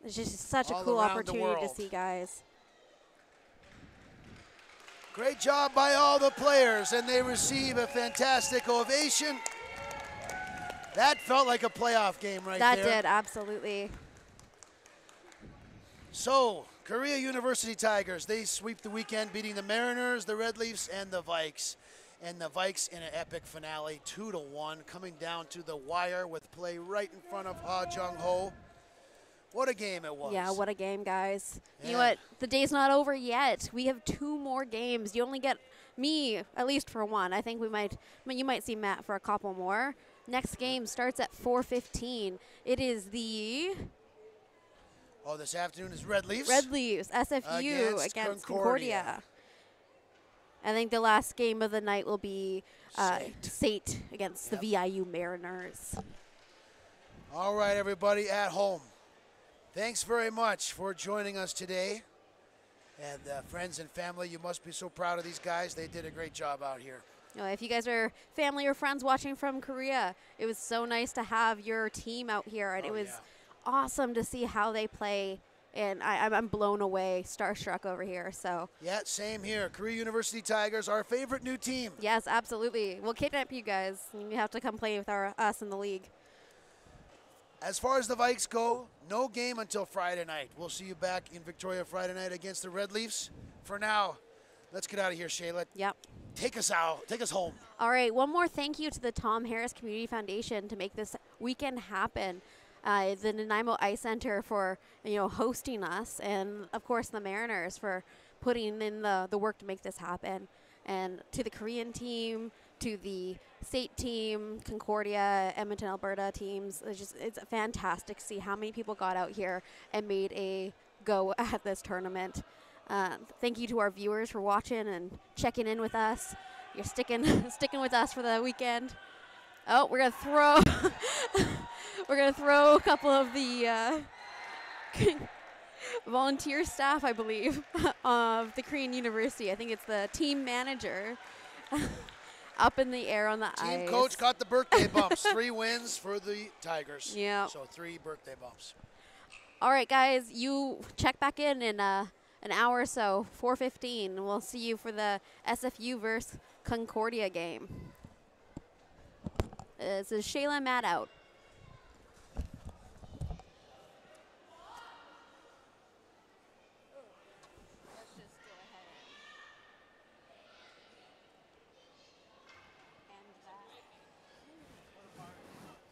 It's just such a all cool around the opportunity to world. see, guys. Great job by all the players, and they receive a fantastic ovation. That felt like a playoff game there. That did, absolutely. So, Korea University Tigers, they sweep the weekend, beating the Mariners, the Red Leafs, and the Vikes. And the Vikes in an epic finale, 2-1, coming down to the wire with play right in front of Ha Jung Ho. What a game it was. Yeah, what a game, guys. Yeah. You know what? The day's not over yet. We have 2 more games. You only get me, at least for one. I think you might see Matt for a couple more. Next game starts at 4:15. It is the... Oh, this afternoon is Red Leafs? Red Leafs, SFU against Concordia. I think the last game of the night will be Sate. Sate against the VIU Mariners. All right, everybody at home. Thanks very much for joining us today. And friends and family, you must be so proud of these guys. They did a great job out here. If you guys are family or friends watching from Korea, it was so nice to have your team out here, and it was awesome to see how they play. And I'm blown away, starstruck over here. So yeah, same here. Korea University Tigers, our favorite new team. yes, absolutely. We'll kidnap you guys. You have to come play with us in the league. As far as the Vikes go, no game until Friday night. We'll see you back in Victoria Friday night against the Red Leafs. For now, let's get out of here, Shayla. Yep. Take us out. Take us home. All right. One more thank you to the Tom Harris Community Foundation to make this weekend happen. The Nanaimo Ice Center for hosting us, and of course the Mariners for putting in the work to make this happen. And to the Korean team, to the state team, Concordia, Edmonton, Alberta teams, it's fantastic to see how many people got out here and made a go at this tournament. Thank you to our viewers for watching and checking in with us. You're sticking with us for the weekend. Oh, we're gonna throw a couple of the volunteer staff, I believe, of the Korean University. I think it's the team manager up in the air on the ice. Team coach got the birthday bumps. 3 wins for the Tigers. Yeah. So 3 birthday bumps. All right, guys, you check back in an hour or so, 4:15. We'll see you for the SFU versus Concordia game. This is Shayla Matt out.